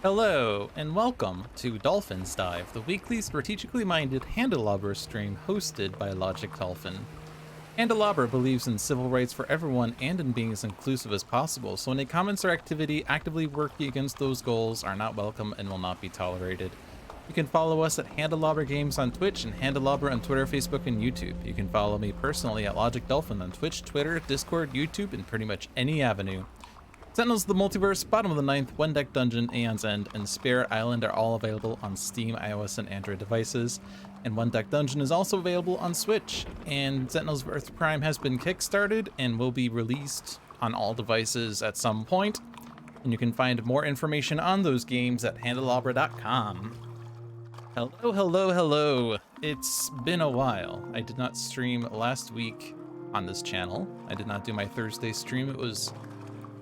Hello, and welcome to Dolphin's Dive, the weekly strategically minded Handelabra stream hosted by Logic Dolphin. Handelabra believes in civil rights for everyone and in being as inclusive as possible, so any comments or activity actively working against those goals are not welcome and will not be tolerated. You can follow us at Handelabra Games on Twitch and Handelabra on Twitter, Facebook, and YouTube. You can follow me personally at Logic Dolphin on Twitch, Twitter, Discord, YouTube, and pretty much any avenue. Sentinels of the Multiverse, Bottom of the Ninth, One Deck Dungeon, Aeon's End, and Spirit Island are all available on Steam, iOS, and Android devices. And One Deck Dungeon is also available on Switch. And Sentinels of Earth Prime has been kickstarted and will be released on all devices at some point. And you can find more information on those games at handelabra.com. Hello, hello, hello. It's been a while. I did not stream last week on this channel. I did not do my Thursday stream. It was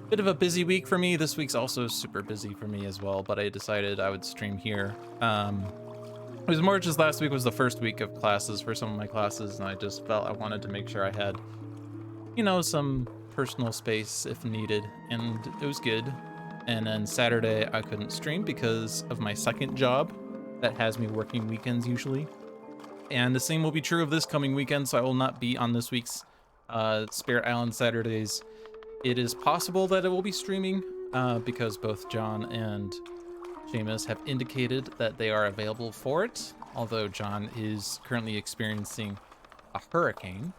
bit of a busy week for me. This week's also super busy for me as well, but I decided I would stream here. It was more just last week was the first week of classes for some of my classes, and I just felt I wanted to make sure I had, you know, some personal space if needed, and it was good. And then Saturday I couldn't stream because of my second job that has me working weekends usually. And the same will be true of this coming weekend, so I will not be on this week's Spirit Island Saturdays. It is possible that it will be streaming because both John and Seamus have indicated that they are available for it, although John is currently experiencing a hurricane.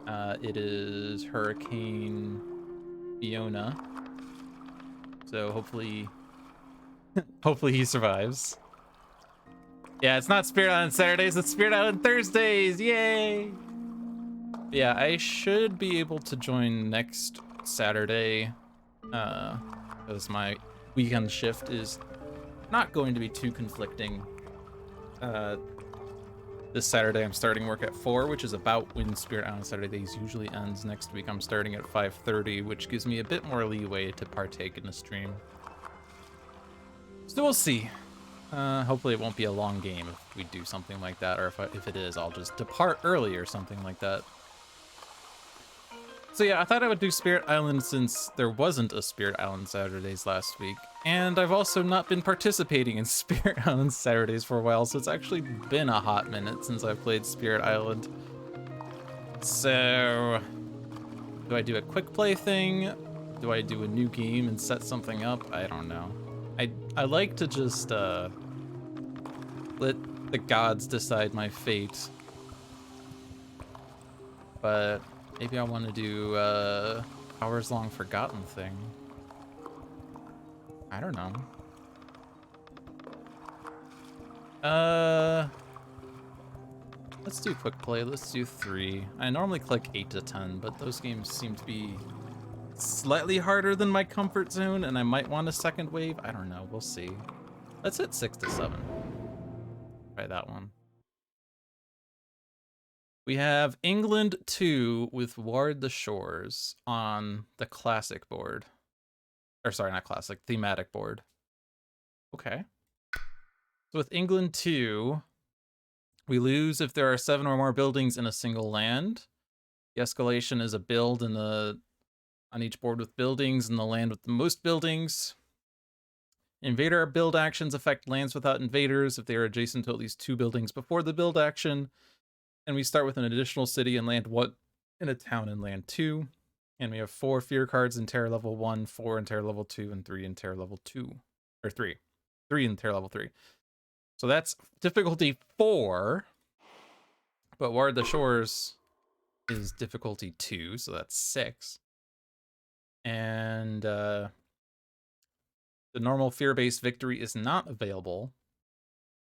It is Hurricane Fiona, so hopefully he survives. Yeah, it's not Spirit Island Saturdays, it's Spirit Island Thursdays, yay! Yeah, I should be able to join next Saturday, because my weekend shift is not going to be too conflicting. This Saturday I'm starting work at 4, which is about when Spirit Island Saturdays usually ends. Next week I'm starting at 5:30, which gives me a bit more leeway to partake in the stream. So we'll see. Hopefully it won't be a long game if we do something like that, or if it is, I'll just depart early or something like that. So yeah, I thought I would do Spirit Island since there wasn't a Spirit Island Saturdays last week. And I've also not been participating in Spirit Island Saturdays for a while, so it's actually been a hot minute since I've played Spirit Island. So, do I do a quick play thing? Do I do a new game and set something up? I don't know. I like to just let the gods decide my fate. But maybe I want to do Hours Long Forgotten thing. I don't know. Let's do quick play. Let's do 3. I normally click 8 to 10, but those games seem to be slightly harder than my comfort zone, and I might want a second wave. I don't know. We'll see. Let's hit 6 to 7. Try that one. We have England 2 with Ward the Shores on the classic board. Or sorry, not classic, thematic board. Okay. So with England 2, we lose if there are 7 or more buildings in a single land. The escalation is a build on each board with buildings, and the land with the most buildings. Invader build actions affect lands without invaders if they are adjacent to at least 2 buildings before the build action. And we start with an additional city in land 1 and a town in land 2. And we have 4 fear cards in terror level 1, 4 in terror level 2, and 3 in terror level 2. Or 3. 3 in terror level 3. So that's difficulty 4. But Ward the Shores is difficulty 2, so that's 6. And the normal fear-based victory is not available.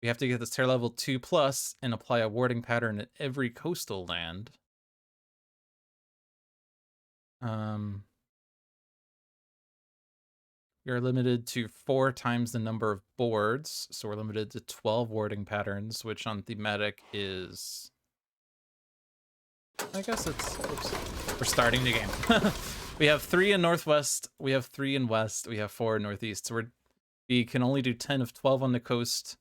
We have to get this terror level 2+ and apply a warding pattern at every coastal land. We are limited to 4 times the number of boards, so we're limited to 12 warding patterns, which on thematic is... I guess it's... Oops. We're starting the game. We have 3 in northwest, we have 3 in west, we have 4 in northeast, so we can only do 10 of 12 on the coast.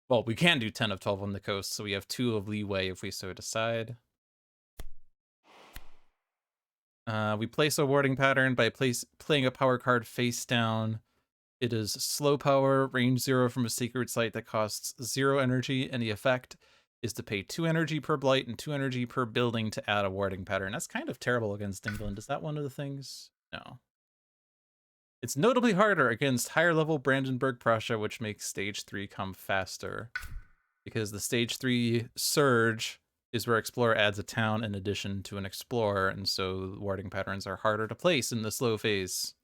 Well, we can do 10 of 12 on the coast, so we have 2 of leeway if we so decide. We place a warding pattern by playing a power card face down It is slow power, range 0 from a secret site that costs 0 energy, and the effect is to pay 2 energy per blight and 2 energy per building to add a warding pattern. That's kind of terrible against England. Is that one of the things? No. It's notably harder against higher level Brandenburg Prussia, which makes stage 3 come faster. Because the stage 3 surge is where Explorer adds a town in addition to an Explorer, and so warding patterns are harder to place in the slow phase.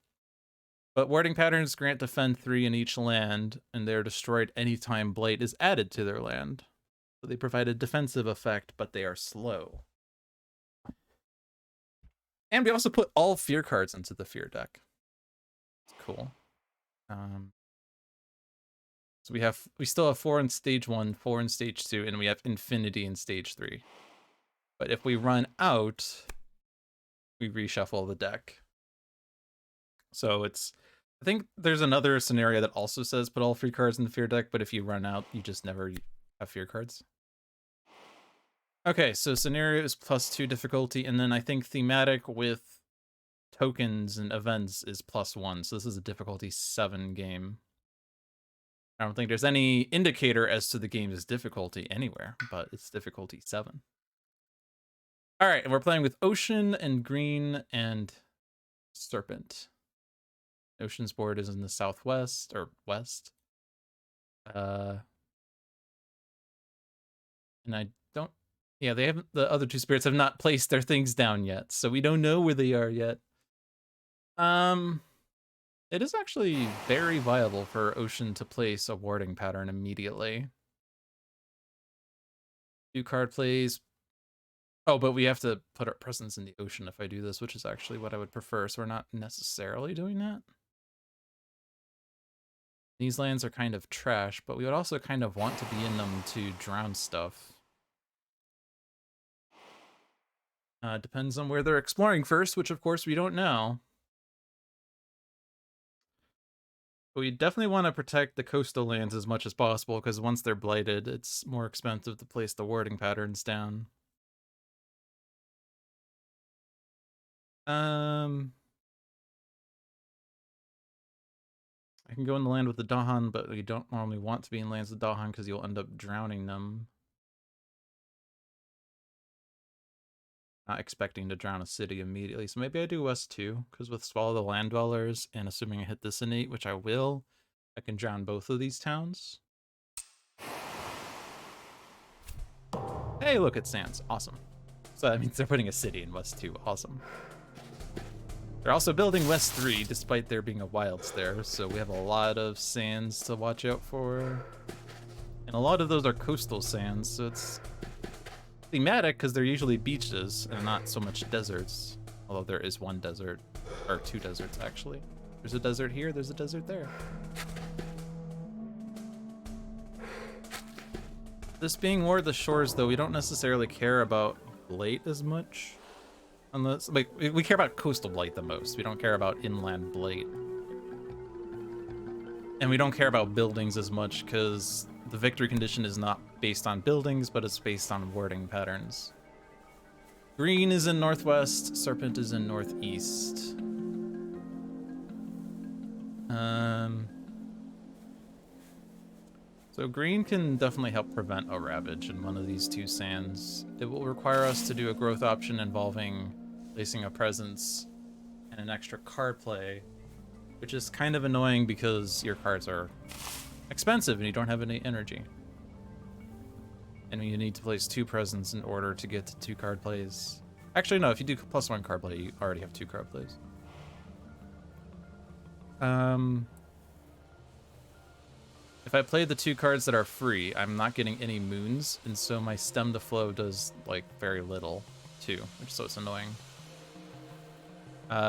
But warding patterns grant defend 3 in each land, and they're destroyed anytime blight is added to their land. So they provide a defensive effect, but they are slow. And we also put all fear cards into the fear deck. It's cool. So we still have 4 in stage 1, 4 in stage 2, and we have infinity in stage 3. But if we run out, we reshuffle the deck. So I think there's another scenario that also says put all free cards in the fear deck, but if you run out, you just never have fear cards. Okay, so scenario is +2 difficulty, and then I think thematic with tokens and events is +1. So this is a difficulty 7 game. I don't think there's any indicator as to the game's difficulty anywhere, but it's difficulty 7. All right, and we're playing with Ocean and Green and Serpent. Ocean's board is in the southwest or west. And I don't, yeah, they haven't, the other two spirits have not placed their things down yet, so we don't know where they are yet. It is actually very viable for Ocean to place a warding pattern immediately. 2 card plays. Oh, but we have to put our presence in the ocean if I do this, which is actually what I would prefer, so we're not necessarily doing that. These lands are kind of trash, but we would also kind of want to be in them to drown stuff. Depends on where they're exploring first, which of course we don't know. But we definitely want to protect the coastal lands as much as possible, because once they're blighted, it's more expensive to place the warding patterns down. I can go in the land with the Dahan, but we don't normally want to be in lands with Dahan because you'll end up drowning them. Not expecting to drown a city immediately, so maybe I do West 2, because with Swallow the Land Dwellers, and assuming I hit this innate, which I will, I can drown both of these towns. Hey, look at Sands. Awesome. So that means they're putting a city in West 2. Awesome. They're also building West 3, despite there being a wilds there, so we have a lot of sands to watch out for. And a lot of those are coastal sands, so it's thematic because they're usually beaches and not so much deserts. Although there is one desert, or 2 deserts actually. There's a desert here, there's a desert there. This being War of the Shores, though, we don't necessarily care about blight as much. Unless, like, we care about coastal blight the most. We don't care about inland blight. And we don't care about buildings as much because the victory condition is not based on buildings, but it's based on warding patterns. Green is in northwest, Serpent is in northeast. So green can definitely help prevent a ravage in one of these 2 sands. It will require us to do a growth option involving placing a presence and an extra card play, which is kind of annoying because your cards are expensive and you don't have any energy. And you need to place 2 presents in order to get to 2 card plays. Actually, no, if you do +1 card play, you already have 2 card plays. If I play the 2 cards that are free, I'm not getting any moons, and so my stem to flow does, like, very little, too, so it's annoying.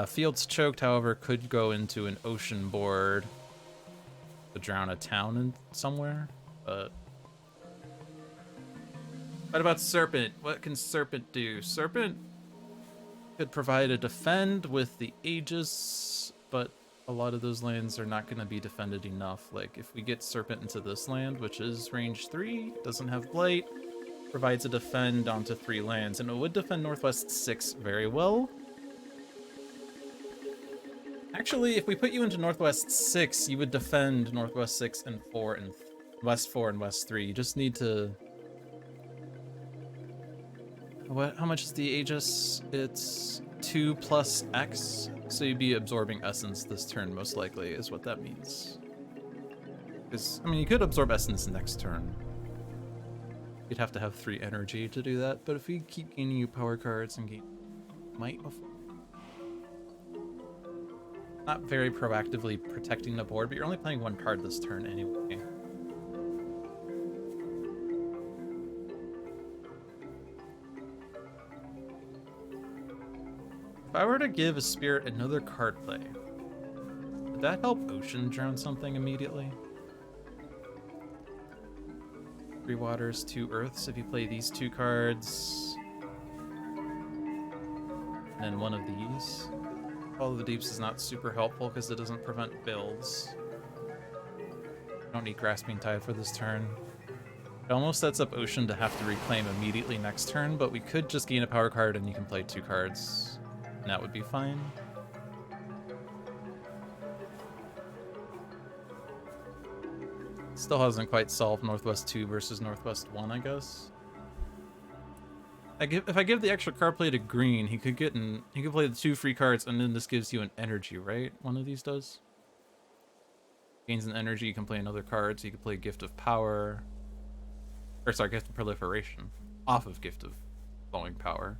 Fields Choked, however, could go into an ocean board to drown a town in somewhere, but... What about Serpent? What can Serpent do? Serpent could provide a defend with the Aegis, but a lot of those lands are not going to be defended enough. Like, if we get Serpent into this land, which is range 3, doesn't have blight, provides a defend onto 3 lands, and it would defend Northwest 6 very well. Actually, if we put you into Northwest 6, you would defend Northwest 6 and 4 and West 4 and West 3. You just need to... How much is the Aegis? It's 2 plus X, so you'd be absorbing Essence this turn, most likely, is what that means. Because, I mean, you could absorb Essence next turn. You'd have to have 3 energy to do that, but if we keep gaining you power cards and gain might before... Not very proactively protecting the board, but you're only playing 1 card this turn anyway. If I were to give a spirit another card play, would that help Ocean drown something immediately? 3 waters, 2 earths if you play these 2 cards. And then 1 of these. All of the Deeps is not super helpful because it doesn't prevent builds. Don't need Grasping Tide for this turn. It almost sets up Ocean to have to reclaim immediately next turn, but we could just gain a power card and you can play 2 cards. And that would be fine. Still hasn't quite solved Northwest 2 versus Northwest 1, I guess. If I give the extra card play to green, he could play the 2 free cards, and then this gives you an energy, right? One of these does. Gains an energy, you can play another card, so you can play Gift of Power. Or sorry, Gift of Proliferation. Off of Gift of Flowing Power.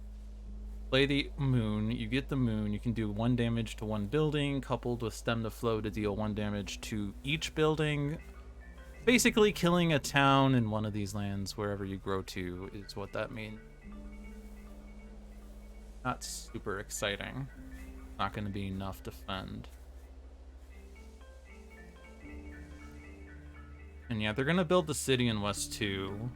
Play the Moon, you get the Moon, you can do 1 damage to 1 building, coupled with Stem to Flow to deal 1 damage to each building. Basically killing a town in one of these lands, wherever you grow to, is what that means. Not super exciting. Not going to be enough to defend. And yeah, they're going to build the city in West 2.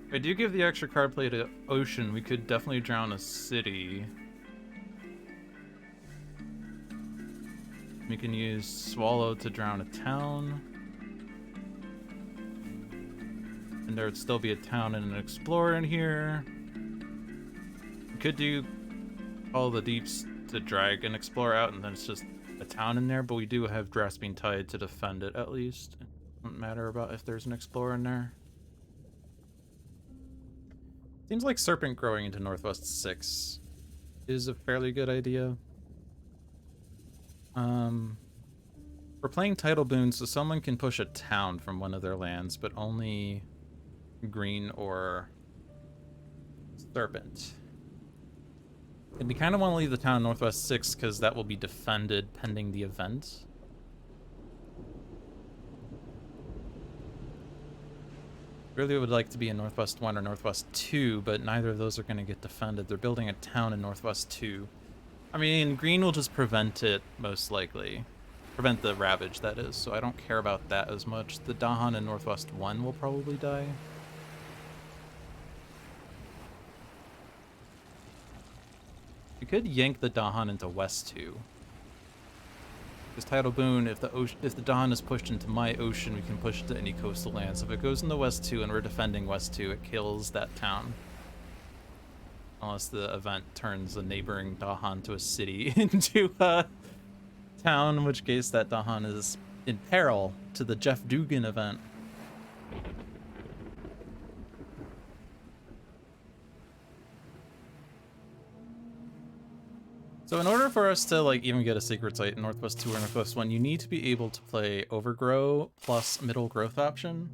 If I do give the extra card play to Ocean, we could definitely drown a city. We can use Swallow to drown a town. And there would still be a town and an explorer in here. We could do all the Deeps to drag an explorer out, and then it's just a town in there, but we do have Grasping Tide to defend it at least. It doesn't matter about if there's an explorer in there. Seems like Serpent growing into Northwest 6 is a fairly good idea. We're playing Tidal Boon, so someone can push a town from one of their lands, but only green or Serpent. And we kind of want to leave the town in Northwest 6 because that will be defended pending the event. Really would like to be in Northwest 1 or Northwest 2, but neither of those are going to get defended. They're building a town in Northwest 2. I mean, green will just prevent it, most likely. Prevent the Ravage, that is, so I don't care about that as much. The Dahan in Northwest 1 will probably die. We could yank the Dahan into West 2. Because Tidal Boon, if the Dahan is pushed into my ocean, we can push it to any coastal lands. If it goes into West 2 and we're defending West 2, it kills that town. Unless the event turns a neighboring Dahan to a city into a town, in which case that Dahan is in peril to the Jeff Dugan event. So in order for us to like even get a Sacred Site in Northwest 2 or Northwest 1, you need to be able to play Overgrow plus Middle Growth option.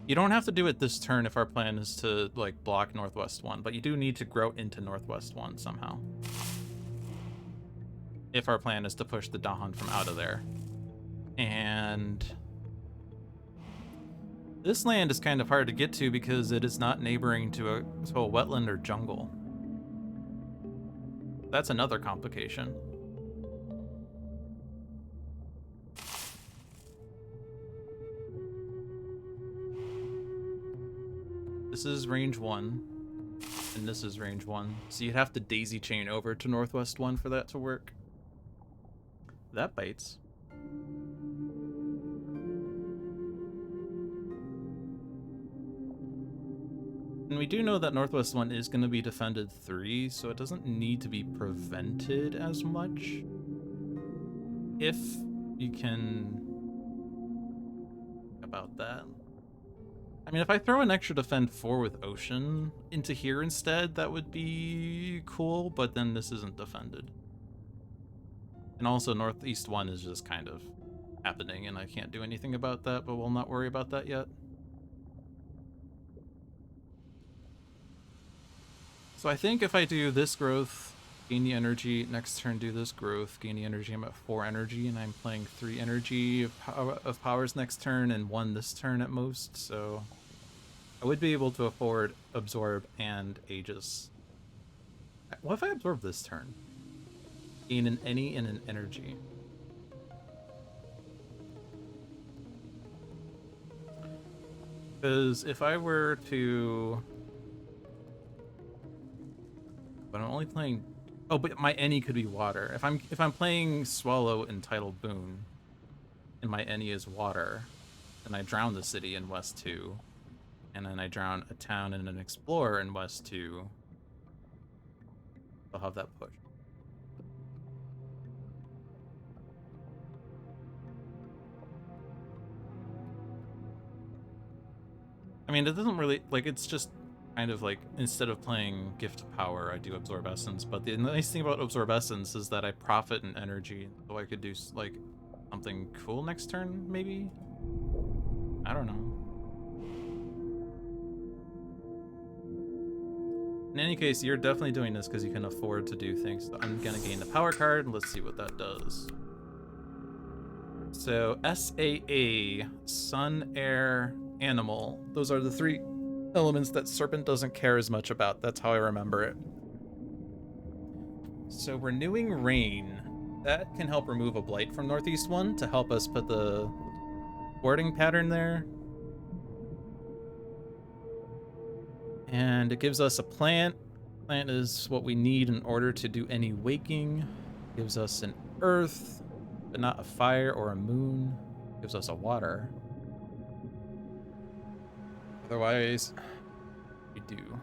You don't have to do it this turn if our plan is to like block Northwest 1, but you do need to grow into Northwest 1 somehow. If our plan is to push the Dahan from out of there. And this land is kind of hard to get to because it is not neighboring to a wetland or jungle. That's another complication. This is range 1, and this is range 1. So you'd have to daisy chain over to Northwest 1 for that to work. That bites. And we do know that Northwest 1 is going to be defended 3, so it doesn't need to be prevented as much. If you can... about that. I mean, if I throw an extra defend 4 with Ocean into here instead, that would be cool, but then this isn't defended. And also Northeast 1 is just kind of happening, and I can't do anything about that, but we'll not worry about that yet. So I think if I do this growth, gain the energy, next turn do this growth, gain the energy, I'm at 4 energy, and I'm playing 3 energy of powers next turn and 1 this turn at most, so I would be able to afford Absorb and Aegis. What if I absorb this turn? Gain an any and an energy. Because if I were to... But I'm only playing... Oh, but my any could be water. If I'm playing Swallow and Tidal Boon, and my any is water, then I drown the city in West 2, and then I drown a town and an explorer in West 2. I'll have that push. I mean, it doesn't really... Like, it's just kind of like, instead of playing Gift Power, I do Absorb Essence. But the nice thing about Absorb Essence is that I profit in energy, so I could do, like, something cool next turn, maybe? I don't know. In any case, you're definitely doing this because you can afford to do things. So I'm gonna gain the power card, and let's see what that does. So, SAA, Sun, Air, Animal. Those are the 3 elements that Serpent doesn't care as much about. That's how I remember it. So Renewing Rain. That can help remove a Blight from Northeast 1 to help us put the warding pattern there. And it gives us a plant. Plant is what we need in order to do any waking. Gives us an earth, but not a fire or a moon. Gives us a water. Otherwise, we do.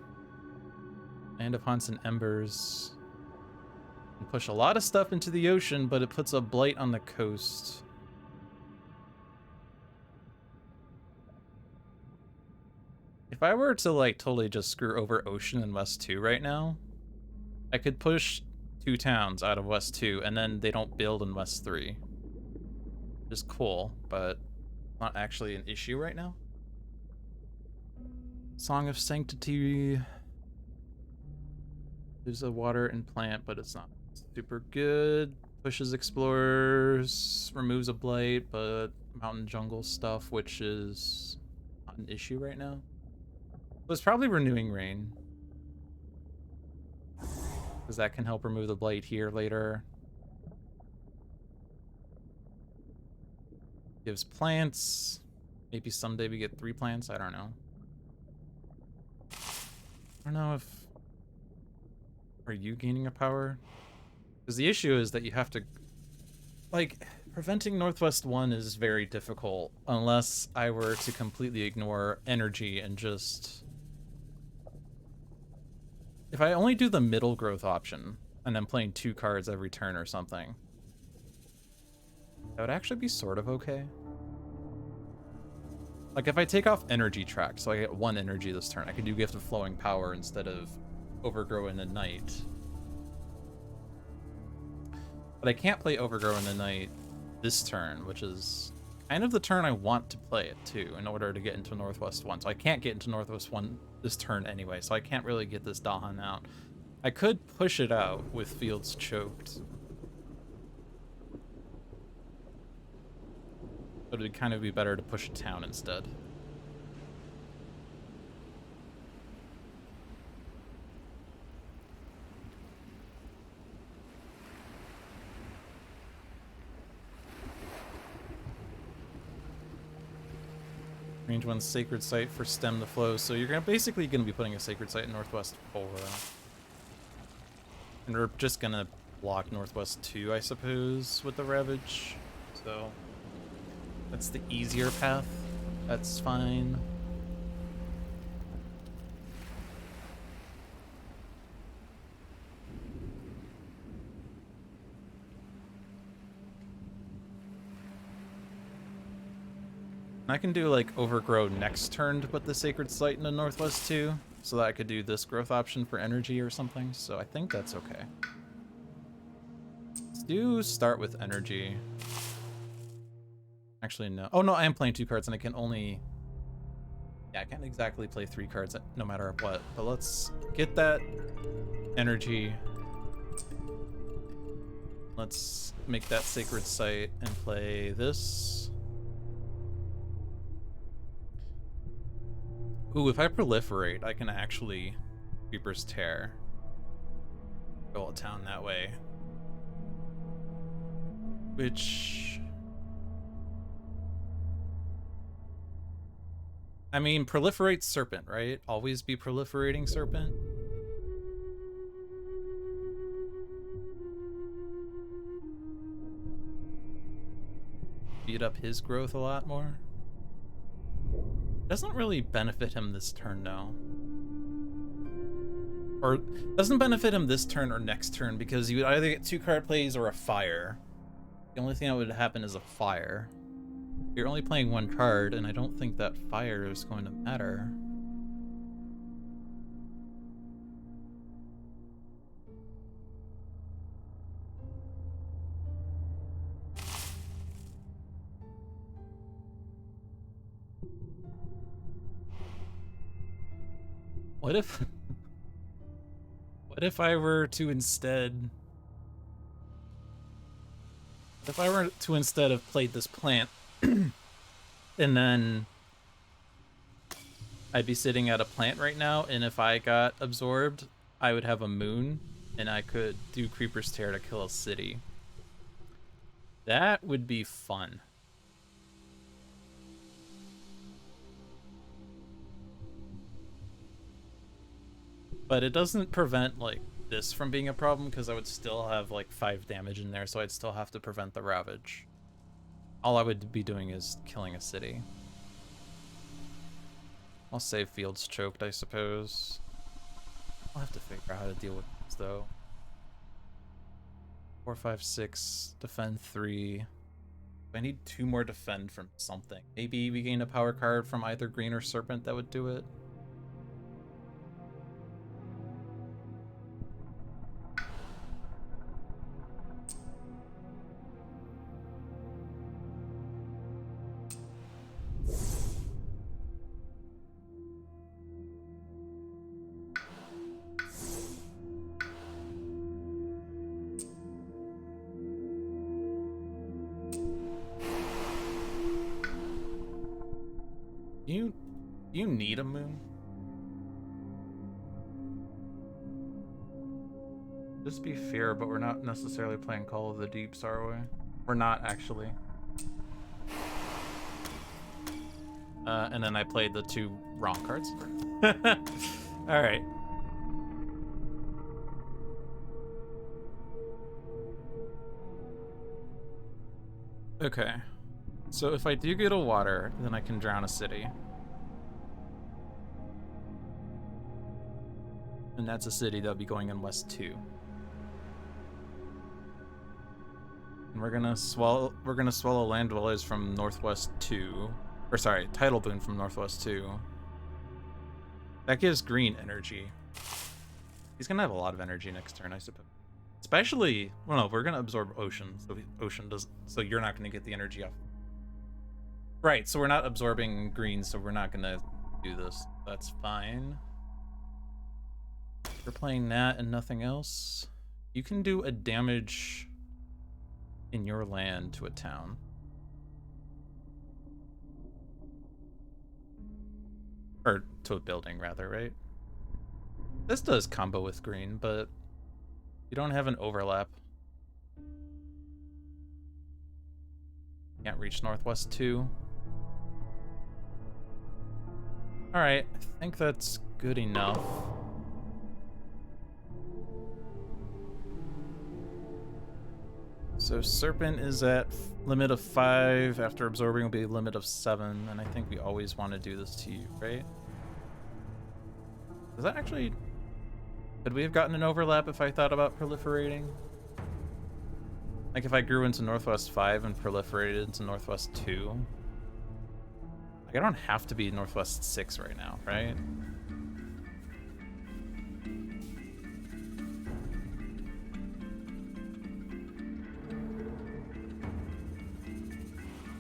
Land of Haunts and Embers. Can push a lot of stuff into the ocean, but it puts a blight on the coast. If I were to, like, totally just screw over Ocean in West 2 right now, I could push 2 towns out of West 2, and then they don't build in West 3. Which is cool, but not actually an issue right now. Song of Sanctity. There's a water and plant, but it's not super good. Pushes explorers, removes a blight, but mountain jungle stuff, which is not an issue right now. So it's probably Renewing Rain, because that can help remove the blight here later. Gives plants. Maybe someday we get 3 plants. I don't know. I don't know if... Are you gaining a power? Because the issue is that you have to... Like, preventing Northwest 1 is very difficult unless I were to completely ignore energy and just... If I only do the middle growth option, and I'm playing 2 cards every turn or something, that would actually be sort of okay. Like, if I take off energy track, so I get 1 energy this turn, I could do Gift of Flowing Power instead of Overgrow in the Night. But I can't play Overgrow in the Night this turn, which is kind of the turn I want to play it too, in order to get into Northwest 1. So I can't get into Northwest 1 this turn anyway, so I can't really get this Dahan out. I could push it out with Fields Choked, but it'd kind of be better to push a town instead. Range 1 Sacred Site for Stem the Flow, so you're basically going to be putting a Sacred Site in Northwest 4. And we're just going to block Northwest 2, I suppose, with the Ravage. So that's the easier path. That's fine. I can do like overgrow next turn to put the Sacred Site into Northwest 2, so that I could do this growth option for energy or something, so I think that's okay. Let's do start with energy. Actually, no. Oh no, I am playing 2 cards and I can only... Yeah, I can't exactly play 3 cards no matter what, but let's get that energy. Let's make that Sacred Site and play this. Ooh, if I proliferate, I can actually Reaper's Tear. Go a town that way. Which... I mean, proliferate Serpent, right? Always be proliferating Serpent. Speed up his growth a lot more. Doesn't really benefit him this turn, though. Or doesn't benefit him this turn or next turn, because you would either get 2 card plays or a fire. The only thing that would happen is a fire. You're only playing 1 card, and I don't think that fire is going to matter. What if... What if I were to instead... If I were to instead have played this plant, and then I'd be sitting at a plant right now, and if I got absorbed, I would have a moon, and I could do Creeper's Tear to kill a city. That would be fun. But it doesn't prevent, like, this from being a problem, because I would still have, like, 5 damage in there, so I'd still have to prevent the Ravage. All I would be doing is killing a city. I'll save Fields Choked, I suppose. I'll have to figure out how to deal with this, though. 4, 5, 6, defend 3. I need 2 more defend from something. Maybe we gain a power card from either green or Serpent that would do it. You need a moon? Just be fair, but we're not necessarily playing Call of the Deeps, are we? We're not, actually. And then I played the 2 wrong cards. Alright. Okay. So if I do get a water, then I can drown a city. And that's a city that'll be going in West 2. And we're gonna swallow Land Dwellers from Northwest 2. Or sorry, Tidal Boon from Northwest 2. That gives green energy. He's gonna have a lot of energy next turn, I suppose. Especially, well, no, we're gonna absorb Ocean, so Ocean does, so you're not gonna get the energy off. Right, so we're not absorbing green, so we're not gonna do this. That's fine. We're playing that and nothing else. You can do a damage in your land to a town. Or to a building, rather, right? This does combo with green, but you don't have an overlap. Can't reach Northwest 2. Alright, I think that's good enough. So Serpent is at limit of 5. After absorbing will be limit of 7. And I think we always want to do this to you, right? Does that actually... Could we have gotten an overlap if I thought about proliferating? Like if I grew into Northwest 5 and proliferated into Northwest 2? Like I don't have to be Northwest 6 right now, right?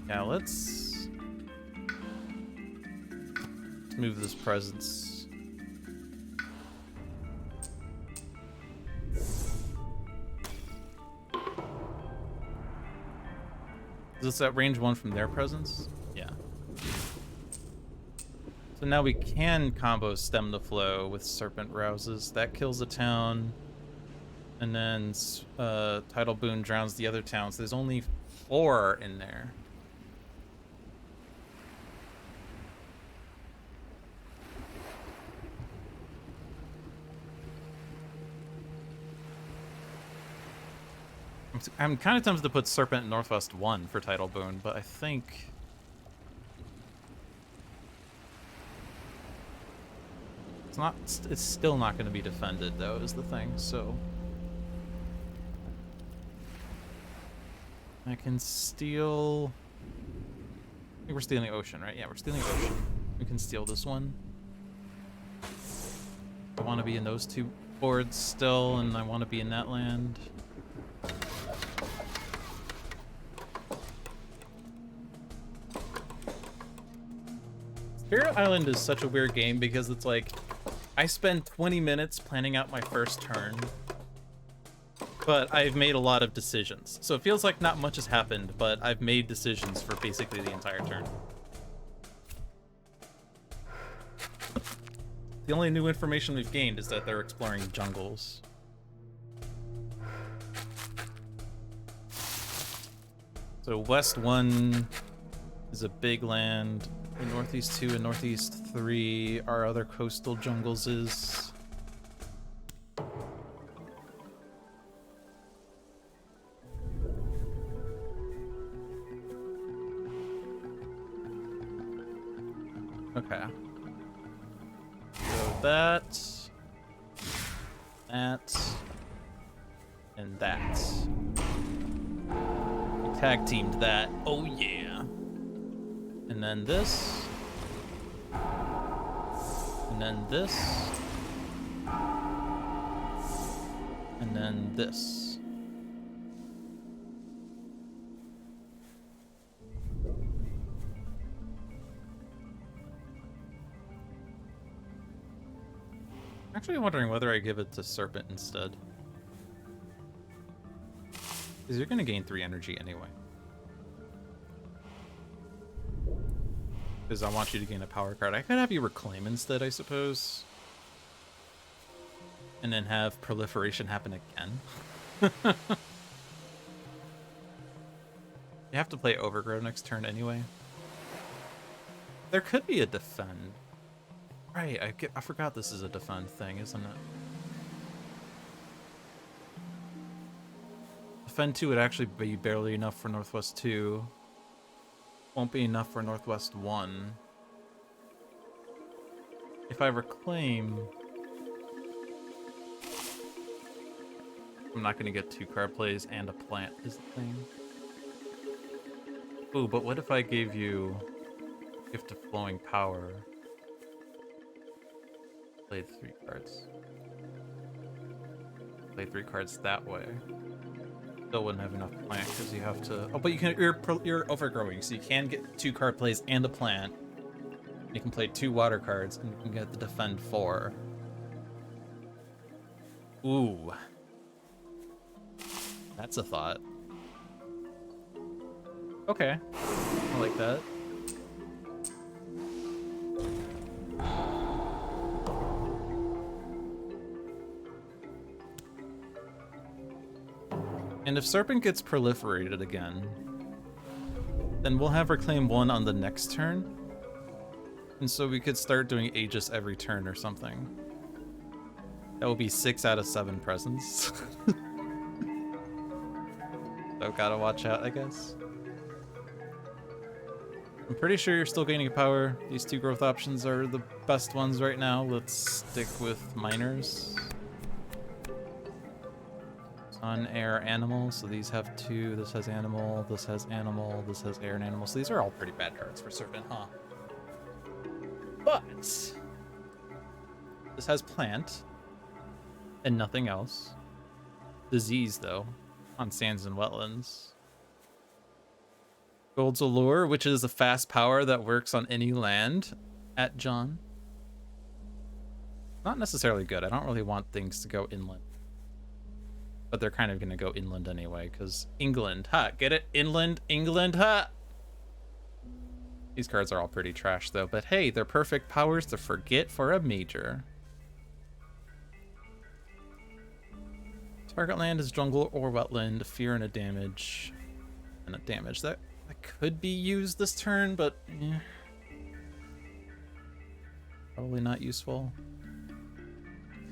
Yeah, let's move this presence. Is this at range 1 from their presence? Yeah. So now we can combo Stem the Flow with Serpent Rouses. That kills a town. And then Tidal Boon drowns the other towns. There's only 4 in there. I'm kind of tempted to put Serpent in Northwest 1 for Tidal Boon, but I think... It's still not going to be defended, though, is the thing, so... I can steal... I think we're stealing Ocean, right? Yeah, we're stealing Ocean. We can steal this one. I want to be in those 2 boards still, and I want to be in that land. Spirit Island is such a weird game because it's like, I spend 20 minutes planning out my first turn, but I've made a lot of decisions. So it feels like not much has happened, but I've made decisions for basically the entire turn. The only new information we've gained is that they're exploring jungles. So West 1 is a big land. In Northeast 2 and Northeast 3, our other coastal jungles is. Okay. So that, and that. We tag teamed that. Oh yeah. And then this. And then this. And then this. I'm actually wondering whether I give it to Serpent instead. Because you're going to gain 3 energy anyway. Because I want you to gain a power card. I could have you Reclaim instead, I suppose. And then have Proliferation happen again. You have to play Overgrow next turn anyway. There could be a Defend. Right, I forgot this is a Defend thing, isn't it? Defend 2 would actually be barely enough for Northwest 2. Won't be enough for Northwest 1. If I Reclaim... I'm not going to get 2 card plays and a plant is the thing. Ooh, but what if I gave you Gift of Flowing Power? Played 3 cards. Played 3 cards that way. Still wouldn't have enough plant because you have to. Oh, but you're overgrowing, so you can get 2 card plays and a plant. You can play 2 water cards and you can get the Defend 4. Ooh, that's a thought. Okay, I like that. And if Serpent gets proliferated again, then we'll have Reclaim 1 on the next turn. And so we could start doing Aegis every turn or something. That will be 6 out of 7 presents. So gotta watch out, I guess. I'm pretty sure you're still gaining power. These two growth options are the best ones right now. Let's stick with miners. Sun, air, animal. So these have two. This has animal. This has animal. This has air and animal. So these are all pretty bad cards for Serpent, huh? But this has plant and nothing else. Disease, though, on sands and wetlands. Gold's Allure, which is a fast power that works on any land at John. Not necessarily good. I don't really want things to go inland. But they're kind of going to go inland anyway, because England, ha! Get it? Inland, England, ha! These cards are all pretty trash, though. But hey, they're perfect powers to forget for a major. Target land is jungle or wetland, fear and a damage. And a damage. That could be used this turn, but probably not useful.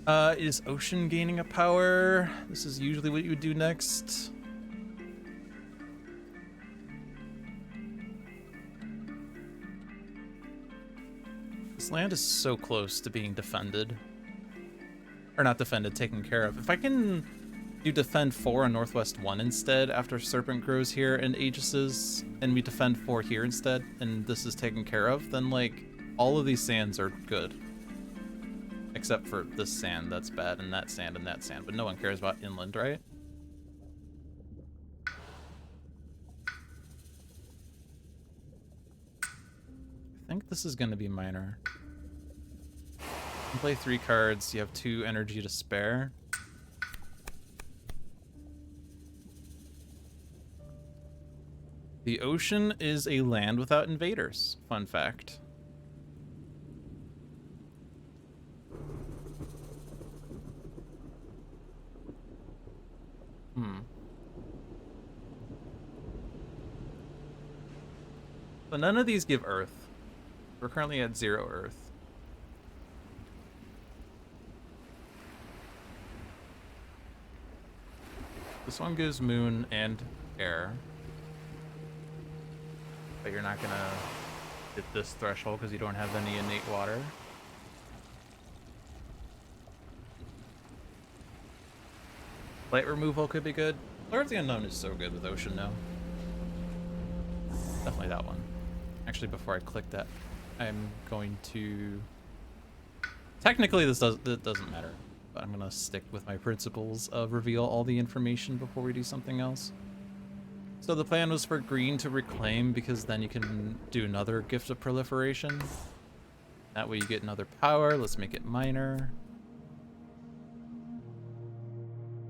Is ocean gaining a power? This is usually what you would do next. This land is so close to being defended. Or not defended, taken care of. If I can do defend 4 on Northwest 1 instead after Serpent grows here and Aegis's, and we defend 4 here instead, and this is taken care of, then like all of these sands are good. Except for this sand that's bad, and that sand and that sand, but no one cares about inland, right? I think this is going to be minor. You play 3 cards, you have 2 energy to spare. The ocean is a land without invaders. Fun fact. But none of these give Earth. We're currently at 0 Earth. This one gives moon and air. But you're not gonna hit this threshold because you don't have any innate water. Light removal could be good. Lord of the Unknown is so good with ocean now. Definitely that one. Actually, before I click that, I'm going to... Technically, this doesn't matter, but I'm gonna stick with my principles of reveal all the information before we do something else. So the plan was for green to reclaim, because then you can do another Gift of Proliferation. That way you get another power. Let's make it minor.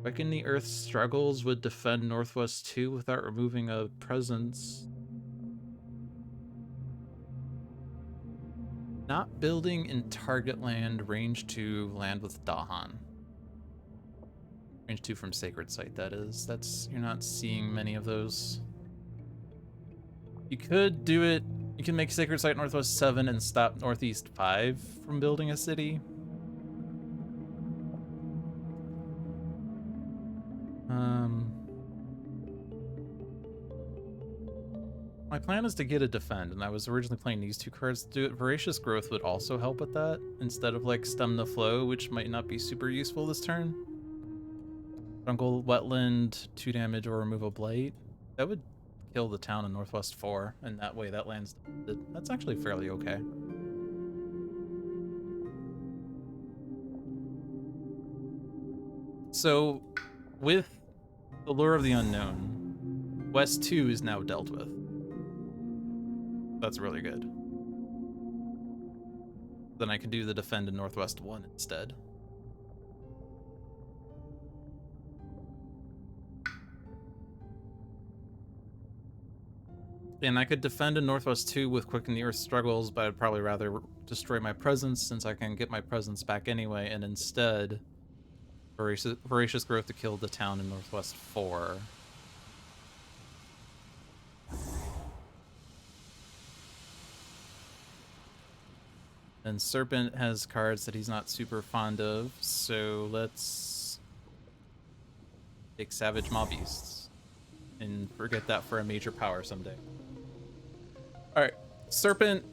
Quicken the Earth's struggles would defend Northwest 2 without removing a presence. Not building in target land, range 2, land with Dahan. Range 2 from Sacred Site, that is. You're not seeing many of those. You could do it, you can make Sacred Site Northwest 7 and stop Northeast 5 from building a city. My plan is to get a defend, and I was originally playing these 2 cards to do it. Voracious Growth would also help with that, instead of like Stem the Flow, which might not be super useful this turn. Jungle, Wetland, 2 damage, or remove a Blight. That would kill the town in Northwest 4, and that way that land's defended. That's actually fairly okay. So, with the Lure of the Unknown, West 2 is now dealt with. That's really good. Then I can do the defend in Northwest 1 instead. And I could defend in Northwest 2 with Quicken the Earth Struggles, but I'd probably rather destroy my presence since I can get my presence back anyway, and instead Voracious Growth to kill the town in Northwest 4. And Serpent has cards that he's not super fond of, so let's take Savage Maw Beasts. and forget that for a major power someday. Alright, Serpent.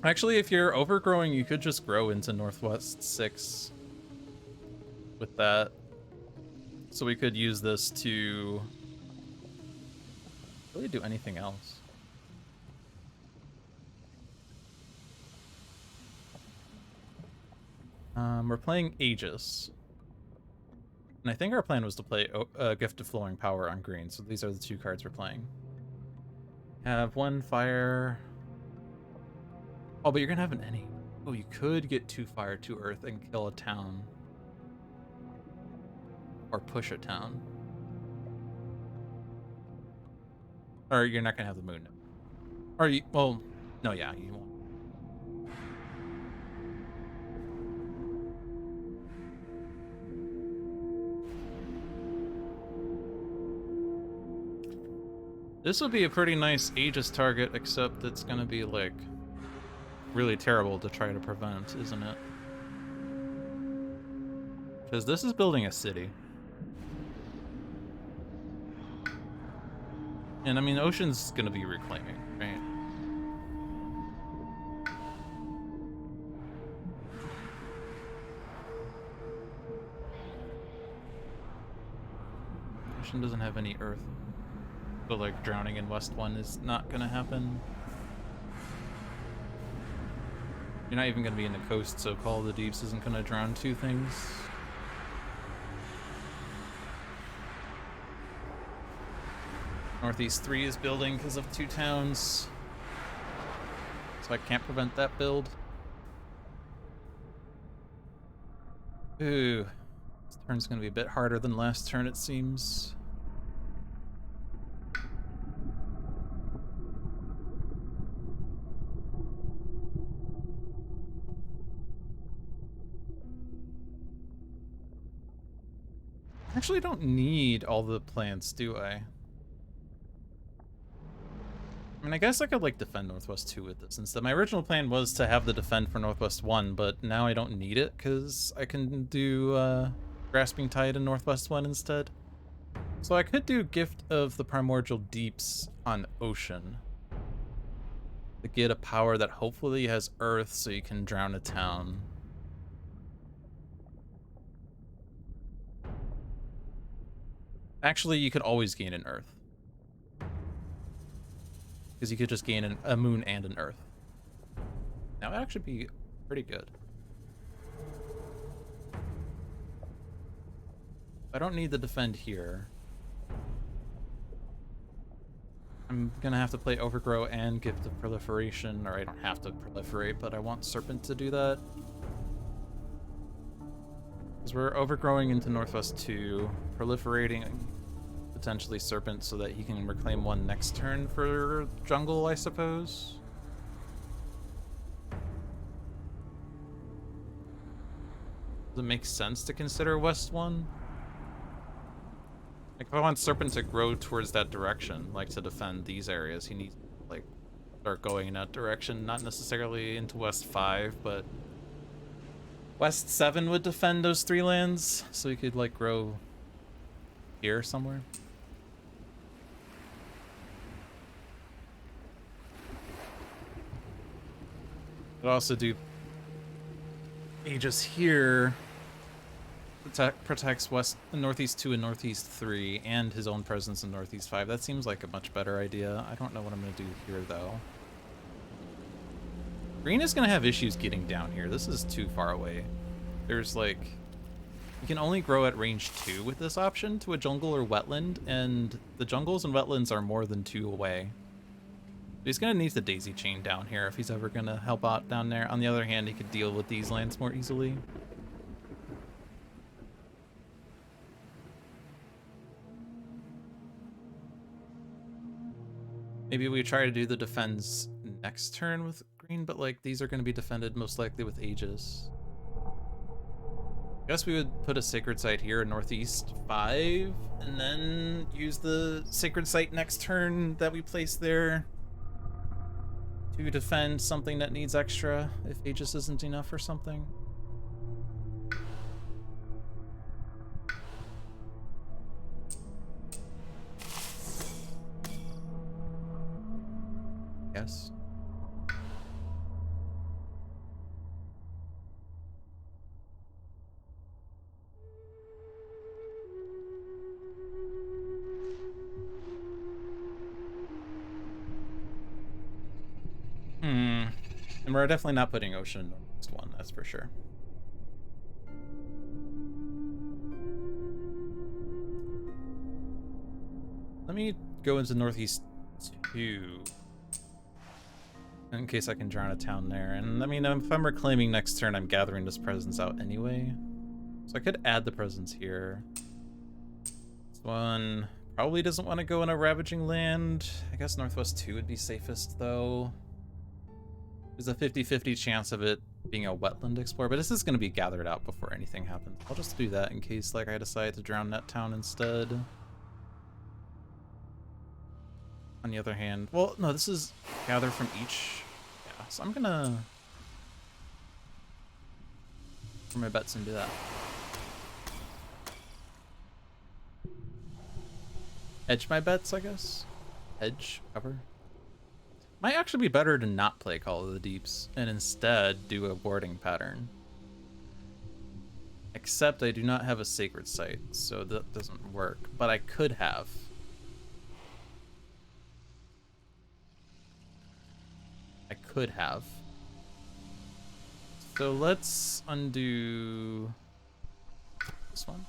Actually, if you're overgrowing, you could just grow into Northwest 6 with that. So we could use this to really do anything else. We're playing Aegis. And I think our plan was to play Gift of Flowing Power on green, so these are the two cards we're playing. Have one fire. Oh, but you're gonna have an any. Oh, you could get 2 fire, 2 earth, and kill a town. Or push a town. Or you're not gonna have the moon. Or you, well, no, yeah, you won't. This would be a pretty nice Aegis target, except it's gonna be, like, really terrible to try to prevent, isn't it? Because this is building a city. And, I mean, Ocean's gonna be reclaiming, right? Ocean doesn't have any earth. So, like, drowning in West 1 is not gonna happen. You're not even gonna be in the coast, so Call of the Deeps isn't gonna drown 2 things. Northeast 3 is building because of 2 towns. So I can't prevent that build. Ooh. This turn's gonna be a bit harder than last turn, it seems. I actually don't need all the plants, do I? I mean, I guess I could, like, defend Northwest 2 with this instead. My original plan was to have the defend for Northwest 1, but now I don't need it, because I can do, Grasping Tide in Northwest 1 instead. So I could do Gift of the Primordial Deeps on Ocean. To get a power that hopefully has Earth, so you can drown a town. Actually, you could always gain an Earth. Because you could just gain a moon and an Earth. That would actually be pretty good. I don't need the defend here. I'm gonna have to play Overgrow and Gift of Proliferation, or I don't have to proliferate, but I want Serpent to do that. Because we're overgrowing into Northwest 2, proliferating potentially Serpent so that he can reclaim 1 next turn for jungle, I suppose. Does it make sense to consider West 1? Like, if I want Serpent to grow towards that direction, like to defend these areas, he needs to, like, start going in that direction. Not necessarily into West 5, but West 7 would defend those 3 lands, so he could, like, grow here somewhere. But also do Aegis here. Protects Northeast 2 and Northeast 3, and his own presence in Northeast 5. That seems like a much better idea. I don't know what I'm going to do here, though. Green is going to have issues getting down here. This is too far away. There's, like... You can only grow at range 2 with this option to a jungle or wetland, and the jungles and wetlands are more than 2 away. He's going to need the daisy chain down here if he's ever going to help out down there. On the other hand, he could deal with these lands more easily. Maybe we try to do the defends next turn with green, but, like, these are going to be defended most likely with Aegis. I guess we would put a Sacred Site here in Northeast 5, and then use the Sacred Site next turn that we place there to defend something that needs extra if Aegis isn't enough or something. And we're definitely not putting ocean in northeast 1, that's for sure. Let me go into northeast 2 in case I can drown a town there. And I mean, if I'm reclaiming next turn, I'm gathering this presence out anyway. So I could add the presence here. This one probably doesn't want to go in a ravaging land. I guess northwest 2 would be safest though. There's a 50-50 chance of it being a wetland explorer, but this is going to be gathered out before anything happens. I'll just do that in case like I decide to drown that town instead. On the other hand, well, no, this is gather from each. Yeah, so I'm gonna throw my bets and do that. Hedge my bets, I guess. Hedge, cover. Might actually be better to not play Call of the Deeps and instead do a warding pattern. Except I do not have a sacred site, so that doesn't work. But I could have. So let's undo this one.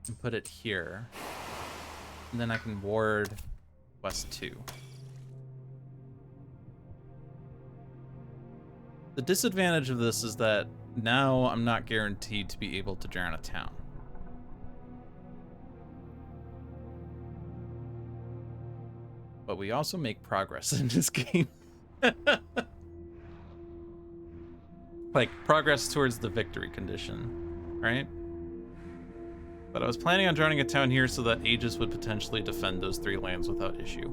And put it here. And then I can ward west 2. The disadvantage of this is that now I'm not guaranteed to be able to drown a town. But we also make progress in this game. Like, progress towards the victory condition, right? But I was planning on drowning a town here so that Aegis would potentially defend those 3 lands without issue.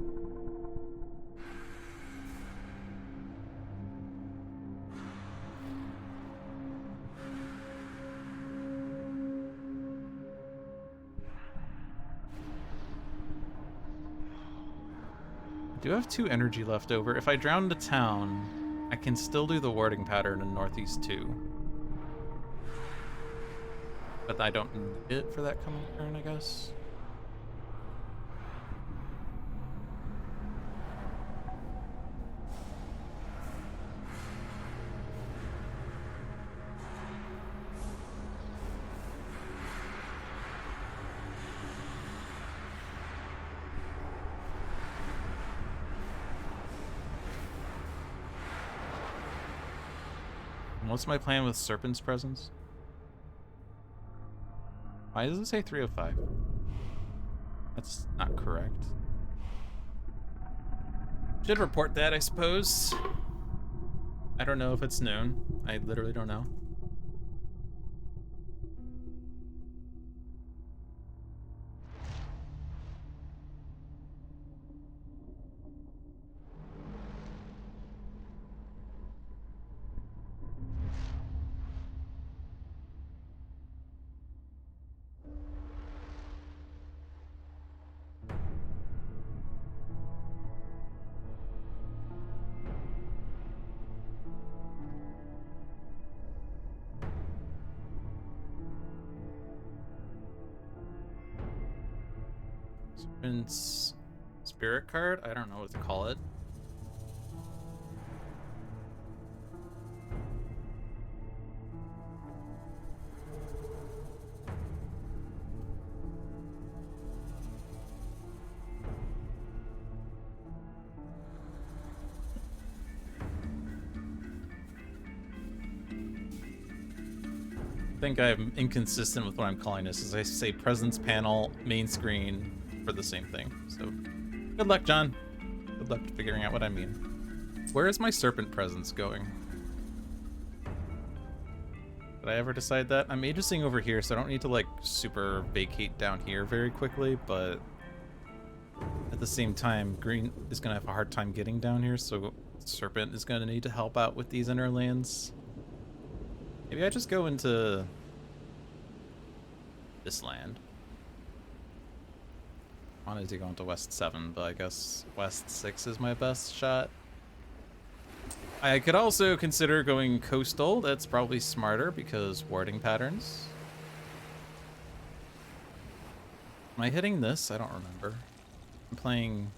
I do have 2 energy left over. If I drown the town, I can still do the warding pattern in northeast 2. But I don't need it for that coming turn, I guess. What's my plan with Serpent's presence? Why does it say 305? That's not correct. Should report that, I suppose. I don't know if it's known. I literally don't know. Serpent's spirit card? I don't know what to call it. I think I'm inconsistent with what I'm calling this, as I say presence panel, main screen for the same thing. So good luck, John. Good luck figuring out what I mean. Where is my serpent presence going? Did I ever decide that? I'm agencying over here, so I don't need to like super vacate down here very quickly, but at the same time, green is gonna have a hard time getting down here, so serpent is gonna need to help out with these inner lands. Maybe I just go into this land. I wanted to go into West 7, but I guess West 6 is my best shot. I could also consider going coastal. That's probably smarter because warding patterns. Am I hitting this? I don't remember. I'm playing...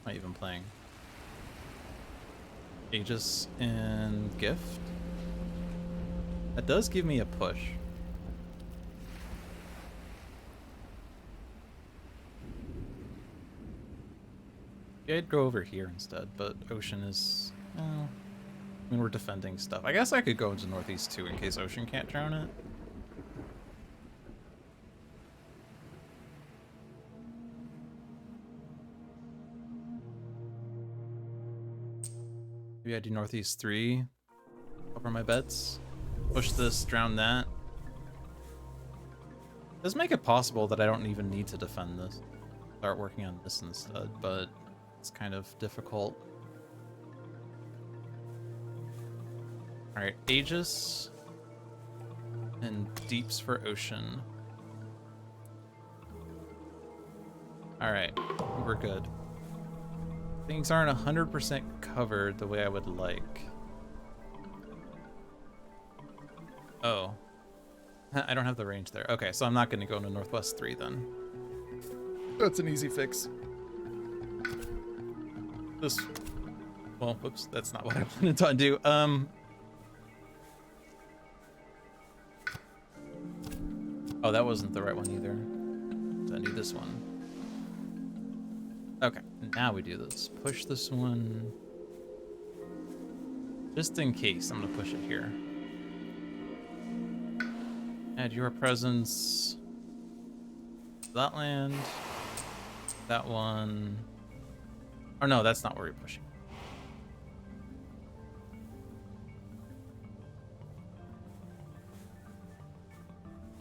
Not even playing. Aegis and Gift. That does give me a push. Yeah, I'd go over here instead, but Ocean is... Well, I mean, we're defending stuff. I guess I could go into Northeast too in case Ocean can't drown it. Maybe I do Northeast 3. Cover my bets. Push this, drown that. Does make it possible that I don't even need to defend this. Start working on this instead, but it's kind of difficult. Alright, Aegis and Deeps for Ocean. Alright, we're good. Things aren't 100% covered the way I would like. Oh. I don't have the range there. Okay, so I'm not going to go into Northwest 3 then. That's an easy fix. This... Well, whoops, that's not what I wanted to do. Oh, that wasn't the right one either. So I need this one. Okay, now we do this. Push this one. Just in case, I'm gonna push it here. Add your presence. That land. That one. Oh no, that's not where you're pushing.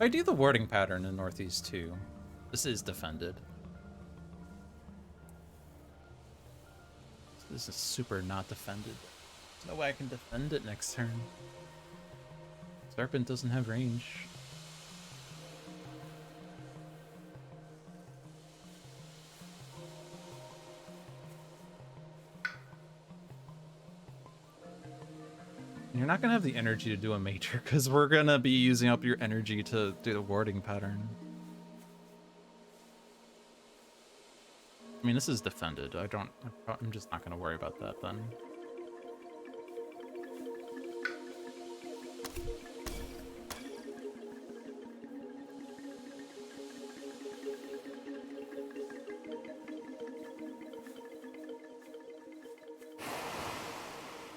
I do the warding pattern in Northeast too. This is defended. This is super not defended. There's no way I can defend it next turn. Serpent doesn't have range. You're not gonna have the energy to do a major because we're gonna be using up your energy to do the warding pattern. I mean, this is defended. I'm just not gonna worry about that then.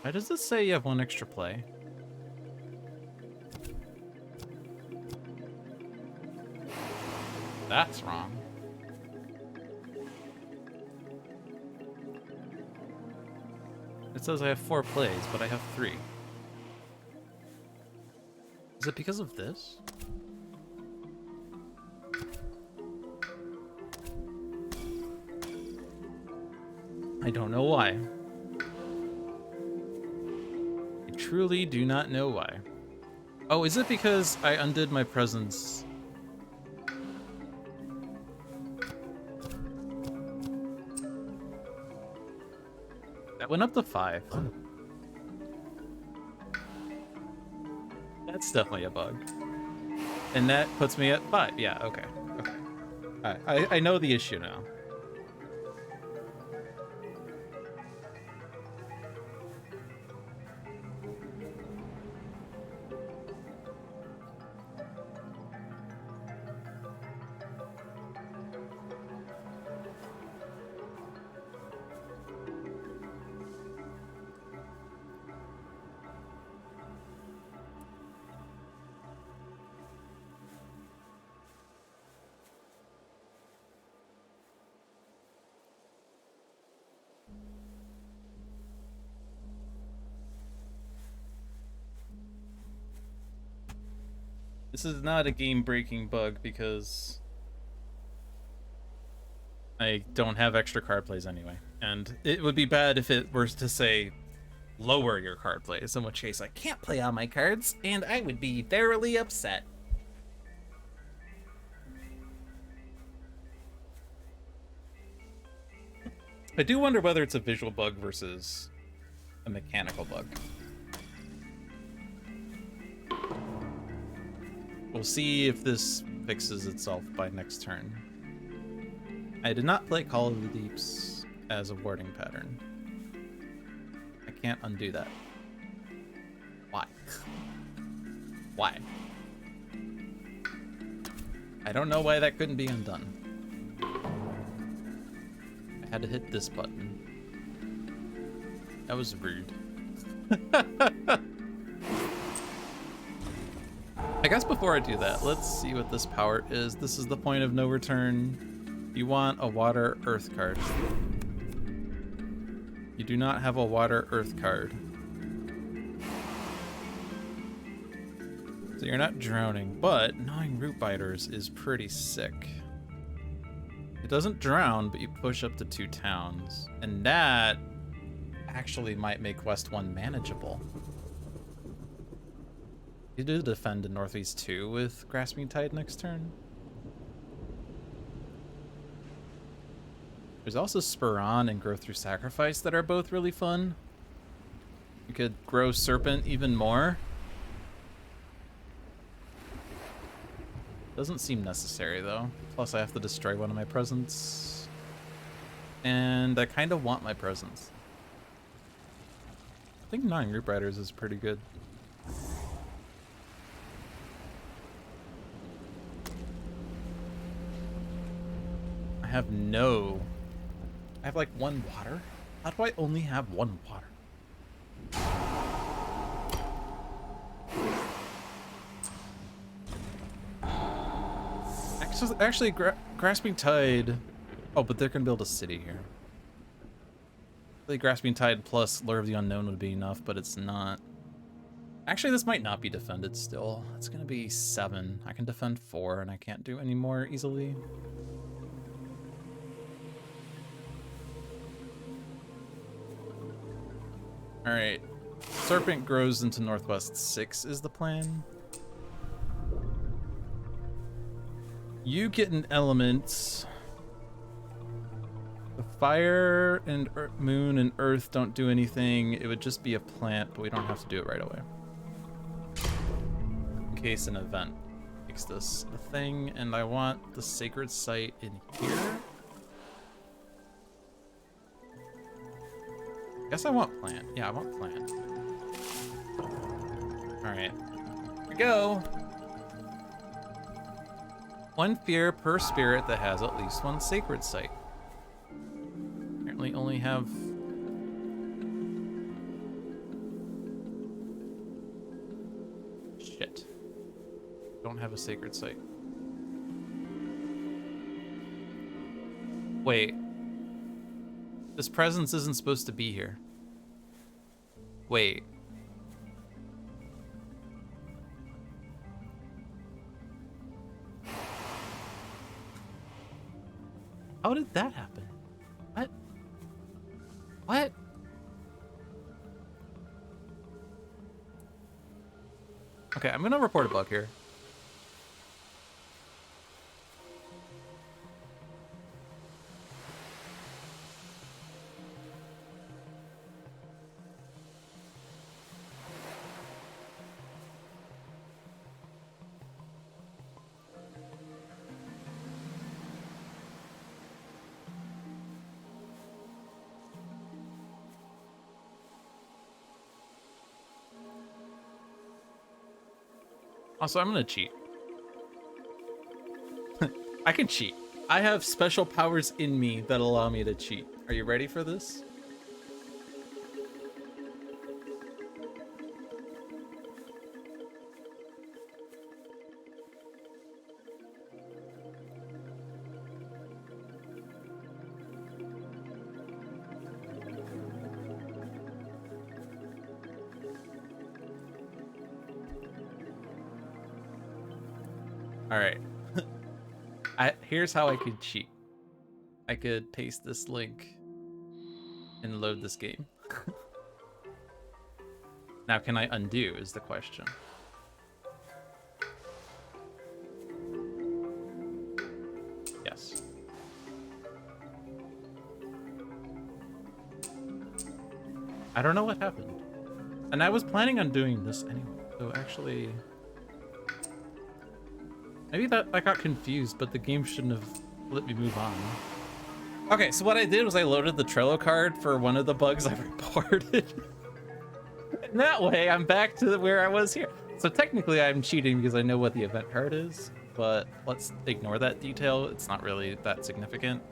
Why does this say you have one extra play? That's wrong. It says I have 4 plays, but I have 3. Is it because of this? I don't know why. I truly do not know why. Oh, is it because I undid my presence? That went up to 5. That's definitely a bug. And that puts me at 5. Yeah, okay. Okay. I know the issue now. This is not a game-breaking bug because I don't have extra card plays anyway. And it would be bad if it were to say, lower your card plays, in which case I can't play all my cards, and I would be thoroughly upset. I do wonder whether it's a visual bug versus a mechanical bug. We'll see if this fixes itself by next turn. I did not play Call of the Deeps as a warding pattern. I can't undo that. Why? Why? I don't know why that couldn't be undone. I had to hit this button. That was rude. I guess before I do that, let's see what this power is. This is the point of no return. You want a water earth card. You do not have a water earth card. So you're not drowning, but gnawing root biters is pretty sick. It doesn't drown, but you push up to 2 towns. And that actually might make West 1 manageable. You do defend in Northeast 2 with Grasping Tide next turn. There's also Spur On and Grow Through Sacrifice that are both really fun. You could grow Serpent even more. Doesn't seem necessary though. Plus I have to destroy one of my presents. And I kind of want my presents. I think Gnawing Root Riders is pretty good. I have like 1 water? How do I only have 1 water? Actually, Grasping Tide... Oh, but they're gonna build a city here. Really, Grasping Tide plus Lure of the Unknown would be enough, but it's not. Actually, this might not be defended still. It's gonna be 7. I can defend 4, and I can't do any more easily. Alright. Serpent grows into Northwest 6 is the plan. You get an element. The fire and moon and earth don't do anything. It would just be a plant, but we don't have to do it right away. In case an event makes this a thing, and I want the sacred site in here. Guess I want plant. Yeah, I want plant. Alright. Here we go. 1 fear per spirit that has at least 1 sacred site. Apparently only have... Shit. Don't have a sacred site. Wait. This presence isn't supposed to be here. Wait. How did that happen? What? What? Okay, I'm gonna report a bug here. Also, I'm gonna cheat. I can cheat. I have special powers in me that allow me to cheat. Are you ready for this? Alright. Here's how I could cheat. I could paste this link and load this game. Now, can I undo is the question. Yes. I don't know what happened. And I was planning on doing this anyway, so actually... Maybe that I got confused, but the game shouldn't have let me move on. Okay, so what I did was I loaded the Trello card for one of the bugs I reported. And that way, I'm back to where I was here. So technically, I'm cheating because I know what the event card is, but let's ignore that detail. It's not really that significant.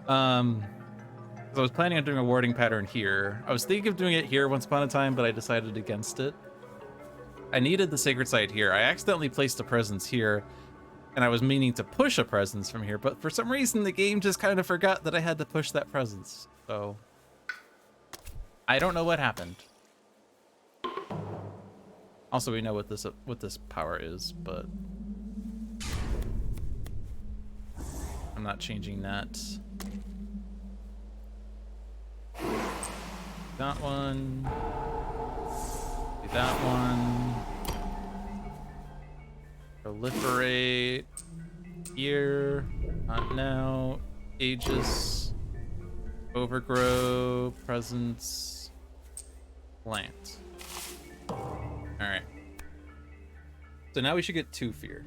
So I was planning on doing a warding pattern here. I was thinking of doing it here once upon a time, but I decided against it. I needed the sacred site here. I accidentally placed a presence here, and I was meaning to push a presence from here, but for some reason the game just kind of forgot that I had to push that presence. So I don't know what happened. Also, we know what this power is, but I'm not changing that. That one. Do that one. Proliferate. Here. Not now. Aegis. Overgrow. Presence. Plant. Alright. So now we should get 2 fear.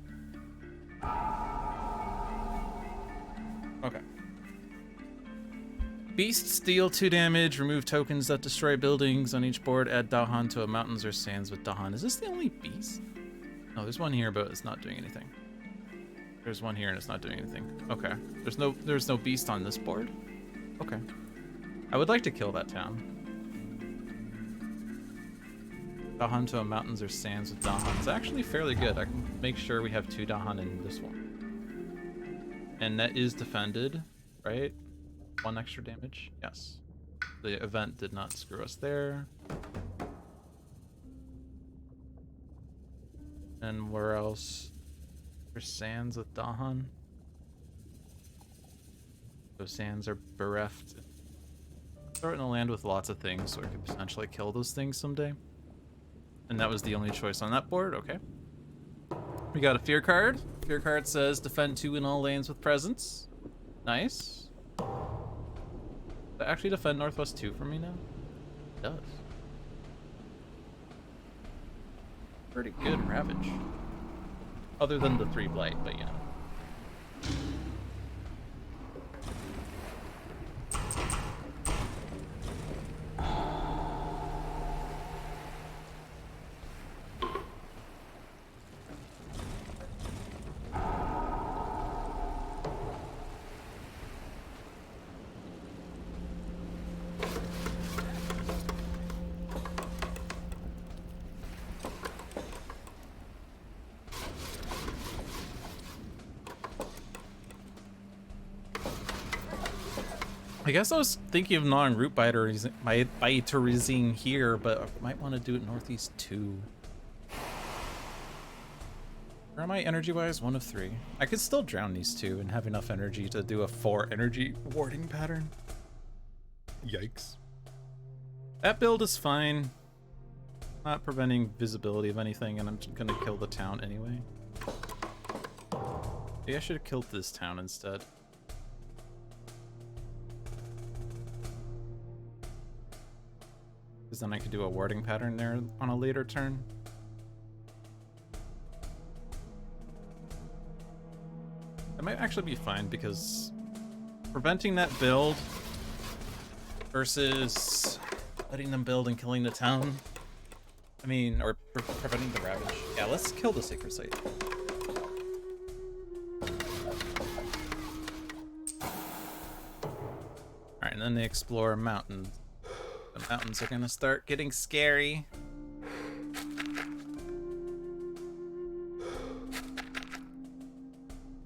Okay. Beasts deal 2 damage, remove tokens that destroy buildings on each board, add Dahan to a mountains or sands with Dahan. Is this the only beast? No, there's one here, but it's not doing anything. There's one here and it's not doing anything. Okay. There's no beast on this board? Okay. I would like to kill that town. Dahan to a mountains or sands with Dahan. It's actually fairly good. I can make sure we have 2 Dahan in this one. And that is defended, right? 1 extra damage? Yes. The event did not screw us there. And where else? There's sands with Dahan. Those sands are bereft. Starting to land with lots of things, so I could potentially kill those things someday. And that was the only choice on that board. Okay. We got a fear card. Fear card says defend 2 in all lanes with presence. Nice. Does it actually defend Northwest 2 for me now? It does. Pretty good Ravage. Other than the 3 Blight, but yeah. I guess I was thinking of non-root biterizing here, but I might want to do it northeast 2. Where am I energy-wise? 1 of 3. I could still drown these 2 and have enough energy to do a 4 energy warding pattern. Yikes. That build is fine. Not preventing visibility of anything, and I'm just gonna kill the town anyway. Maybe I should have killed this town instead. Because then I could do a warding pattern there on a later turn. That might actually be fine because preventing that build versus letting them build and killing the town. I mean, or preventing the ravage. Yeah, let's kill the sacred site. Alright, and then they explore mountains. The mountains are gonna start getting scary.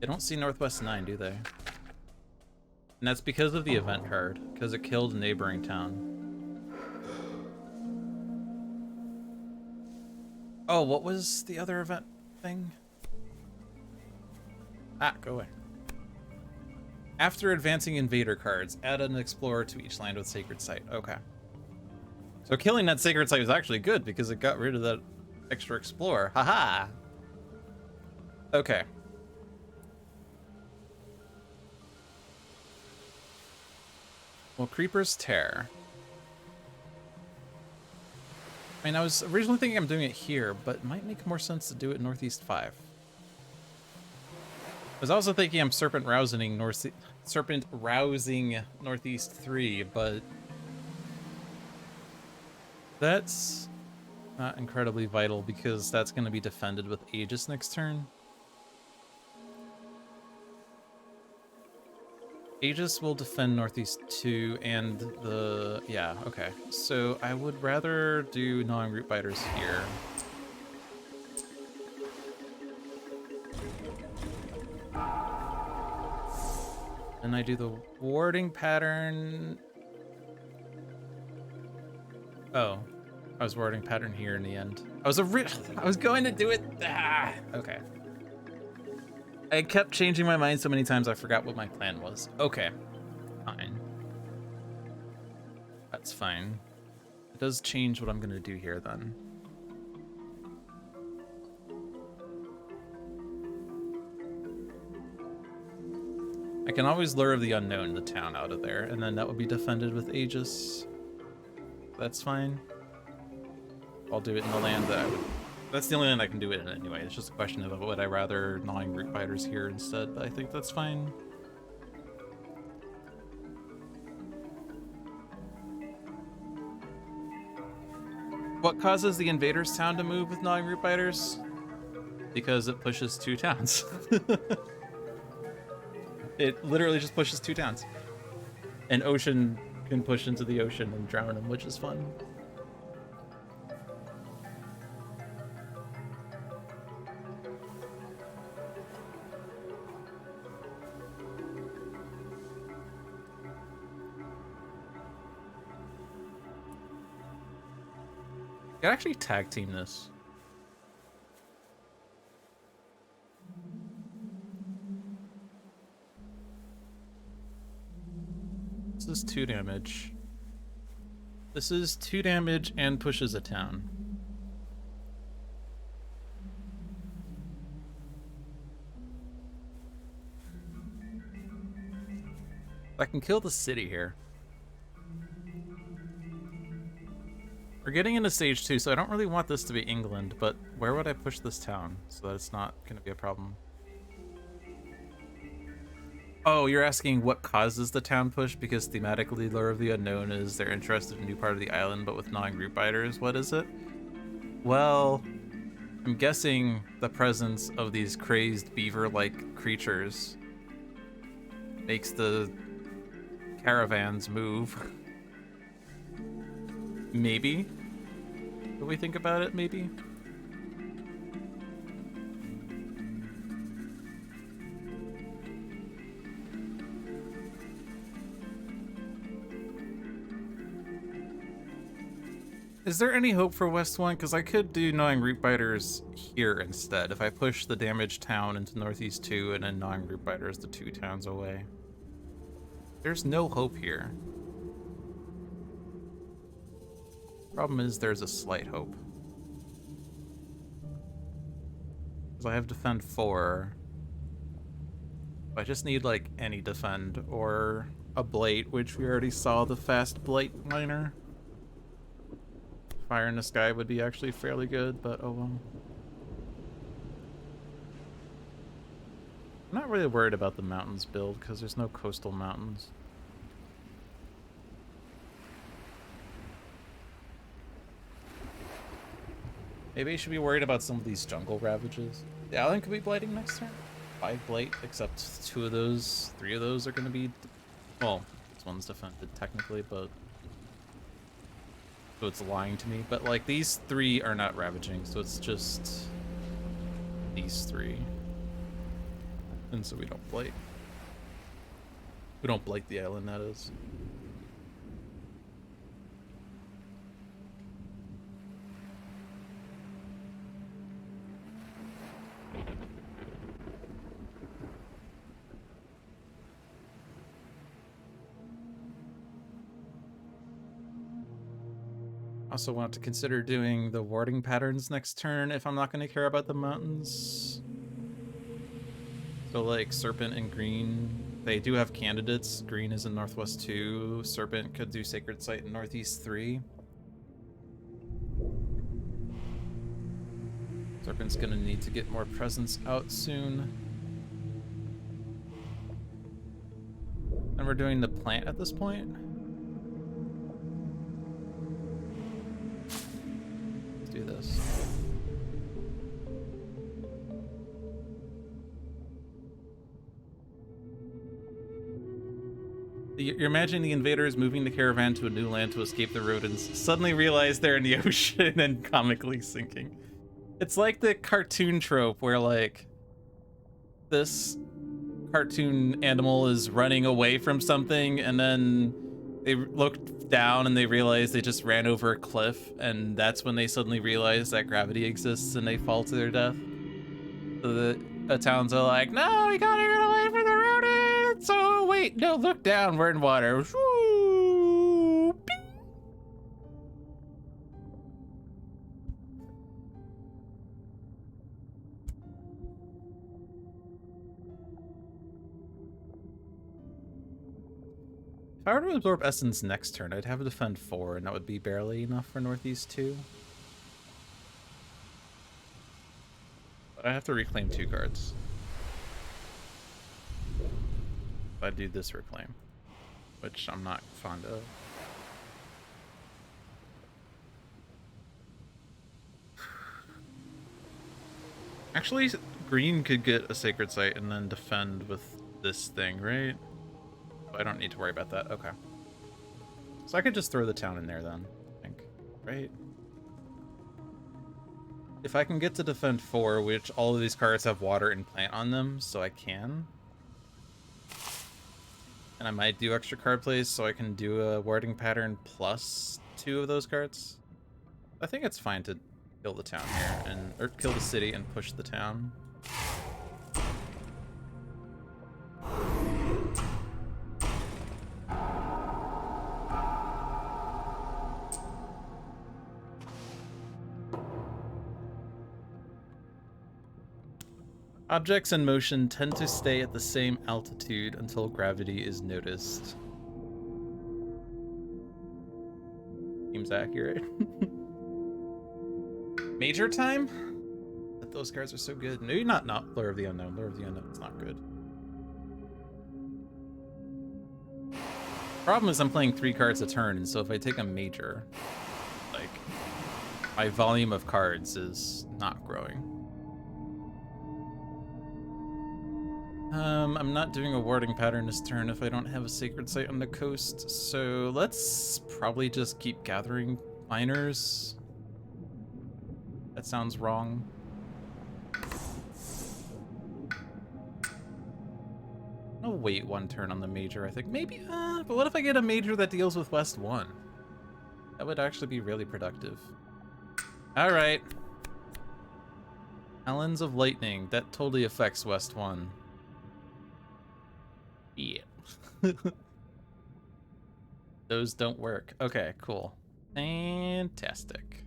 They don't see Northwest 9, do they? And that's because of the event card, because it killed a neighboring town. Oh, what was the other event thing? Ah, go away. After advancing invader cards, add an explorer to each land with sacred site. Okay. So killing that sacred site was actually good because it got rid of that extra explorer. Haha! Okay. Well, Creeper's Tear. I mean, I was originally thinking I'm doing it here, but it might make more sense to do it Northeast 5. was also thinking I'm serpent rousing Northeast 3, but that's not incredibly vital because that's going to be defended with Aegis next turn. Aegis will defend Northeast 2 and the... yeah, okay. So I would rather do gnawing root biters here. And I do the warding pattern. Oh, I was warding pattern here in the end. I was going to do it. Ah, okay. I kept changing my mind so many times I forgot what my plan was. Okay, fine. That's fine. It does change what I'm gonna do here then. I can always lure the unknown, the town, out of there, and then that would be defended with Aegis. That's fine. I'll do it in the land that I would... That's the only land I can do it in anyway. It's just a question of would I rather gnawing root biters here instead, but I think that's fine. What causes the invaders town to move with gnawing root biters? Because it pushes 2 towns. It literally just pushes 2 towns. An ocean can push into the ocean and drown them, which is fun. I could actually tag team this. This is 2 damage. This is 2 damage and pushes a town. I can kill the city here. We're getting into stage 2, so I don't really want this to be England, but where would I push this town so that it's not going to be a problem? Oh, you're asking what causes the town push? Because thematically Lure of the Unknown is they're interested in a new part of the island, but with gnawing root biters. What is it? Well, I'm guessing the presence of these crazed beaver-like creatures makes the caravans move. Maybe? If we think about it, maybe? Is there any hope for West 1? Because I could do gnawing root biters here instead. If I push the damaged town into Northeast 2 and then gnawing root biters the 2 towns away. There's no hope here. Problem is there's a slight hope. Because I have defend 4. I just need like any defend or a blight, which we already saw the fast blight liner. Fire in the sky would be actually fairly good, but oh well. I'm not really worried about the mountains build because there's no coastal mountains. Maybe I should be worried about some of these jungle ravages. The island could be blighting next turn. 5 blight, except 2 of those, 3 of those are going to be... Well, this one's defended technically, but... So it's lying to me. But like, these 3 are not ravaging, so it's just... these 3. And so we don't blight. We don't blight the island, that is. Also want to consider doing the warding patterns next turn if I'm not going to care about the mountains. So like Serpent and Green, they do have candidates. Green is in Northwest 2. Serpent could do Sacred Site in Northeast 3. Serpent's going to need to get more presence out soon. when we're doing the plant at this point. Let's do this. You're imagining the invaders moving the caravan to a new land to escape the rodents, suddenly realize they're in the ocean and comically sinking. It's like the cartoon trope where, like, this cartoon animal is running away from something, and then they look down and they realize they just ran over a cliff, and that's when they suddenly realize that gravity exists and they fall to their death. So the towns are like, no, we gotta get away from the rodents! Oh, wait, no, look down, we're in water. Woo! Bing! If I were to absorb Essence next turn, I'd have to defend 4, and that would be barely enough for Northeast 2. But I have to reclaim 2 cards. If I do this reclaim, which I'm not fond of. Actually, green could get a Sacred Site and then defend with this thing, right? I don't need to worry about that. Okay. So I could just throw the town in there then, I think. Right? If I can get to defend 4, which all of these cards have water and plant on them, so I can. And I might do extra card plays so I can do a warding pattern plus 2 of those cards. I think it's fine to kill the town here, or kill the city and push the town. Objects in motion tend to stay at the same altitude until gravity is noticed. Seems accurate. Major time? But those cards are so good. Maybe not Lure of the Unknown. Lure of the Unknown is not good. Problem is I'm playing 3 cards a turn, and so if I take a major, like, my volume of cards is not growing. I'm not doing a warding pattern this turn if I don't have a Sacred Site on the coast, so let's probably just keep gathering miners. That sounds wrong. I'll wait 1 turn on the major, I think. Maybe, but what if I get a major that deals with West 1? That would actually be really productive. Alright. Talons of Lightning. That totally affects West 1. Yeah. Those don't work. Okay, cool. Fantastic.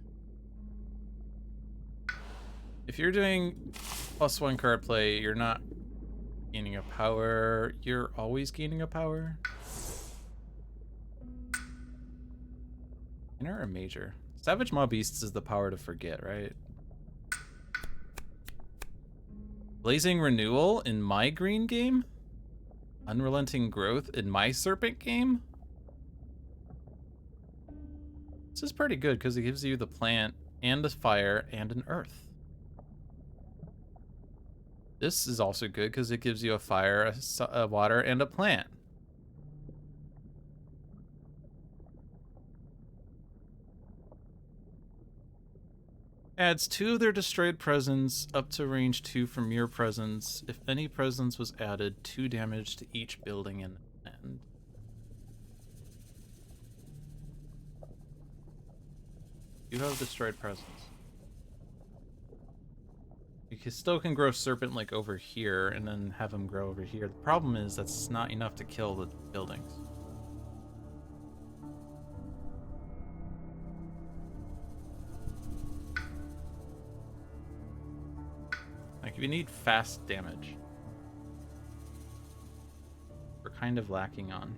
If you're doing +1 card play, you're not gaining a power. You're always gaining a power. Minor or major? Savage Maw Beasts is the power to forget, right? Blazing Renewal in my green game? Unrelenting Growth in my serpent game? This is pretty good because it gives you the plant and a fire and an earth. This is also good because it gives you a fire, a water, and a plant. Adds 2 of their destroyed presence up to range 2 from your presence. If any presence was added, 2 damage to each building in the end. You have destroyed presence. You still can grow serpent like over here and then have him grow over here. The problem is that's not enough to kill the buildings. Like, if you need fast damage, we're kind of lacking on.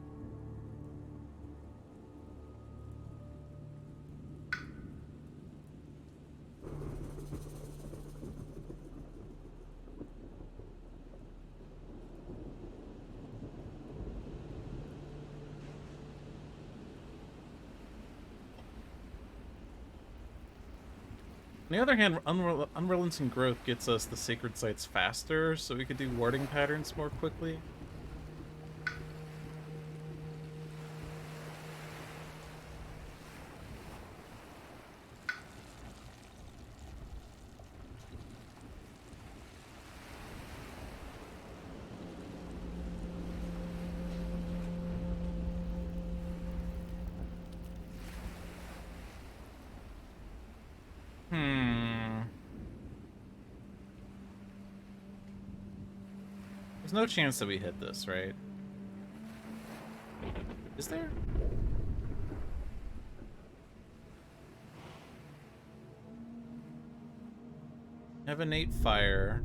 On the other hand, Unrelenting Growth gets us the sacred sites faster, so we could do warding patterns more quickly. There's no chance that we hit this, right? Is there? Have innate fire.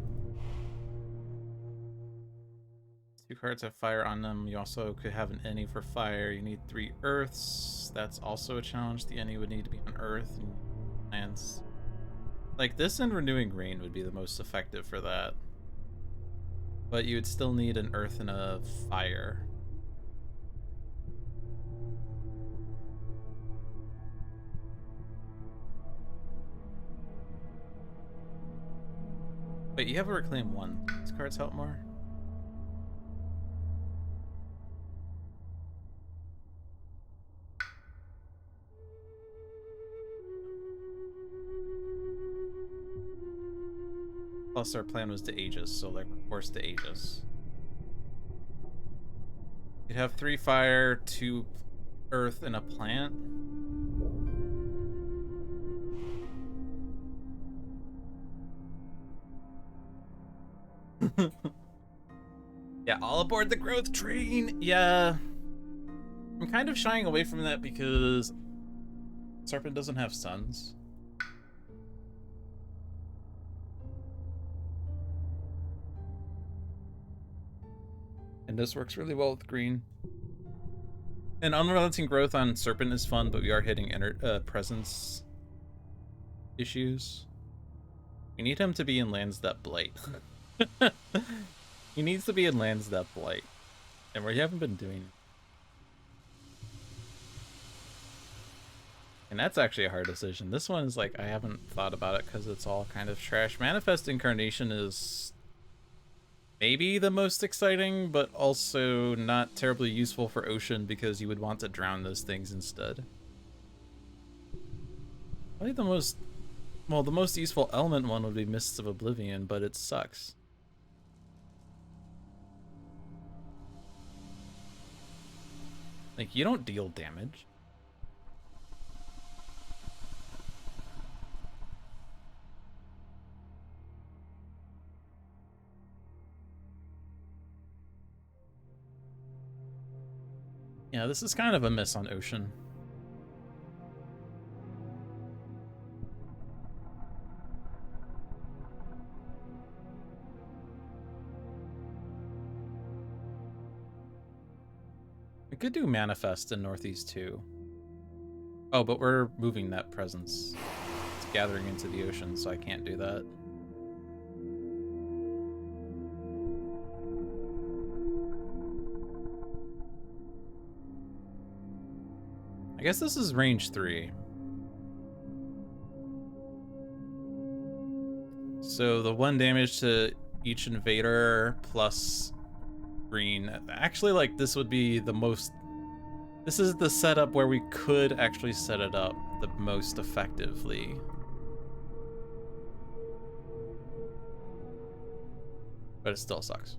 2 cards have fire on them. You also could have an any for fire. You need 3 earths. That's also a challenge. The any would need to be on earth and lands. Like, this and Renewing Rain would be the most effective for that. But you would still need an earth and a fire. Wait, you have a Reclaim 1. These cards help more? Plus our plan was to Aegis, so like we're forced to Aegis. You'd have 3 fire, 2 earth, and a plant. Yeah, all aboard the growth train. Yeah. I'm kind of shying away from that because Serpent doesn't have suns. And this works really well with green. And Unrelenting Growth on Serpent is fun, but we are hitting presence issues. We need him to be in lands that blight. He needs to be in lands that blight. And we haven't been doing it. And that's actually a hard decision. This one is like, I haven't thought about it because it's all kind of trash. Manifest Incarnation is maybe the most exciting, but also not terribly useful for Ocean because you would want to drown those things instead. I think the most useful element one would be Mists of Oblivion, but it sucks. Like, you don't deal damage. Yeah, this is kind of a miss on Ocean. We could do Manifest in Northeast too. Oh, but we're moving that presence. It's gathering into the ocean, so I can't do that. I guess this is range 3. So the 1 damage to each invader plus green. Actually, like, this would be the most... This is the setup where we could actually set it up the most effectively. But it still sucks.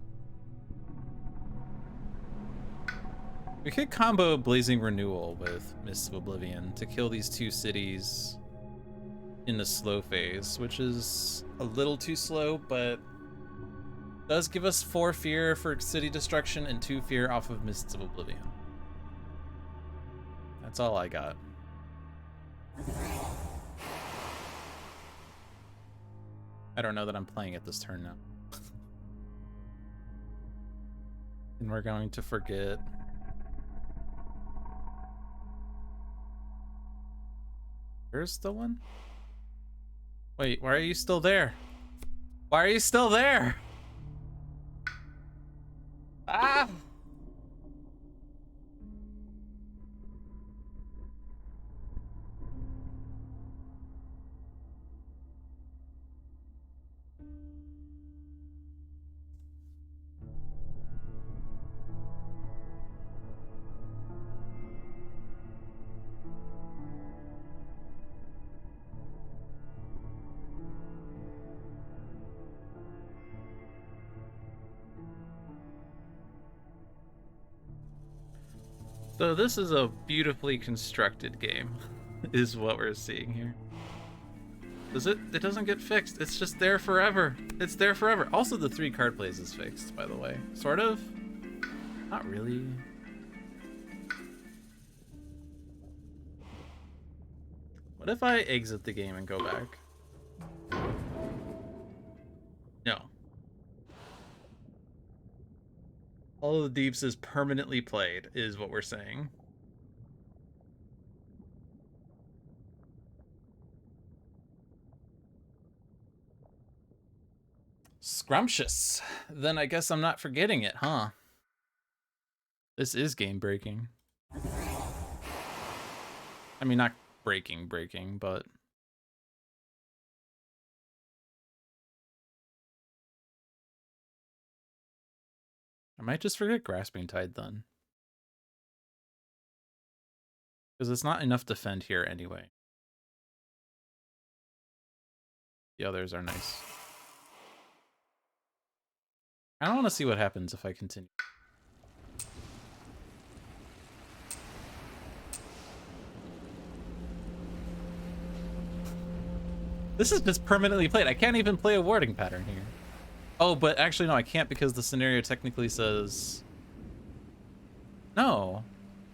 We could combo Blazing Renewal with Mists of Oblivion to kill these 2 cities in the slow phase, which is a little too slow, but does give us 4 fear for city destruction and 2 fear off of Mists of Oblivion. That's all I got. I don't know that I'm playing it this turn now. And we're going to forget. There's the one? Wait, why are you still there? Why are you still there? Ah! So this is a beautifully constructed game, is what we're seeing here. Does it? It doesn't get fixed. It's just there forever. It's there forever. Also, the 3 card plays is fixed, by the way. Sort of. Not really. What if I exit the game and go back? No. All of the Deeps is permanently played, is what we're saying. Scrumptious. Then I guess I'm not forgetting it, huh? This is game breaking. I mean, not breaking, but... I might just forget Grasping Tide then. Because it's not enough defend here anyway. The others are nice. I don't want to see what happens if I continue. This is just permanently played. I can't even play a warding pattern here. Oh, but actually, no, I can't because the scenario technically says... No.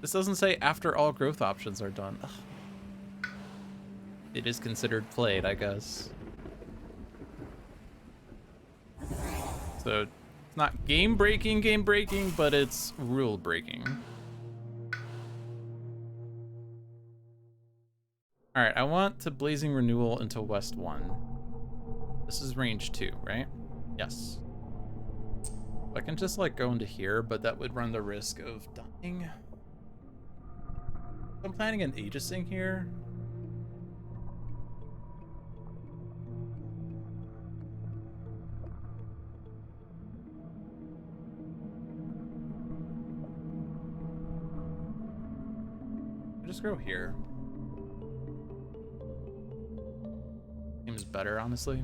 This doesn't say after all growth options are done. Ugh. It is considered played, I guess. So, it's not game breaking, but it's rule breaking. Alright, I want to Blazing Renewal into West 1. This is range 2, right? Yes. I can just like go into here, but that would run the risk of dying. I'm planning an Aegising here. I'll just go here. Seems better, honestly.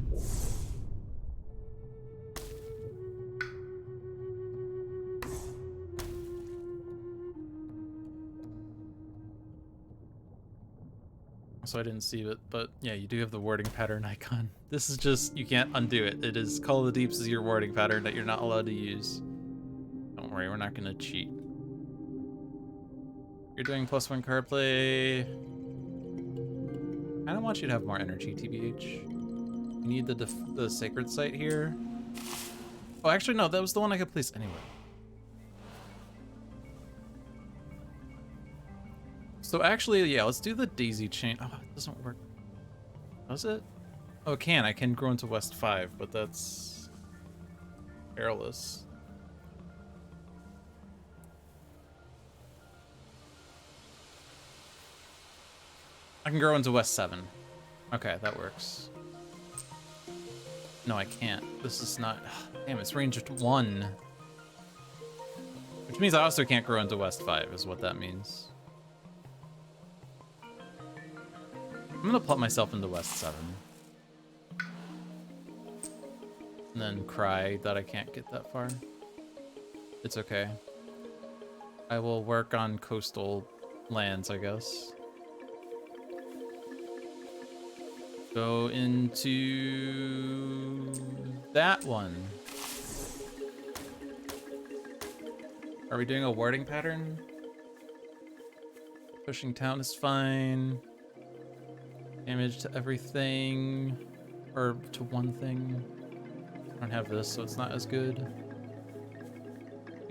So I didn't see it, but yeah, you do have the warding pattern icon. This is just, you can't undo it. It is Call of the Deeps is your warding pattern that you're not allowed to use. Don't worry, we're not gonna cheat. You're doing +1 card play. I don't want you to have more energy, TBH. You need the sacred site here. Oh, actually, no, that was the one I could place anyway. So actually, yeah, let's do the daisy chain. Oh, it doesn't work. Does it? Oh, it can. I can grow into West 5, but that's perilous. I can grow into West 7. Okay, that works. No, I can't. This is not... Damn, it's range 1. Which means I also can't grow into West 5, is what that means. I'm gonna plot myself into West 7. And then cry that I can't get that far. It's okay. I will work on coastal lands, I guess. Go into that one. Are we doing a warding pattern? Pushing town is fine. Damage to everything, or to one thing. I don't have this, so it's not as good.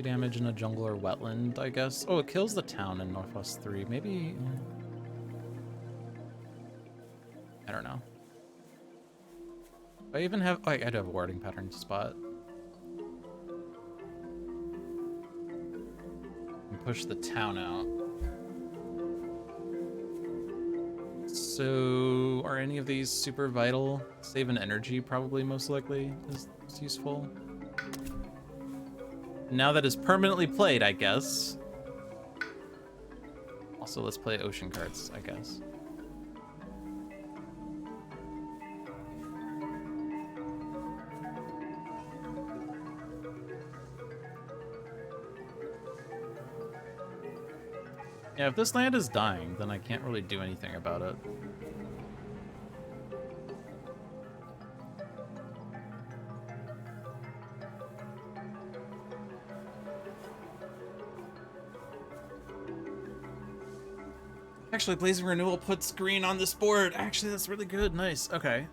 Damage in a jungle or wetland, I guess. Oh, it kills the town in Northwest 3. Maybe... I don't know. I even have... Oh, I do have a warding pattern spot. And push the town out. So, are any of these super vital? Save an energy, probably, most likely, is useful. Now that is permanently played, I guess. Also, let's play ocean cards, I guess. Yeah, if this land is dying, then I can't really do anything about it. Actually, Blazing Renewal puts green on this board. Actually, that's really good. Nice. Okay.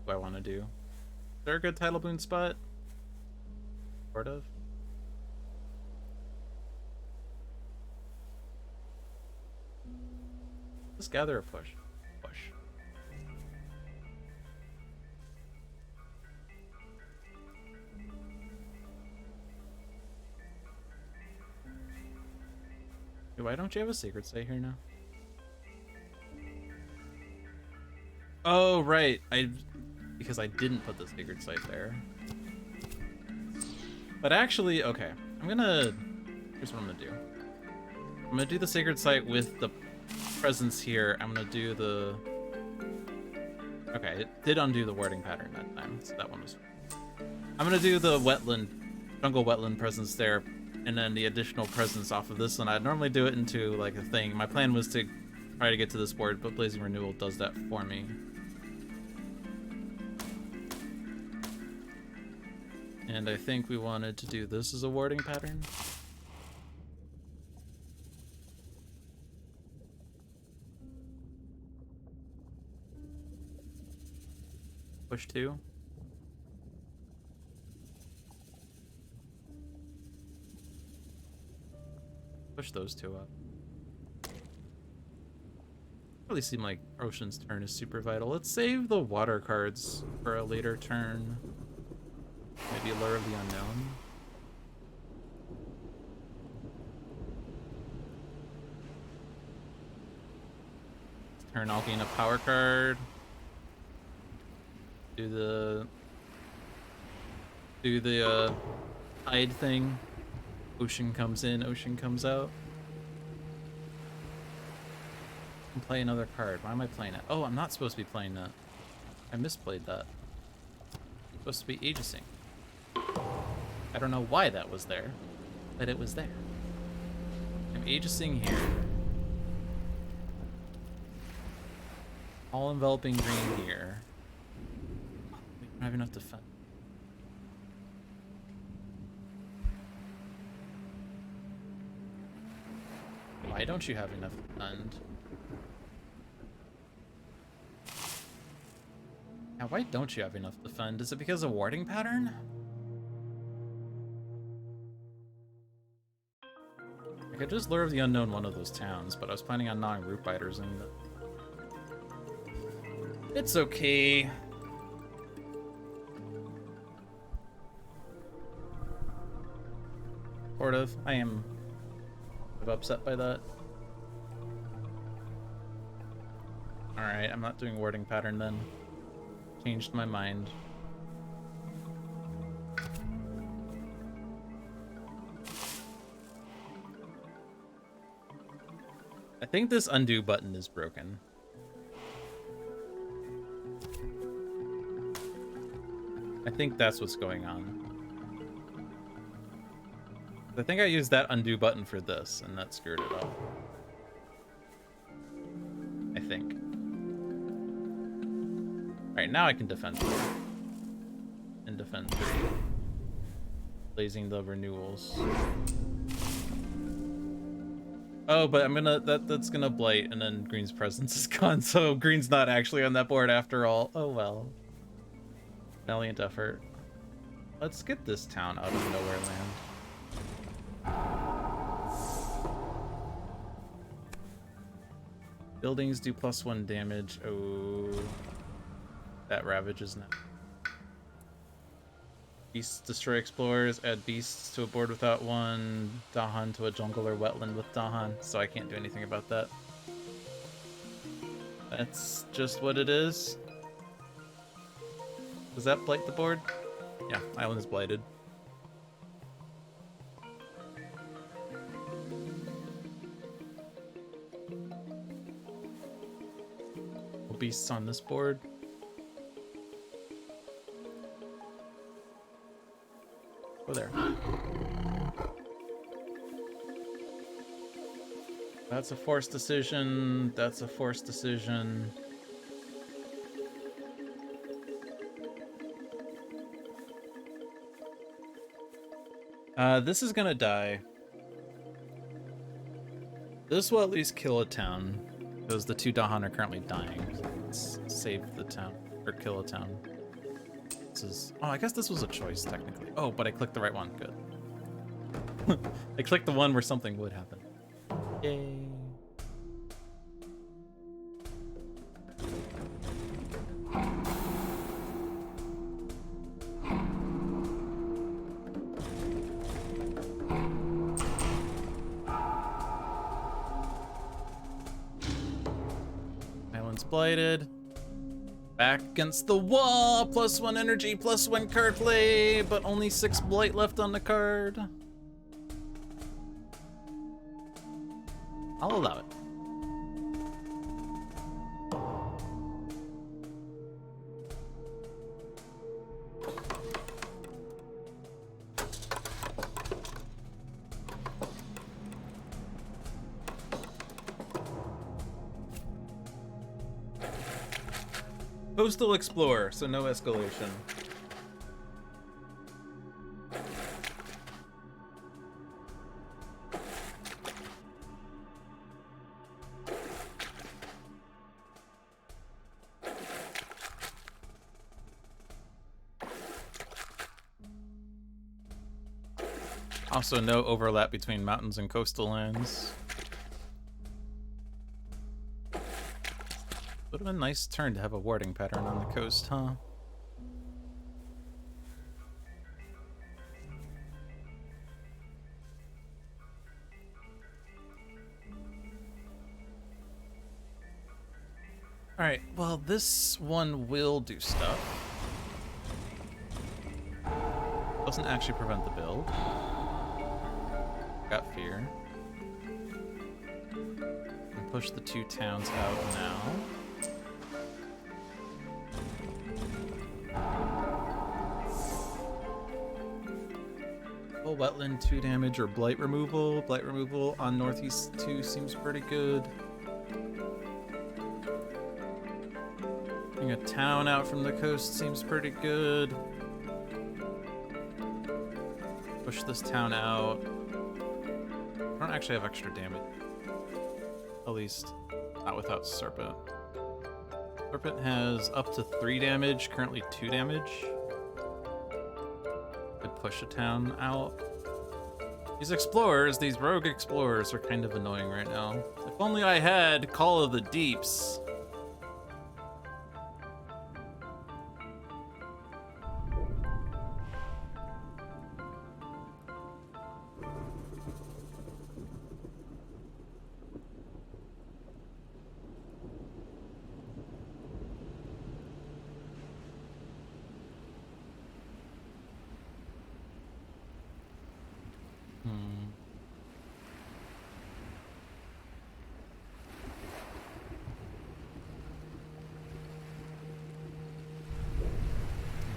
What do I want to do? Is there a good Tidal Boon spot? Sort of. Let's gather a push. Push. Why don't you have a secret site here now? Oh, right. Because I didn't put the secret site there. But actually, okay. Here's what I'm gonna do. I'm gonna do the sacred site with the presence here. I'm gonna do the... Okay, it did undo the wording pattern that time, so that one was... I'm gonna do the jungle wetland presence there, and then the additional presence off of this one. I'd normally do it into, like, a thing. My plan was to try to get to this board, but Blazing Renewal does that for me. And I think we wanted to do this as a warding pattern. Push 2. Push those 2 up. Really seem like Ocean's turn is super vital. Let's save the water cards for a later turn. Maybe Lure of the Unknown. Turn, I'll gain a power card. Do the hide thing. Ocean comes in, ocean comes out. And play another card. Why am I playing it? Oh, I'm not supposed to be playing that. I misplayed that. It's supposed to be Aegising. I don't know why that was there, but it was there. I'm Aegising here. All enveloping green here. We don't have enough defense. Why don't you have enough defend? Now, why don't you have enough defend? Is it because of warding pattern? I could just Lure of the Unknown one of those towns, but I was planning on gnawing Root Biters in the... It's okay. Sort of. I am upset by that. Alright, I'm not doing wording pattern then. Changed my mind. I think this undo button is broken. I think that's what's going on. I think I used that undo button for this, and that screwed it up. I think. Alright, now I can defend 4. And defend 3. Blazing the renewals. Oh, but I'm gonna... That's gonna blight, and then green's presence is gone, so green's not actually on that board after all. Oh well. Valiant effort. Let's get this town out of nowhere land. Buildings do +1 damage. Oh, that ravages now. Beasts destroy explorers. Add beasts to a board without 1. Dahan to a jungle or wetland with Dahan. So I can't do anything about that. That's just what it is. Does that blight the board? Yeah, island is blighted. beasts on this board. Go there. That's a forced decision. That's a forced decision. This is gonna die. This will at least kill a town, because the 2 Dahan are currently dying. Let's save the town, or kill a town. This is... Oh, I guess this was a choice, technically. Oh, but I clicked the right one. Good. I clicked the one where something would happen. Yay. Blighted. Back against the wall. +1 energy, +1 card play, but only 6 blight left on the card. I'll allow it. Coastal Explorer, so no escalation. Also, no overlap between mountains and coastal lands. Would have been a nice turn to have a warding pattern on the coast, huh? Alright, well, this one will do stuff. Doesn't actually prevent the build. Got fear. And push the 2 towns out now. Full wetland 2 damage or blight removal. Blight removal on Northeast 2 seems pretty good. Getting a town out from the coast seems pretty good. Push this town out. I don't actually have extra damage. At least, not without Serpent. Serpent has up to 3 damage, currently 2 damage. Could push a town out. These explorers, these rogue explorers, are kind of annoying right now. If only I had Call of the Deeps.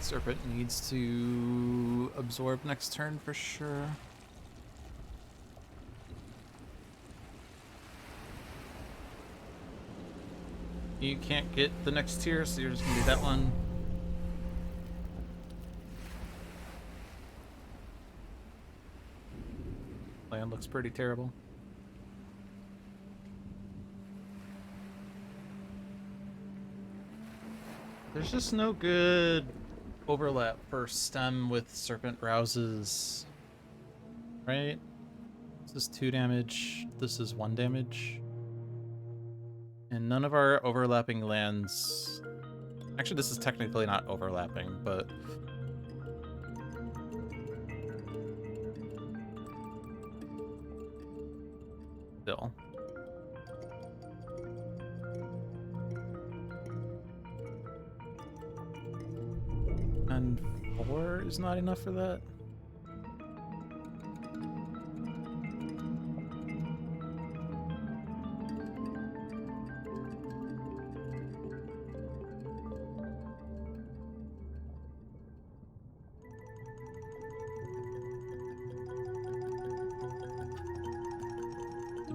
Serpent needs to absorb next turn for sure. You can't get the next tier, so you're just gonna do that one. Land looks pretty terrible. There's just no good overlap for stem with Serpent Rouses, right? This is 2 damage, this is 1 damage. And none of our overlapping lands... Actually, this is technically not overlapping, but... Still. And 4 is not enough for that.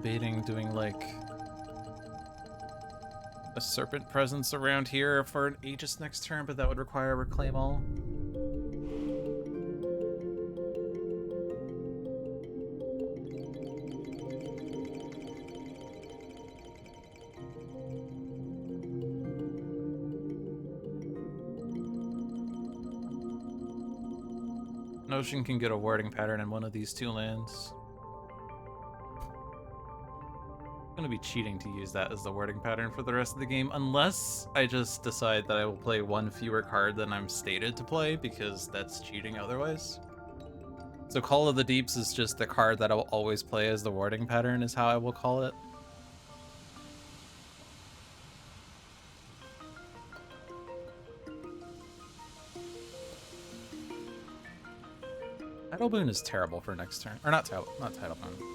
debating doing like a serpent presence around here for an Aegis next turn, but that would require a reclaim all. Notion can get a warding pattern in one of these two lands. I'm gonna be cheating to use that as the wording pattern for the rest of the game, unless I just decide that I will play one fewer card than I'm stated to play, because that's cheating otherwise. So Call of the Deeps is just the card that I will always play as the wording pattern, is how I will call it. Tidal Boon is terrible for next turn. Or not Tidal Boon.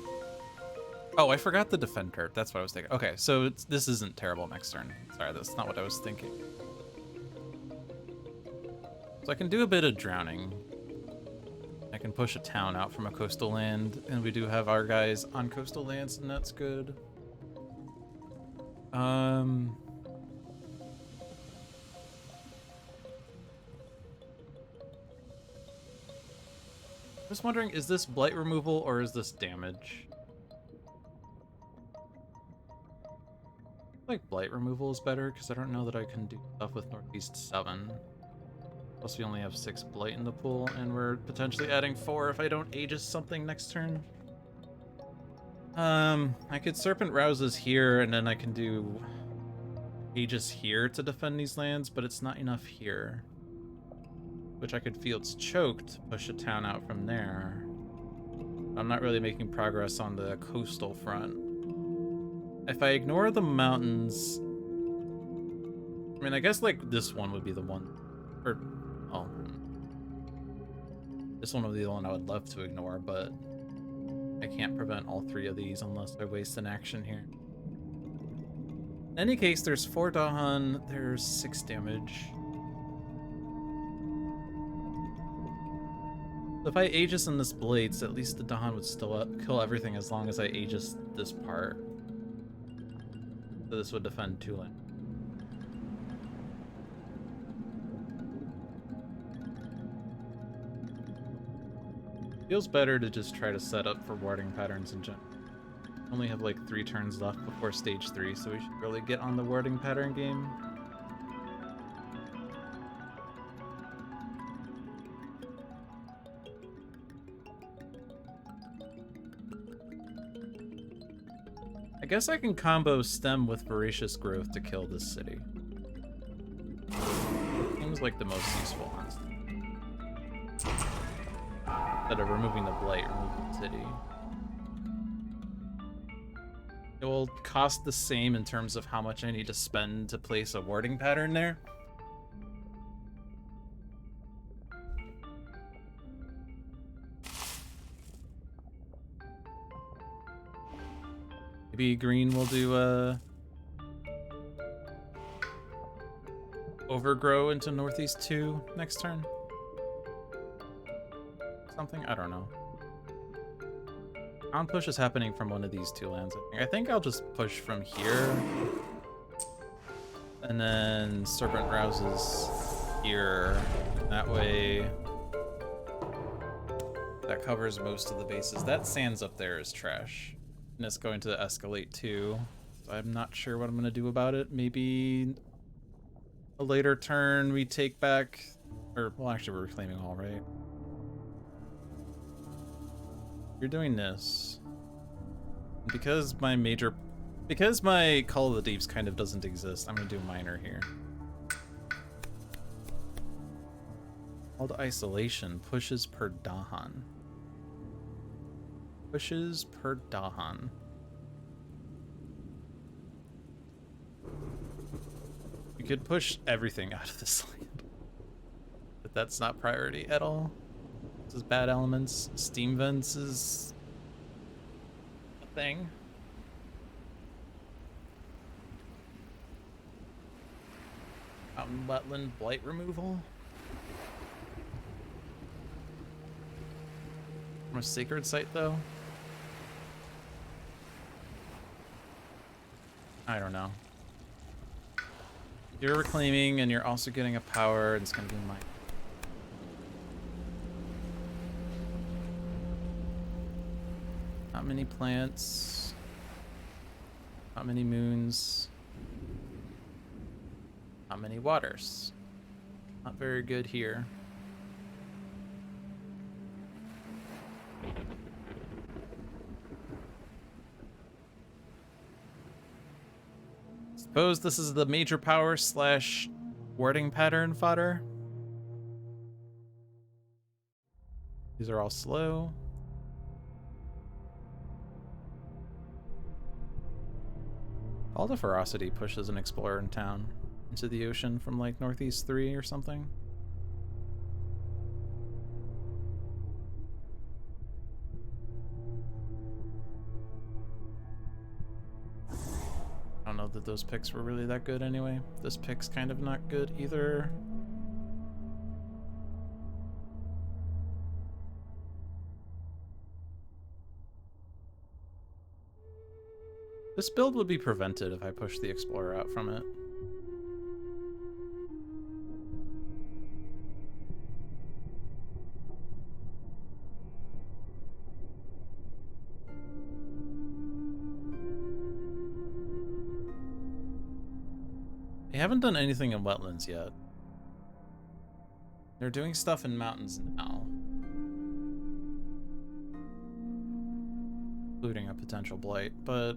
Oh, I forgot the Defender. That's what I was thinking. Okay, so this isn't terrible next turn. Sorry, that's not what I was thinking. So I can do a bit of drowning. I can push a town out from a coastal land, and we do have our guys on coastal lands, and that's good. Just wondering, is this blight removal or is this damage? I think blight removal is better because I don't know that I can do stuff with Northeast 7. Plus we only have 6 blight in the pool, and we're potentially adding 4 if I don't Aegis something next turn. I could Serpent Rouses here, and then I can do Aegis here to defend these lands, but it's not enough here. Which I could Fields Choked, push a town out from there. I'm not really making progress on the coastal front. If I ignore the mountains... I mean, I guess, like, this one would be the one... Or... Oh. This one would be the one I would love to ignore, but... I can't prevent all 3 of these unless I waste an action here. In any case, there's 4 Dahan, there's 6 damage. If I Aegis in this Blades, at least the Dahan would still kill everything as long as I Aegis this part. So this would defend 2 land. Feels better to just try to set up for warding patterns in general. Only have like 3 turns left before stage 3, so we should really get on the warding pattern game. I guess I can combo Stem with Voracious Growth to kill this city. Seems like the most useful, honestly. Instead of removing the blight, remove the city. It will cost the same in terms of how much I need to spend to place a warding pattern there. Maybe green will do Overgrow into Northeast 2 next turn. Something? I don't know. On push is happening from one of these 2 lands. I think I'll just push from here. And then Serpent Rouses here. That way that covers most of the bases. That Sands up there is trash. And it's going to escalate too. So I'm not sure what I'm going to do about it. Maybe a later turn we take back... Or, well, actually we're reclaiming all, right? You're doing this. Because my Call of the Deeps kind of doesn't exist, I'm gonna do minor here. Called Isolation, pushes per Dahan. Pushes per Dahan. You could push everything out of this land. But that's not priority at all. This is bad elements. Steam Vents is a thing. Mountain Wetland Blight Removal. From a Sacred Site, though. I don't know. You're reclaiming, and you're also getting a power, and it's gonna be mine. Not many plants. Not many moons. Not many waters. Not very good here. Suppose this is the major power slash wording pattern fodder. These are all slow. All the ferocity pushes an explorer in town into the ocean from like Northeast 3 or something. I don't know that those picks were really that good anyway. This pick's kind of not good either. This build would be prevented if I pushed the Explorer out from it. They haven't done anything in wetlands yet. They're doing stuff in mountains now. Including a potential blight, but...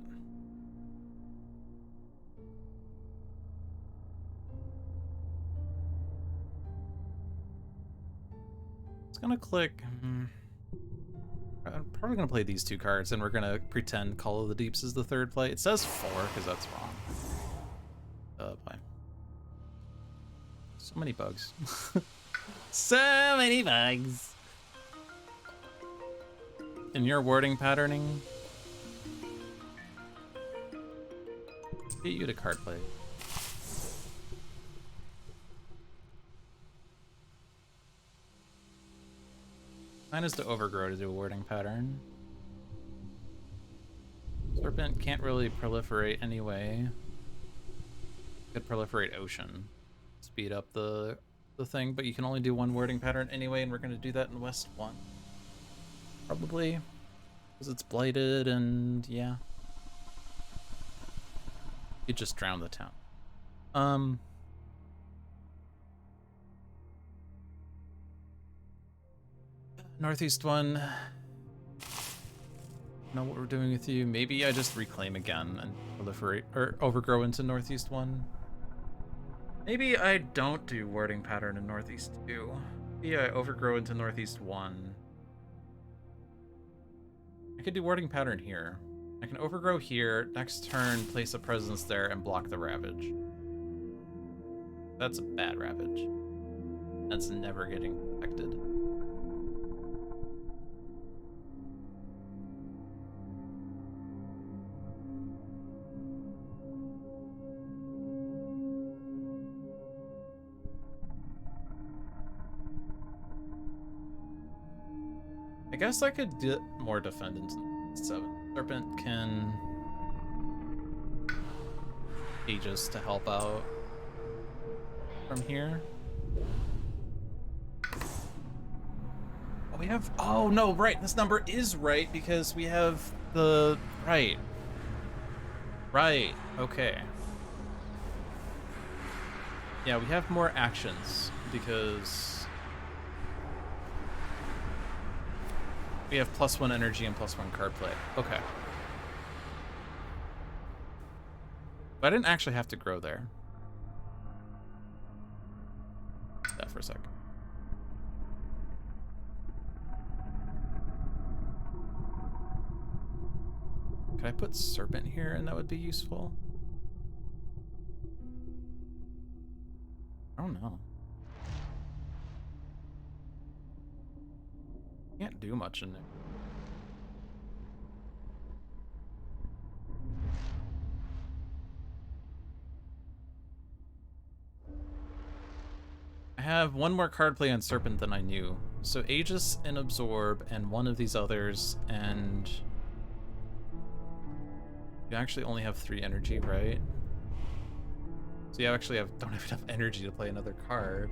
it's gonna click... I'm probably gonna play these two cards, and we're gonna pretend Call of the Deeps is the third play. It says 4, because that's wrong. Play. So many bugs. So many bugs. In your wording patterning, get you to card play. Mine is to overgrow to do a wording pattern. Serpent can't really proliferate anyway. Could proliferate ocean, speed up the thing, but you can only do one wording pattern anyway, and we're going to do that in West 1. Probably, because it's blighted, and yeah. You just drown the town. Northeast 1. Know what we're doing with you. Maybe I just reclaim again and proliferate, or overgrow into Northeast 1. Maybe I don't do wording pattern in Northeast 2. Maybe I overgrow into Northeast 1. I could do wording pattern here. I can overgrow here, next turn place a presence there and block the Ravage. That's a bad Ravage. That's never getting affected. I guess I could get more defendants in 7. Serpent can Aegis to help out from here. Oh, we have, oh no, right, this number is right because we have the, right, okay. Yeah, we have more actions because we have +1 energy and +1 card play. Okay. But I didn't actually have to grow there. That for a sec. Could I put Serpent here and that would be useful? I don't know. Can't do much in there. I have one more card play on Serpent than I knew. So Aegis and Absorb and one of these others, and You actually only have 3 energy, right? So you actually don't have enough energy to play another card.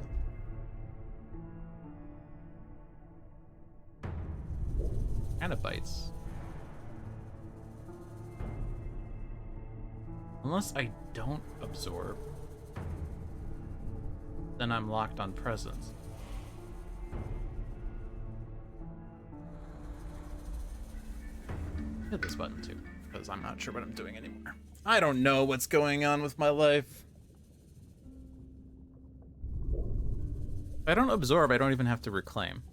Kind of bites. Unless I don't absorb, then I'm locked on presence. Hit this button too, because I'm not sure what I'm doing anymore. I don't know what's going on with my life. If I don't absorb, I don't even have to reclaim.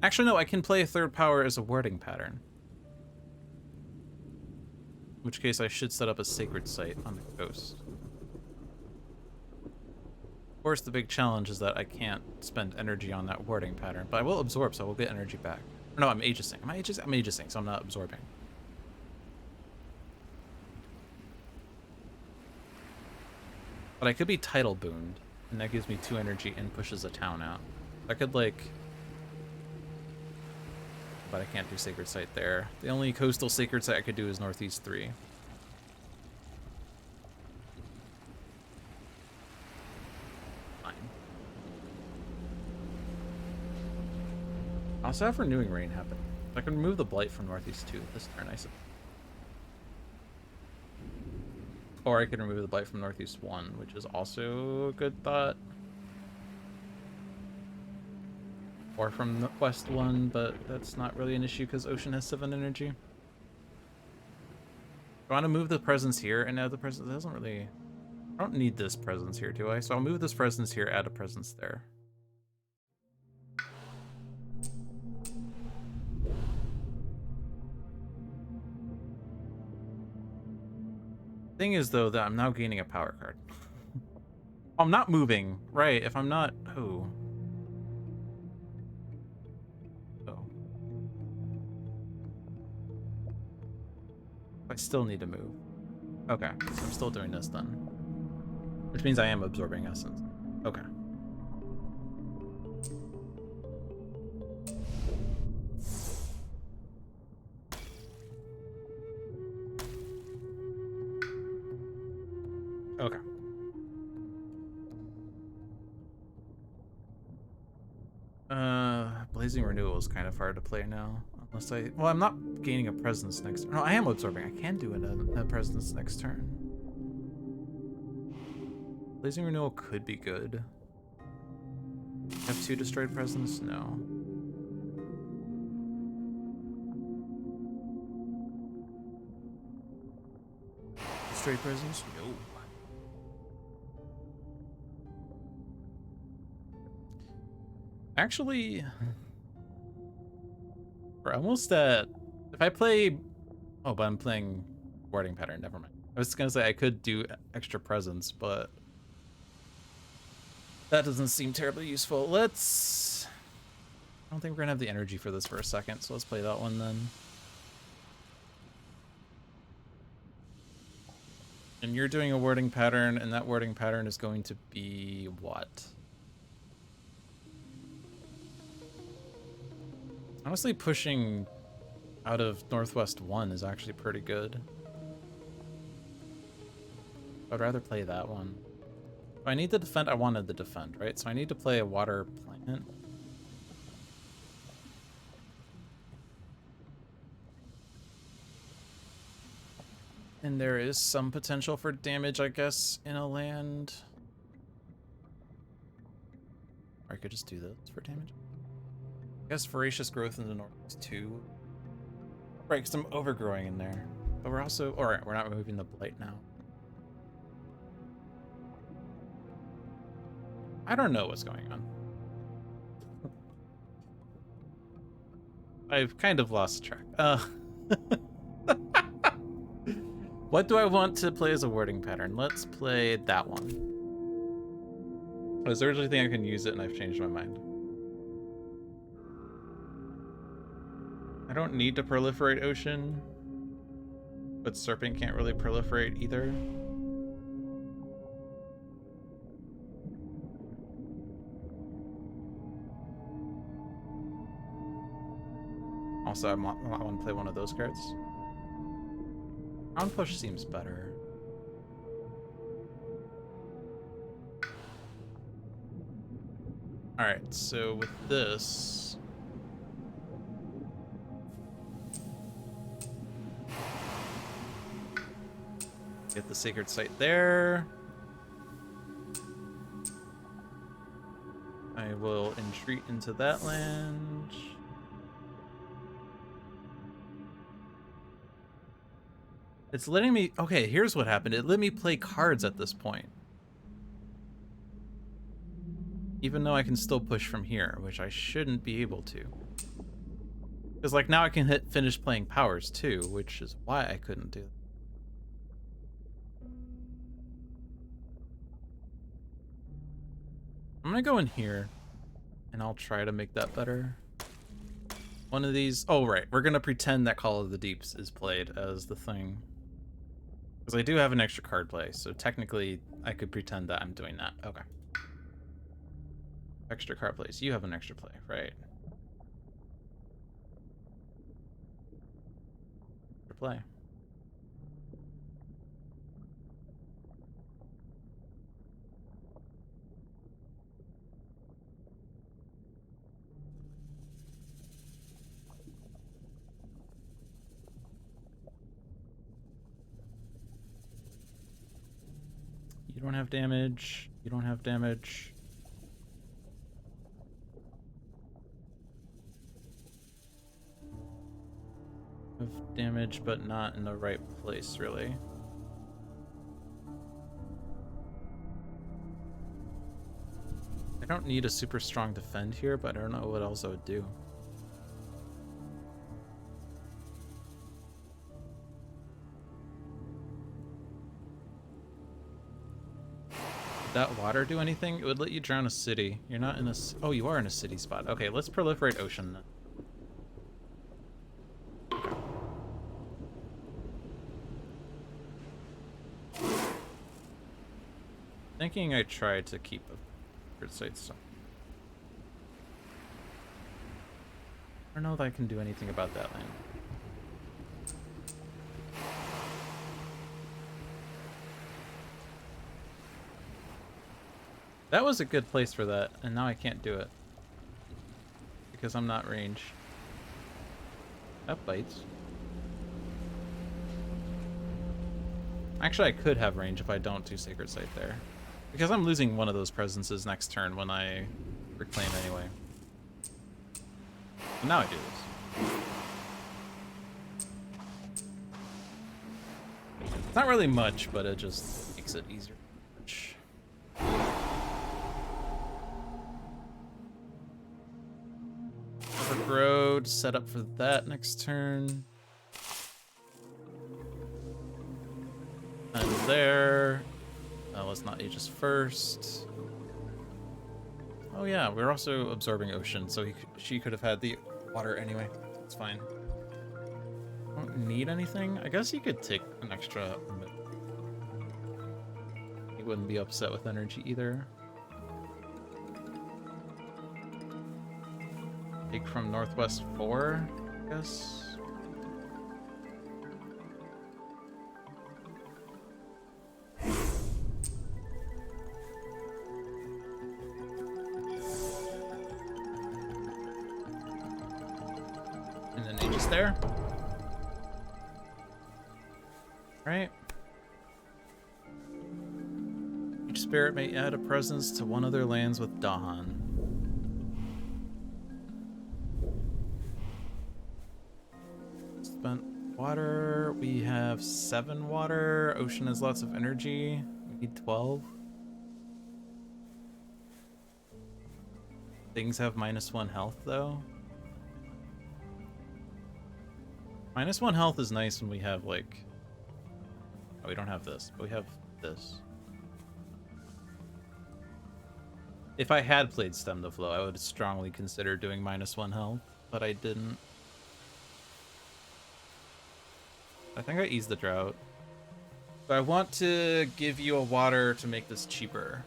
Actually, no, I can play a third power as a wording pattern. In which case I should set up a sacred site on the coast. Of course, the big challenge is that I can't spend energy on that wording pattern, but I will absorb, so I will get energy back. Or no, I'm aegising. I'm aegising, so I'm not absorbing. But I could be title booned, and that gives me 2 energy and pushes a town out. I could, like... But I can't do Sacred Site there. The only coastal Sacred Site I could do is Northeast 3. Fine. I also have Renewing Rain happen. I can remove the Blight from Northeast 2 this turn, I suppose. Or I can remove the Blight from Northeast 1, which is also a good thought. Or from the West 1, but that's not really an issue because Ocean has 7 energy. Do I want to move the presence here and add the presence? It doesn't really... I don't need this presence here, do I? So I'll move this presence here, add a presence there. Thing is, though, that I'm now gaining a power card. I'm not moving, right? If I'm not... Oh. Oh. I still need to move. Okay, so I'm still doing this then. Which means I am absorbing essence. Okay. Okay. Blazing Renewal is kind of hard to play now. Unless I... Well, I'm not gaining a presence next... No, I am absorbing. I can do a presence next turn. Blazing Renewal could be good. Have 2 destroyed presence? No. Destroyed presence? No. Actually, we're almost at... If I play... Oh, but I'm playing Warding Pattern. Never mind. I was going to say I could do extra presence, but that doesn't seem terribly useful. Let's... I don't think we're going to have the energy for this for a second, so let's play that one then. And you're doing a wording pattern, and that wording pattern is going to be what? Honestly, pushing out of Northwest 1 is actually pretty good. I'd rather play that one. If I need to defend, I wanted to defend, right? So I need to play a water plant. And there is some potential for damage, I guess, in a land. Or I could just do this for damage. I guess Voracious Growth in the Northeast 2. Right, because I'm overgrowing in there. But we're also... Alright, we're not removing the Blight now. I don't know what's going on. I've kind of lost track. What do I want to play as a wording pattern? Let's play that one. I was originally thinking I can use it, and I've changed my mind. I don't need to proliferate Ocean, but Serpent can't really proliferate either. Also, I want to play one of those cards. Ground push seems better. Alright, so with this... Get the sacred site there. I will entreat into that land. It's letting me... Okay, here's what happened. It let me play cards at this point. Even though I can still push from here, which I shouldn't be able to. Because, like, now I can hit finish playing powers, too, which is why I couldn't do that. I'm gonna go in here, and I'll try to make that better. One of these... Oh, right. We're gonna pretend that Call of the Deeps is played as the thing. Because I do have an extra card play, so technically I could pretend that I'm doing that. Okay. Extra card plays. You have an extra play, right? Extra play. You don't have damage. You don't have damage. Have damage, but not in the right place, really. I don't need a super strong defend here, but I don't know what else I would do. Did that water do anything? It would let you drown a city. You're not in a... Oh, you are in a city spot. Okay, let's proliferate ocean then. Thinking I tried to keep a secret site stuff. I don't know if I can do anything about that land. That was a good place for that, and now I can't do it. Because I'm not range. That bites. Actually, I could have range if I don't do Sacred Site there. Because I'm losing one of those presences next turn when I reclaim anyway. And now I do this. It's not really much, but it just makes it easier. Perfect road, set up for that next turn. And there. Let's not Aegis first. Oh yeah, we're also absorbing ocean, so she could have had the water anyway. It's fine. Don't need anything. I guess he could take an extra. He wouldn't be upset with energy either. Take from Northwest 4, I guess. And then Aegis there. Right. Each spirit may add a presence to one of their lands with Dahan. Spent water. We have 7 water. Ocean has lots of energy. We need 12. Things have -1 health though. -1 health is nice when we have like... Oh, we don't have this, but we have this. If I had played Stem the Flow, I would strongly consider doing -1 health, but I didn't. I think I eased the drought. But I want to give you a water to make this cheaper.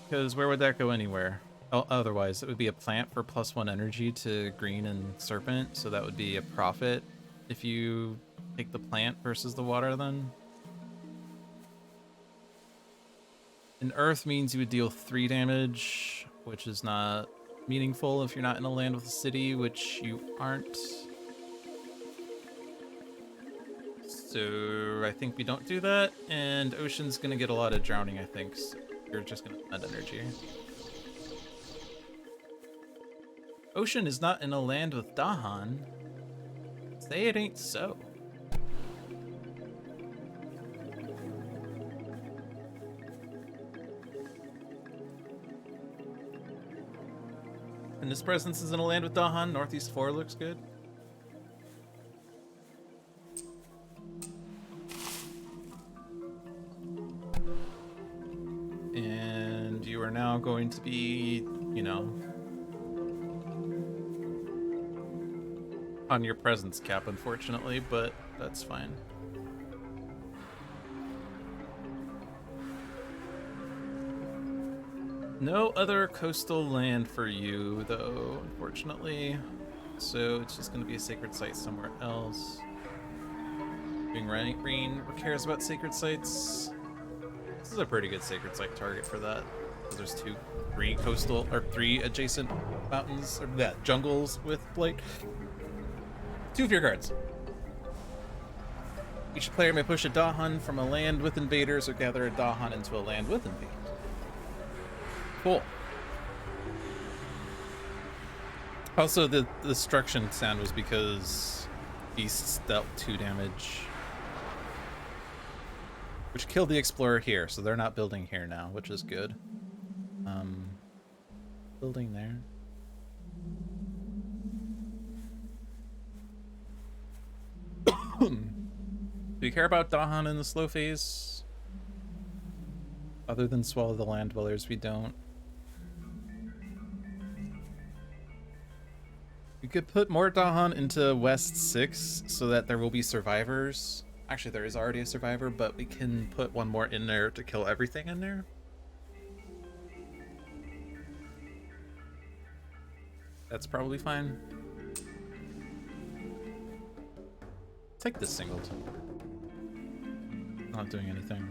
Because where would that go anywhere? Otherwise, it would be a plant for +1 energy to green and serpent, so that would be a profit if you take the plant versus the water then. And earth means you would deal 3 damage, which is not meaningful if you're not in a land with a city, which you aren't. So I think we don't do that, and ocean's gonna get a lot of drowning, I think, so you're just gonna spend energy. Ocean is not in a land with Dahan. Say it ain't so. And this presence is in a land with Dahan. Northeast 4 looks good. And you are now going to be, you know, on your presence cap, unfortunately, but that's fine. No other coastal land for you, though, unfortunately. So it's just going to be a sacred site somewhere else. Being green, who cares about sacred sites? This is a pretty good sacred site target for that. So there's 3 coastal, or 3 adjacent mountains, or jungles with Blight. 2 of your cards. Each player may push a Dahan from a land with invaders or gather a Dahan into a land with invaders. Cool. Also, the destruction sound was because beasts dealt 2 damage, which killed the explorer here, so they're not building here now, which is good. Building there. Do you care about Dahan in the slow phase? Other than swallow the land dwellers, we don't. We could put more Dahan into West 6 so that there will be survivors. Actually, there is already a survivor, but we can put 1 more in there to kill everything in there. That's probably fine. Take this singleton. Not doing anything.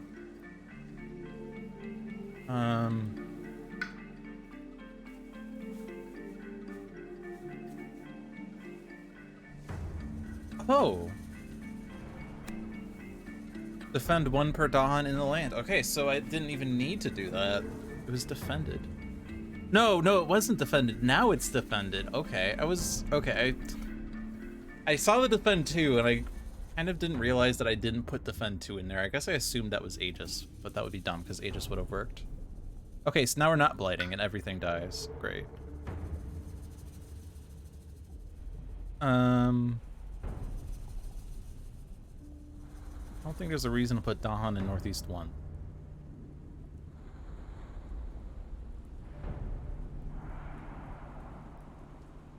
Oh! Defend 1 per Dahan in the land. Okay, so I didn't even need to do that. It was defended. No, it wasn't defended. Now it's defended. Okay, I saw the defend 2, and I kind of didn't realize that I didn't put defend 2 in there. I guess I assumed that was Aegis, but that would be dumb because Aegis would have worked. Okay, so now we're not blighting and everything dies. Great. I don't think there's a reason to put Dahan in Northeast 1.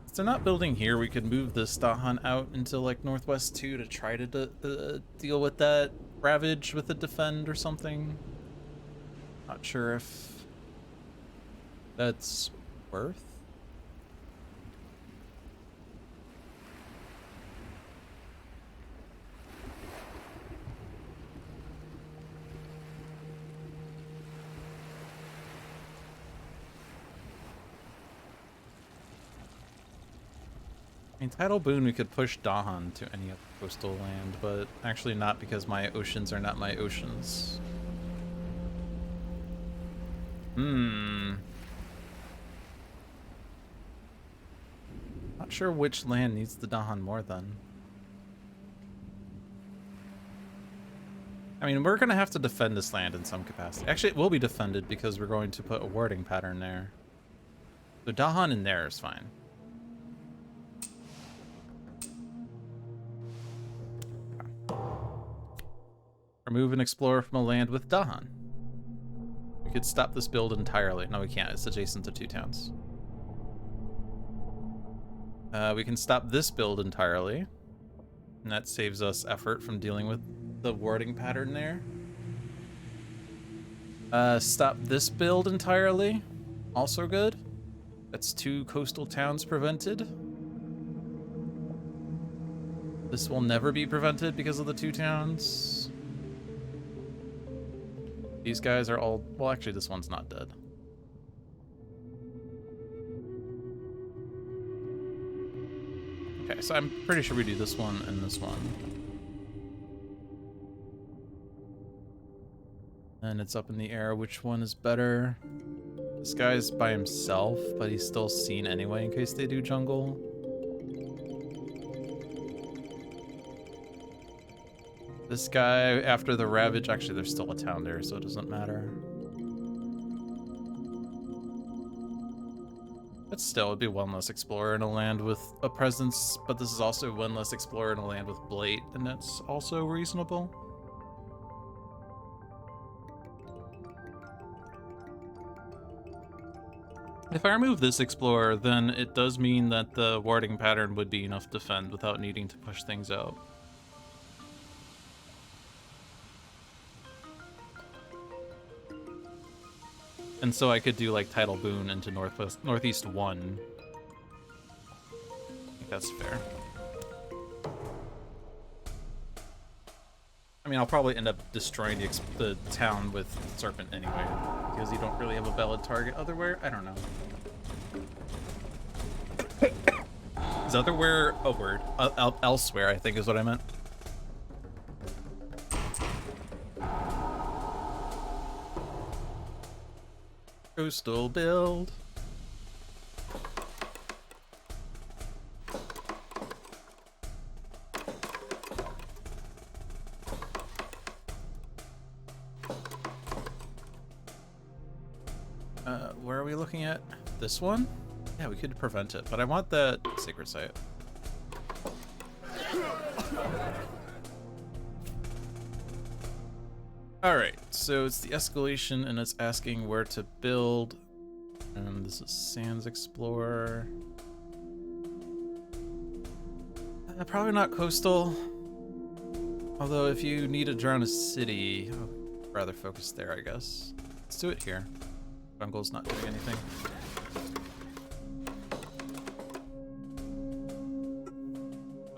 If they're not building here, we could move this Dahan out into like Northwest 2 to try to deal with that Ravage with a defend or something. Not sure if that's worth. I mean, Tidal Boon, we could push Dahan to any other coastal land, but actually not because my oceans are not my oceans. Not sure which land needs the Dahan more then. I mean, we're gonna have to defend this land in some capacity. Actually, it will be defended because we're going to put a warding pattern there. So Dahan in there is fine. Remove an explorer from a land with Dahan. We could stop this build entirely. No, we can't. It's adjacent to 2 towns. We can stop this build entirely. And that saves us effort from dealing with the warding pattern there. Stop this build entirely. Also good. That's 2 coastal towns prevented. This will never be prevented because of the 2 towns. These guys are all... Well, actually, this one's not dead. Okay, so I'm pretty sure we do this one and this one. And it's up in the air which one is better. This guy's by himself, but he's still seen anyway in case they do jungle. This guy, after the Ravage, actually there's still a town there, so it doesn't matter. But still, it'd be one less Explorer in a land with a presence, but this is also one less Explorer in a land with Blade, and that's also reasonable. If I remove this Explorer, then it does mean that the warding pattern would be enough to defend without needing to push things out. And so I could do like Tidal Boon into Northeast 1. I think that's fair. I mean, I'll probably end up destroying the town with Serpent anyway, because you don't really have a valid target otherwhere. I don't know. Is otherwhere a word? Elsewhere, I think is what I meant. Coastal build. Where are we looking at? This one? Yeah, we could prevent it, but I want that sacred site. Alright, so it's the escalation and it's asking where to build. And this is Sands Explorer. Probably not coastal. Although if you need to drown a city, I'd rather focus there, I guess. Let's do it here. Jungle's not doing anything.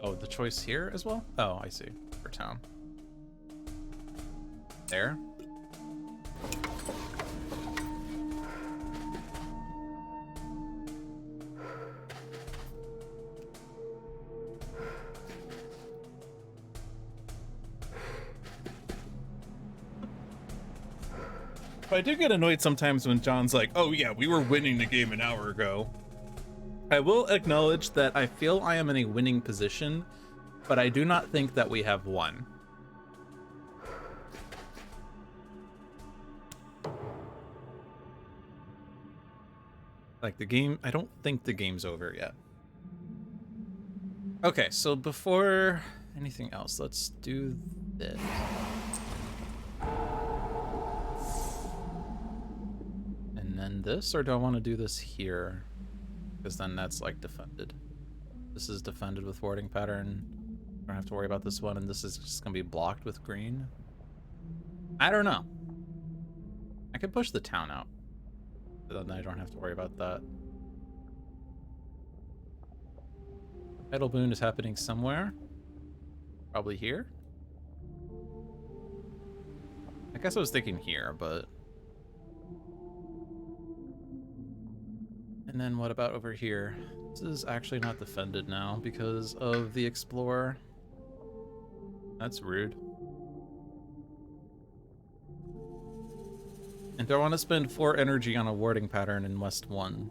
Oh, the choice here as well? Oh, I see. For town. There. I do get annoyed sometimes when John's like, oh yeah, we were winning the game an hour ago. I will acknowledge that I feel I am in a winning position, but I do not think that we have won. Like the game, I don't think the game's over yet. Okay, so before anything else, let's do this. And then this, or do I want to do this here? Because then that's like defended. This is defended with warding pattern. I don't have to worry about this one, and this is just gonna be blocked with green. I don't know. I could push the town out. But then I don't have to worry about that. Tidal Boon is happening somewhere. Probably here. I guess I was thinking here, but... And then what about over here? This is actually not defended now because of the Explorer. That's rude. And do I want to spend 4 energy on a warding pattern in West 1?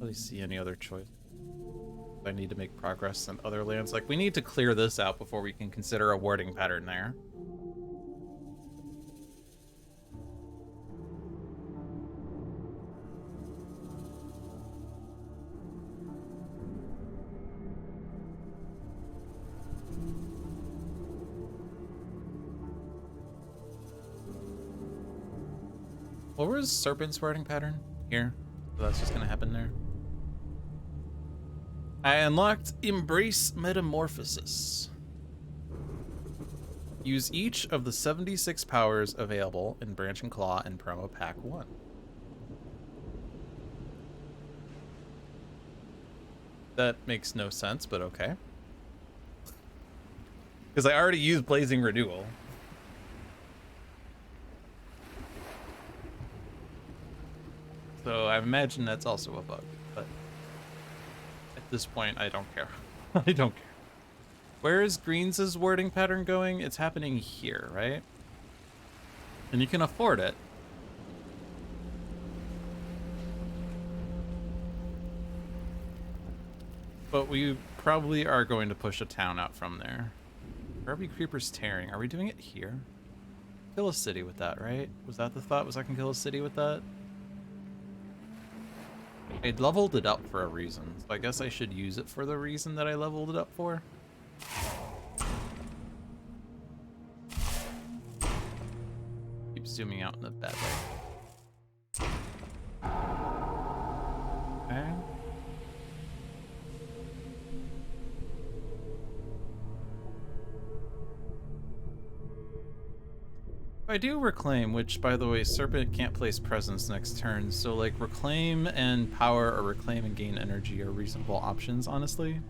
Really see any other choice? I need to make progress on other lands. Like, we need to clear this out before we can consider a warding pattern there. What was Serpent's warding pattern? Here. So that's just gonna happen there. I unlocked Embrace Metamorphosis. Use each of the 76 powers available in Branch and Claw and Promo Pack 1. That makes no sense, but okay. Because I already used Blazing Renewal. So I imagine that's also a bug, but at this point, I don't care. I don't care. Where is Greens' wording pattern going? It's happening here, right? And you can afford it. But we probably are going to push a town out from there. Where are we creepers tearing? Are we doing it here? Kill a city with that, right? Was that the thought? Was I can kill a city with that? I leveled it up for a reason, so I guess I should use it for the reason that I leveled it up for. Keep zooming out in a bad way. Okay. I do reclaim, which, by the way, Serpent can't place presence next turn, so like reclaim and power or reclaim and gain energy are reasonable options, honestly.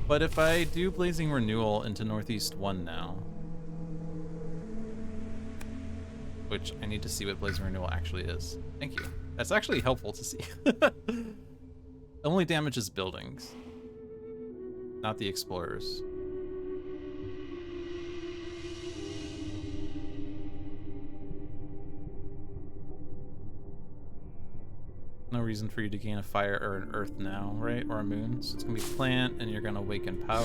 But if I do Blazing Renewal into Northeast 1 now, which I need to see what Blazing Renewal actually is. Thank you. That's actually helpful to see. Only damages buildings, not the explorers. No reason for you to gain a fire or an earth now, right? Or a moon. So it's gonna be plant, and you're gonna awaken power.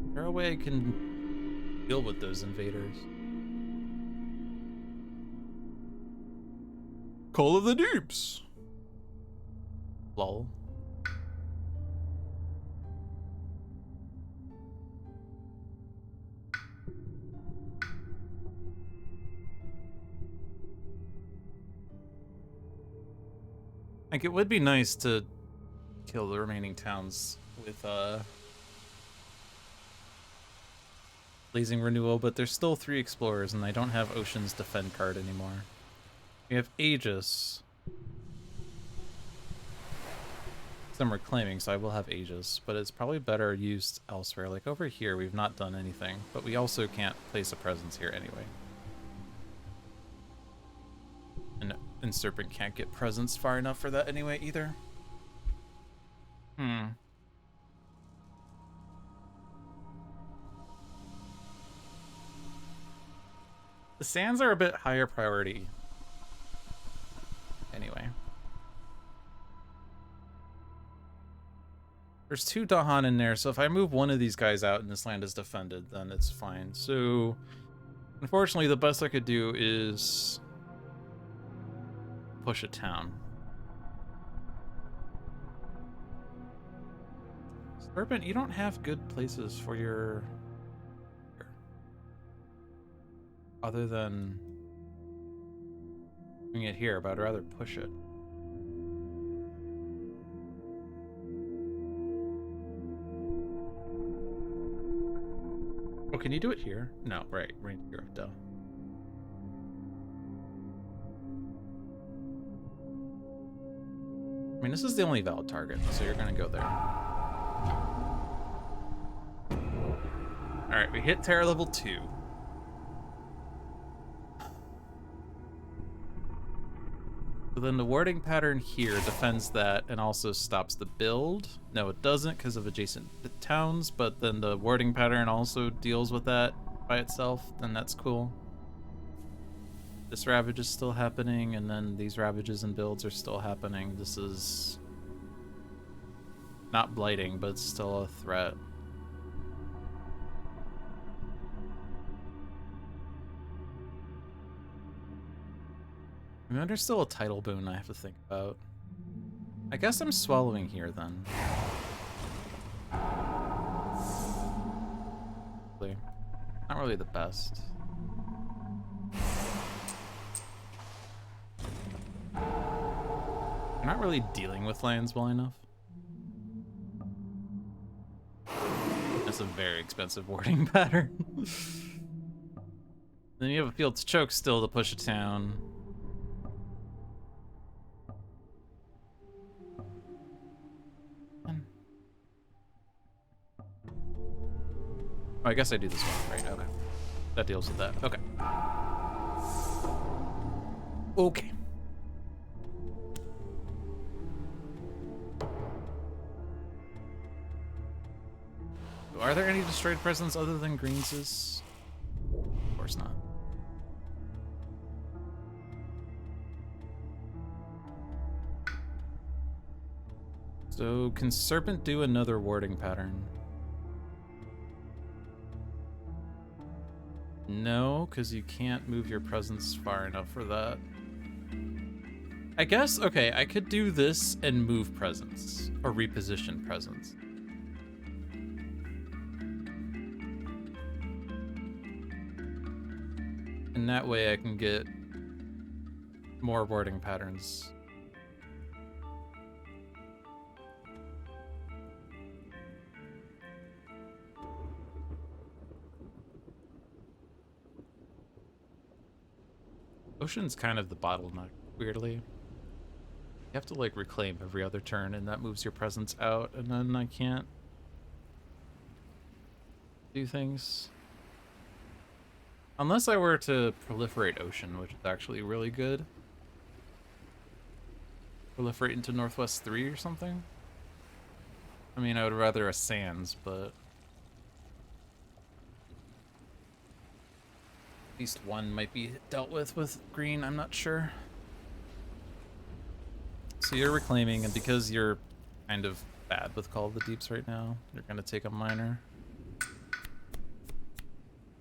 Is there a way I can deal with those invaders? Call of the Deeps! Lol. Like, it would be nice to kill the remaining towns with Blazing Renewal, but there's still 3 explorers, and I don't have Ocean's Defend card anymore. We have Aegis. I'm reclaiming, so I will have Aegis, but it's probably better used elsewhere. Like over here, we've not done anything, but we also can't place a presence here anyway. And Serpent can't get presence far enough for that anyway either. The sands are a bit higher priority. Anyway. There's 2 Dahan in there, so if I move one of these guys out and this land is defended, then it's fine. So, unfortunately, the best I could do is push a town. Serpent, you don't have good places for your... other than doing it here, but I'd rather push it. Oh, can you do it here? No, right, here, duh. I mean, this is the only valid target, so you're gonna go there. Alright, we hit Terra level 2. So then the warding pattern here defends that and also stops the build. No, it doesn't because of adjacent towns, but then the warding pattern also deals with that by itself, then that's cool. This ravage is still happening, and then these ravages and builds are still happening. This is not blighting, but it's still a threat. I mean, there's still a title boon I have to think about. I guess I'm swallowing here then. Not really the best. I'm not really dealing with lands well enough. That's a very expensive warding pattern. Then you have a Field's Choke still to push a town. Oh, I guess I do this one, right? Okay. That deals with that. Okay. Okay. Are there any destroyed presents other than Greens'? Of course not. So, can Serpent do another warding pattern? No, because you can't move your presence far enough for that. I guess, okay, I could do this and move presence, or reposition presence. And that way I can get more warding patterns. Ocean's kind of the bottleneck, weirdly. You have to like reclaim every other turn and that moves your presence out, and then I can't do things. Unless I were to proliferate Ocean, which is actually really good. Proliferate into Northwest 3 or something? I mean, I would rather a Sands, but... at least one might be dealt with green, I'm not sure. So you're reclaiming, and because you're kind of bad with Call of the Deeps right now, you're gonna take a minor.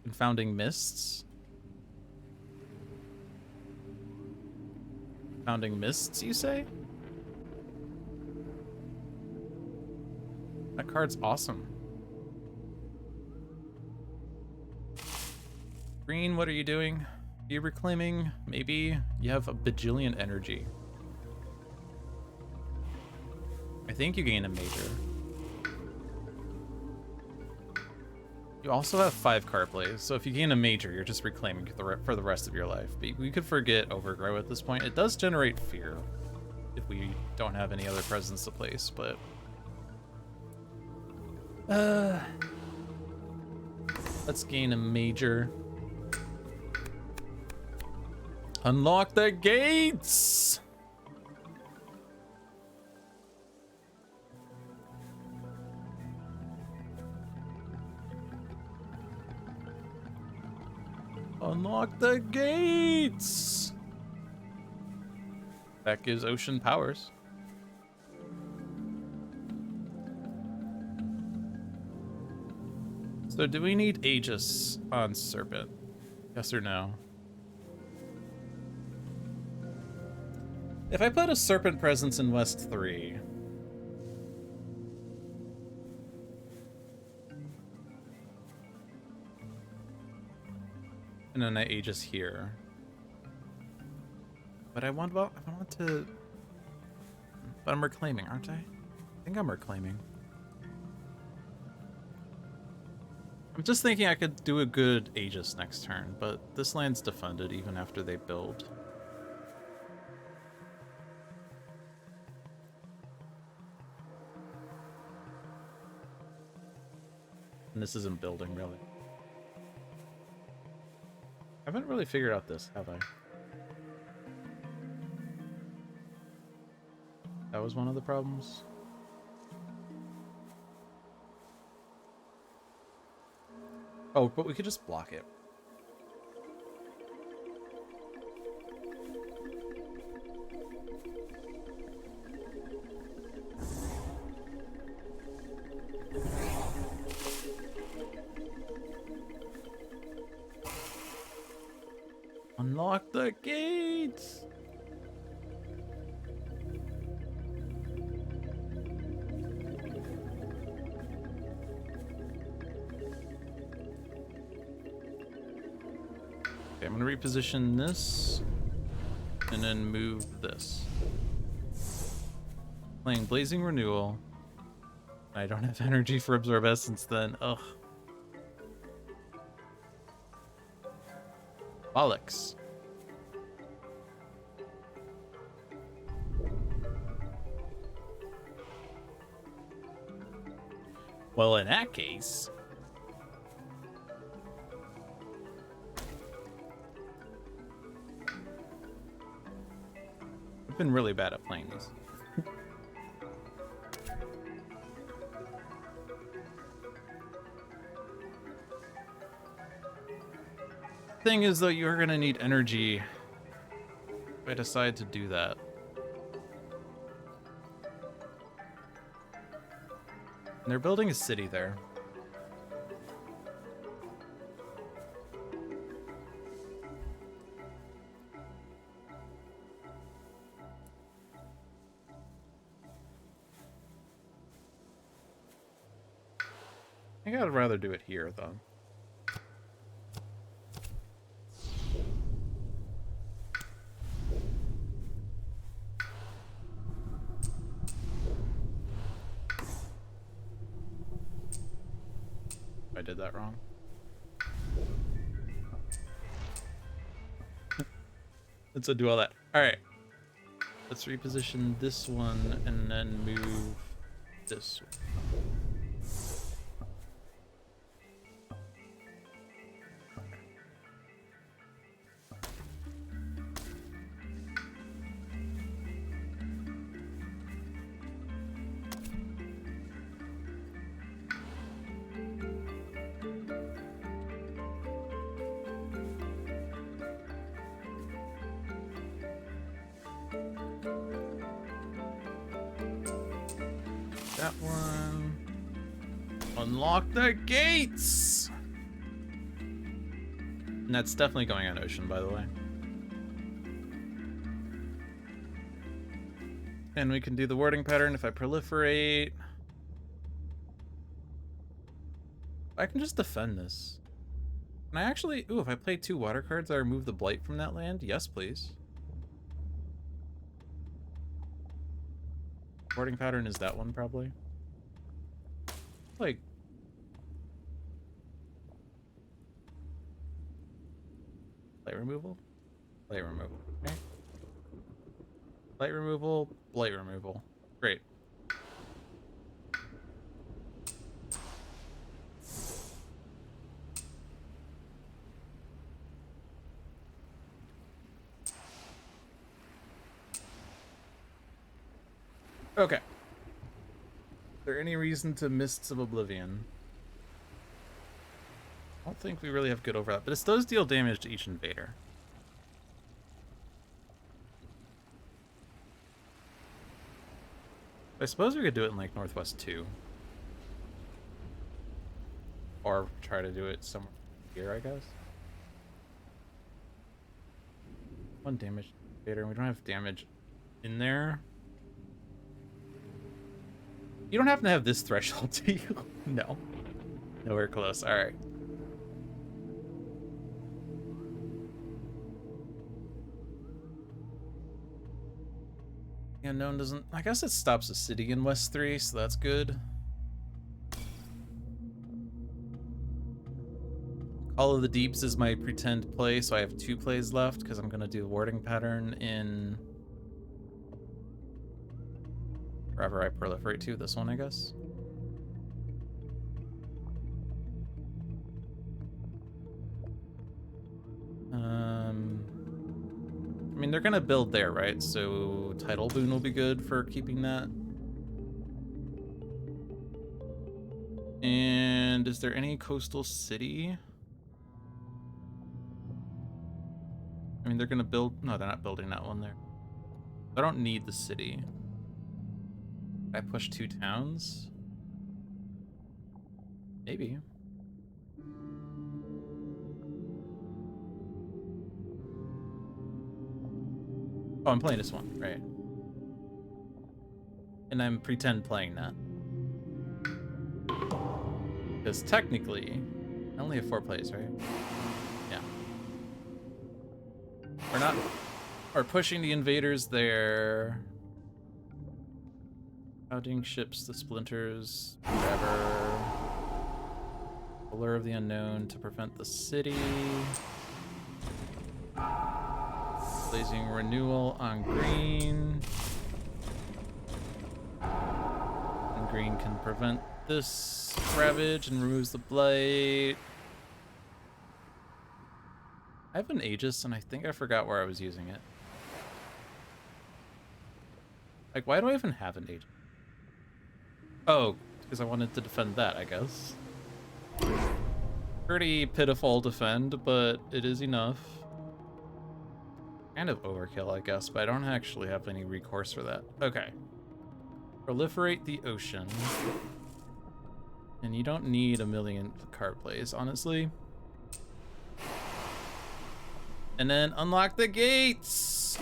Confounding Mists. Confounding Mists, you say? That card's awesome. Green, what are you doing? Are you reclaiming? Maybe you have a bajillion energy. I think you gain a major. You also have 5 card plays, so if you gain a major, you're just reclaiming for the rest of your life. But we could forget Overgrow at this point. It does generate fear if we don't have any other presence to place, but... let's gain a major. Unlock the gates! Unlock the gates! That gives Ocean powers. So do we need Aegis on Serpent? Yes or no? If I put a Serpent presence in West 3... and then I Aegis here. But I want to... but I'm reclaiming, aren't I? I think I'm reclaiming. I'm just thinking I could do a good Aegis next turn, but this land's defended even after they build. And this isn't building, really. I haven't really figured out this, have I? That was one of the problems. Oh, but we could just block it. Unlock the gates! Okay, I'm gonna reposition this and then move this. Playing Blazing Renewal. I don't have energy for Absorb Essence then. Ugh. Bollocks. Well, in that case... I've been really bad at playing these. Thing is, though, you're gonna need energy if I decide to do that. And they're building a city there. I think I'd rather do it here, though. I did that wrong. Let's undo all that. All right. Let's reposition this one and then move this one. That one. Unlock the gates! And that's definitely going on ocean, by the way. And we can do the wording pattern if I proliferate. I can just defend this. Can I actually... Ooh, if I play 2 water cards, I remove the blight from that land? Yes, please. Wording pattern is that one, probably. Like... Blight removal? Blight removal. Okay. Blight removal, blight removal. Great. Okay. Is there any reason to Mists of Oblivion? I don't think we really have good overlap, but it does deal damage to each invader. I suppose we could do it in like Northwest 2. Or try to do it somewhere here, I guess. 1 damage invader, and we don't have damage in there. You don't happen to have this threshold, do you? No. Nowhere close. Alright. The unknown doesn't... I guess it stops a city in West 3, so that's good. Call of the Deeps is my pretend play, so I have 2 plays left, because I'm going to do the warding pattern in... wherever I proliferate to, this one, I guess. I mean, they're gonna build there, right? So Tidal Boon will be good for keeping that. And is there any coastal city? I mean, they're gonna build... No, they're not building that one there. I don't need the city. I push 2 towns? Maybe. Oh, I'm playing this one, right. And I'm pretend playing that. Because technically, I only have 4 plays, right? Yeah. We're not... We're pushing the invaders there. Routing ships, the splinters, whatever. Allure of the unknown to prevent the city. Blazing Renewal on green. And green can prevent this Ravage and removes the Blight. I have an Aegis, and I think I forgot where I was using it. Like, why do I even have an Aegis? Oh, because I wanted to defend that, I guess. Pretty pitiful defend, but it is enough. Kind of overkill, I guess, but I don't actually have any recourse for that. Okay. Proliferate the ocean. And you don't need a million card plays, honestly. And then unlock the gates!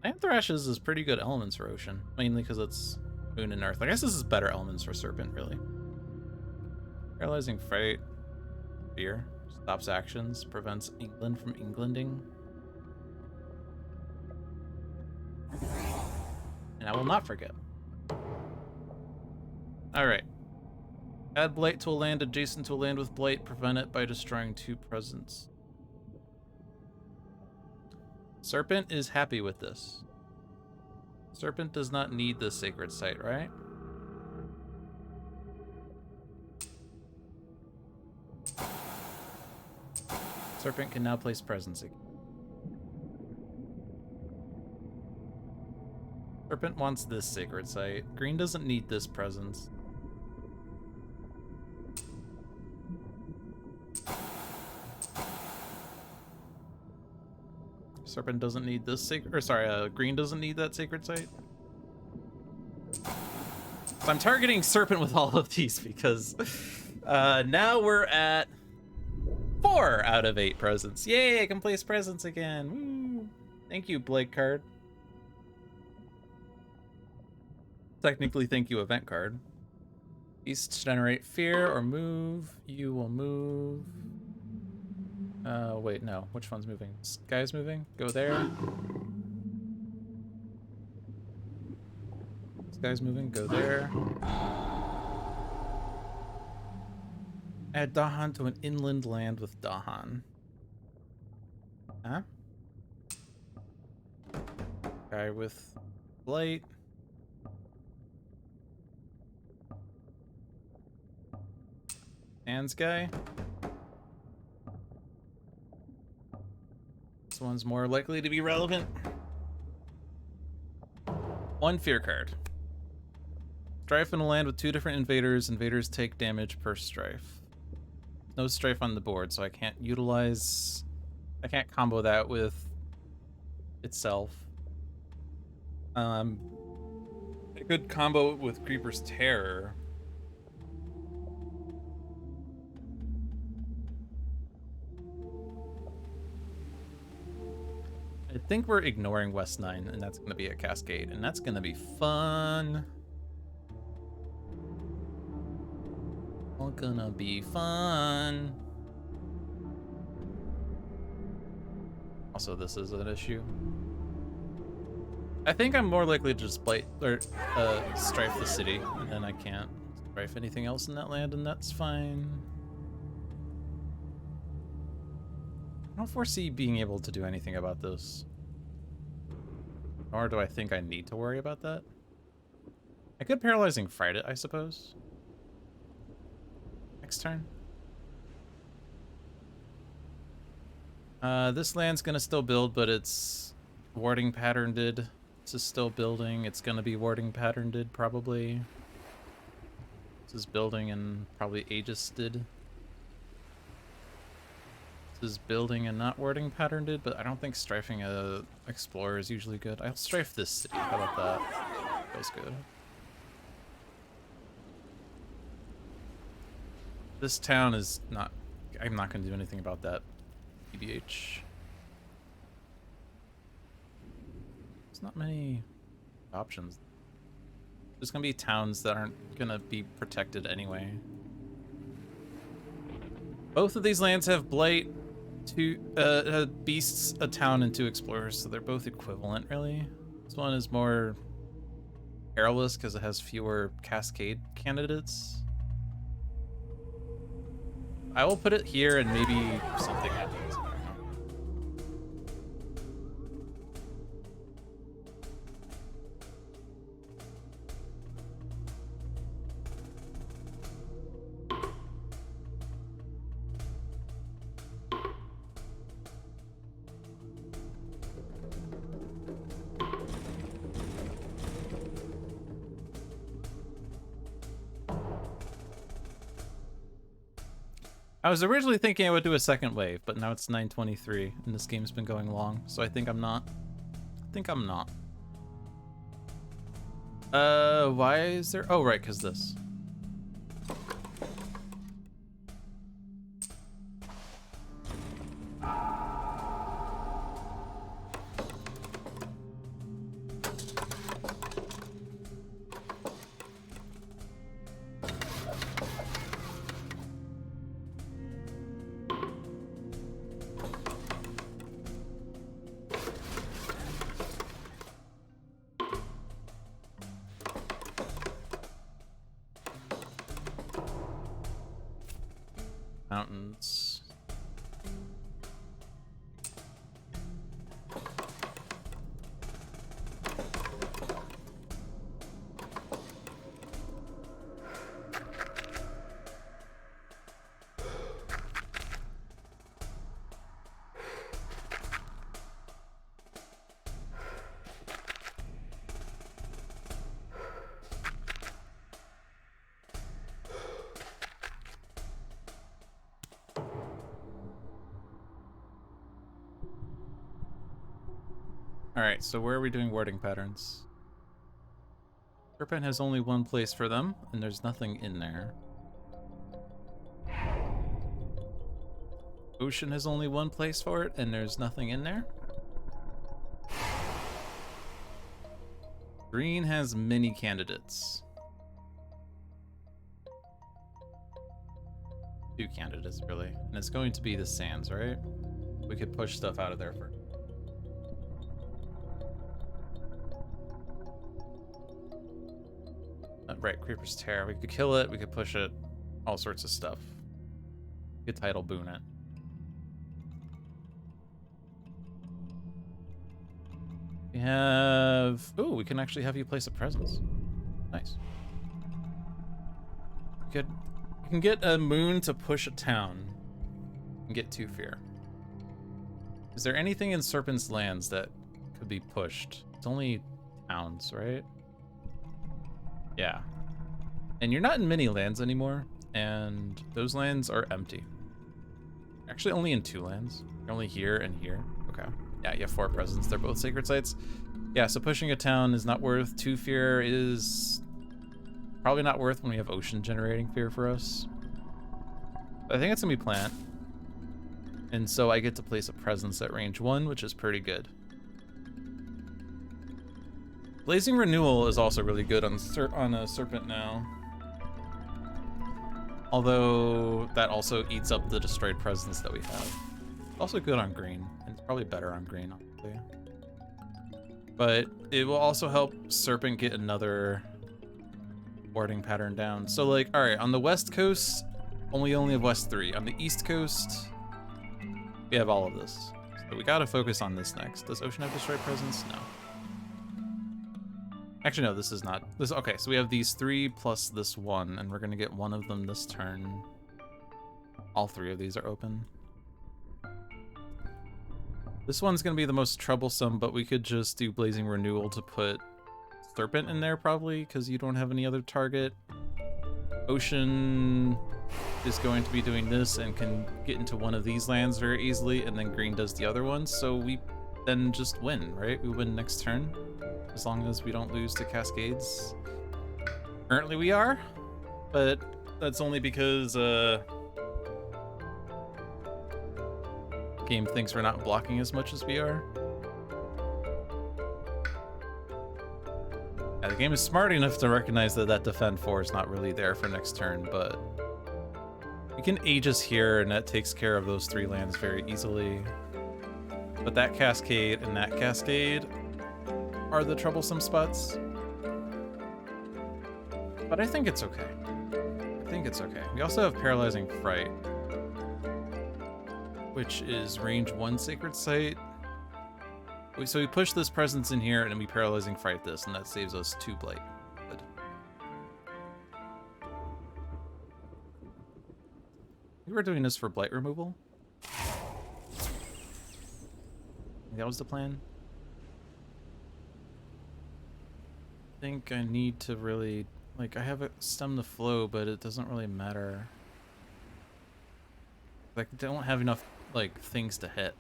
Land Thrashes is pretty good elements for ocean, mainly because it's moon and earth. I guess this is better elements for serpent, really. Paralyzing Fright. Fear. Stops actions. Prevents England from Englanding. And I will not forget. Alright. Add Blight to a land adjacent to a land with Blight. Prevent it by destroying 2 presents. Serpent is happy with this. Serpent does not need this sacred site, right? Serpent can now place presents again. Serpent wants this sacred site. Green doesn't need this presence. Serpent doesn't need this sacred, or sorry, green doesn't need that sacred site. So I'm targeting Serpent with all of these because now we're at 4 out of 8 presents. Yay, I can place presents again. Woo. Thank you, Blake card. Technically, thank you, event card. Beasts generate fear or move. You will move. Wait, no. Which one's moving? This guy's moving? Go there. This guy's moving? Go there. Add Dahan to an inland land with Dahan. Huh? Guy with Blight. Hands guy. This one's more likely to be relevant. 1 fear card. Strife in a land with 2 different invaders. Invaders take damage per strife. No strife on the board, so I can't utilize... I can't combo that with itself. I could combo it with Creeper's Terror. I think we're ignoring West 9, and that's going to be a Cascade, and that's going to be fun. All gonna be fun. Also, this is an issue. I think I'm more likely to just Blight or Strife the city, and then I can't Strife anything else in that land, and that's fine. I don't foresee being able to do anything about this. Nor do I think I need to worry about that. I could Paralyzing Fright it, I suppose. Next turn. This land's gonna still build, but it's warding patterned. This is still building. It's gonna be warding patterned, probably. This is building and probably Aegis did. Is building and not warding patterned, but I don't think strifing a explorer is usually good. I'll strife this city. How about that? Feels good. This town is not... I'm not going to do anything about that. TBH. There's not many options. There's going to be towns that aren't going to be protected anyway. Both of these lands have Blight. 2 beasts, a town, and 2 explorers, so they're both equivalent, really. This one is more perilous because it has fewer Cascade candidates. I will put it here and maybe something happens. I don't know. I was originally thinking I would do a second wave, but now it's 9:23 and this game's been going long, so I think I'm not. Why is there? Oh, right, because this. Mountains. Alright, so where are we doing warding patterns? Serpent has only one place for them, and there's nothing in there. Ocean has only one place for it, and there's nothing in there. Green has many candidates. 2 candidates, really. And it's going to be the sands, right? We could push stuff out of there first. Right, Creeper's Tear. We could kill it, we could push it, all sorts of stuff. We could title boon it. We have... Ooh, we can actually have you place a presence. Nice. We can get a moon to push a town and get 2 fear. Is there anything in Serpent's lands that could be pushed? It's only towns, right? Yeah. And you're not in many lands anymore, and those lands are empty. Actually, only in 2 lands. You're only here and here. Okay. Yeah, you have 4 presents. They're both sacred sites. Yeah, so pushing a town is not worth. 2 fear is probably not worth when we have ocean generating fear for us. But I think it's gonna be plant. And so I get to place a presence at range 1, which is pretty good. Blazing Renewal is also really good on a Serpent now. Although that also eats up the destroyed presence that we have. Also good on green, and it's probably better on green, honestly. But it will also help Serpent get another warding pattern down. So like, all right, on the west coast, we only have West 3. On the east coast, we have all of this. So we gotta focus on this next. Does Ocean have destroyed presence? No. Actually, no, this is not. Okay, so we have these 3 plus this 1, and we're gonna get 1 of them this turn. All 3 of these are open. This one's gonna be the most troublesome, but we could just do Blazing Renewal to put Serpent in there, probably, because you don't have any other target. Ocean is going to be doing this and can get into one of these lands very easily, and then green does the other one, so we then just win, right? We win next turn. As long as we don't lose to Cascades. Currently we are, but that's only because game thinks we're not blocking as much as we are. Yeah, the game is smart enough to recognize that that defend 4 is not really there for next turn, but we can Aegis here and that takes care of those 3 lands very easily. But that Cascade and that Cascade are the troublesome spots. But I think it's okay. We also have Paralyzing Fright. which is range 1 sacred site. So we push this presence in here, and we paralyzing fright this, and that saves us 2 blight. Good. We were doing this for blight removal. That was the plan. I think I need to really, like, I have it stem the flow, but it doesn't really matter. Like, I don't have enough, like, things to hit.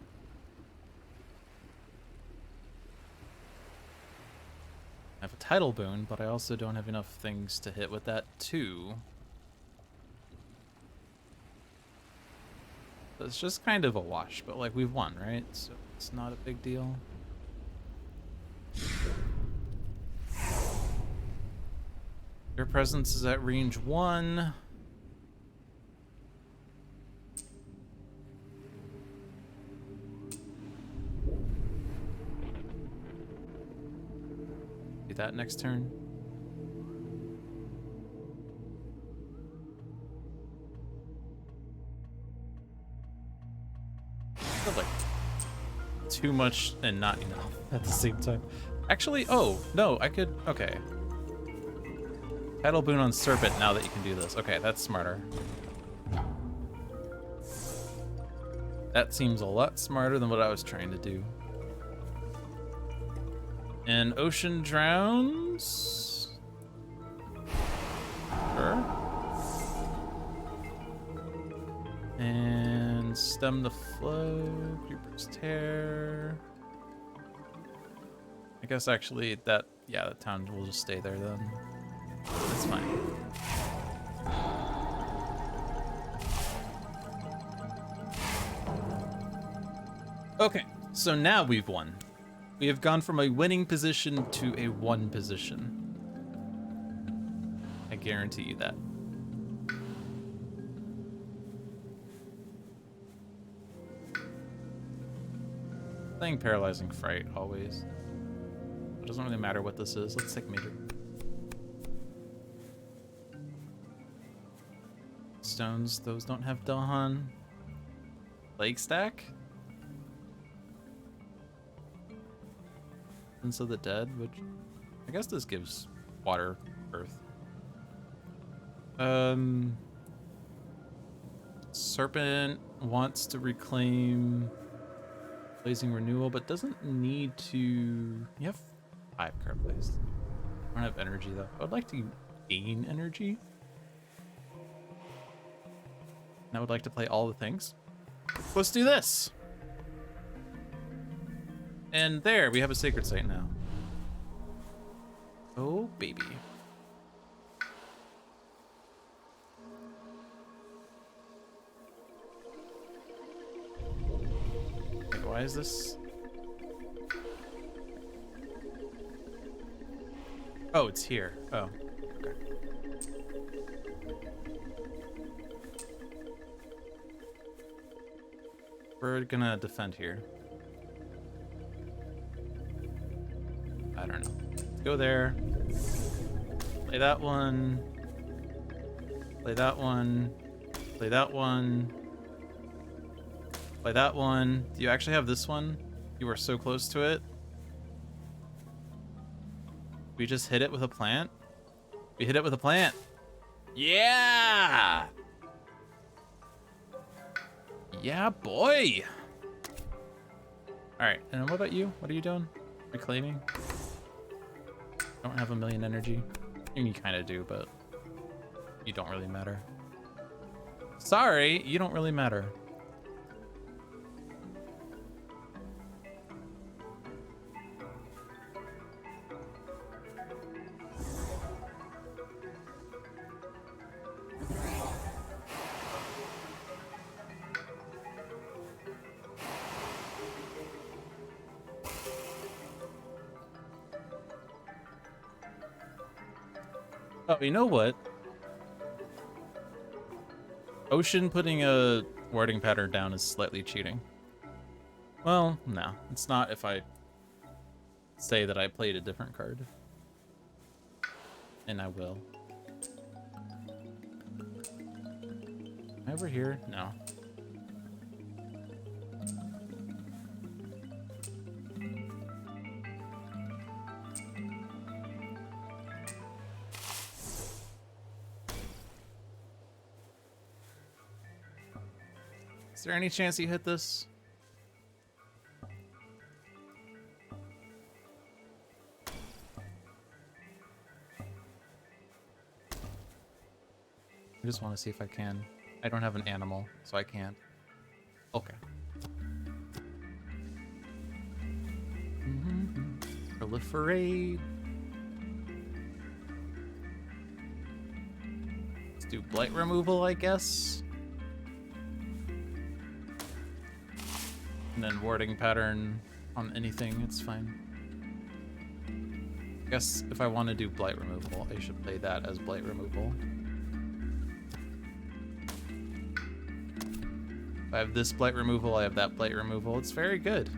I have a tidal boon, but I also don't have enough things to hit with that too. So it's just kind of a wash, but like we've won, right? So it's not a big deal. Your presence is at range 1. Do that next turn. I feel like too much and not enough at the same time. Actually, oh, no, I could, okay. Tidal boon on Serpent now that you can do this. Okay, that's smarter. That seems a lot smarter than what I was trying to do. And Ocean Drowns? Sure. And Stem the Flow, Creeper's Tear. I guess actually that, yeah, the town will just stay there then. That's fine. Okay, so now we've won. We have gone from a winning position to a 1 position. I guarantee you that. Playing Paralyzing Fright always. It doesn't really matter what this is. Let's take Major. Stones, those don't have Dahan. Lake Stack? Sense of the Dead, which I guess this gives water, earth. Serpent wants to reclaim Blazing Renewal, but doesn't need to. You have 5 card plays. I don't have energy though. I would like to gain energy. And I would like to play all the things. Let's do this. And there, we have a sacred site now. Oh, baby. Wait, why is this? Oh, it's here. Oh, okay. We're gonna defend here. I don't know. Let's go there. Play that one. Play that one. Play that one. Play that one. Do you actually have this one? You were so close to it. We just hit it with a plant? We hit it with a plant. Yeah! Yeah, boy! Alright, and what about you? What are you doing? Reclaiming? Don't have a million energy. I mean, you kind of do, but you don't really matter. Sorry, you don't really matter. Oh, you know what? Ocean putting a wording pattern down is slightly cheating. Well, no, it's not if I say that I played a different card. And I will. Am I over here? No. Is there any chance you hit this? I just want to see if I can. I don't have an animal, so I can't. Okay. Proliferate. Let's do blight removal, I guess. And then warding pattern on anything, it's fine. I guess if I want to do blight removal, I should play that as blight removal. If I have this blight removal, I have that blight removal. It's very good.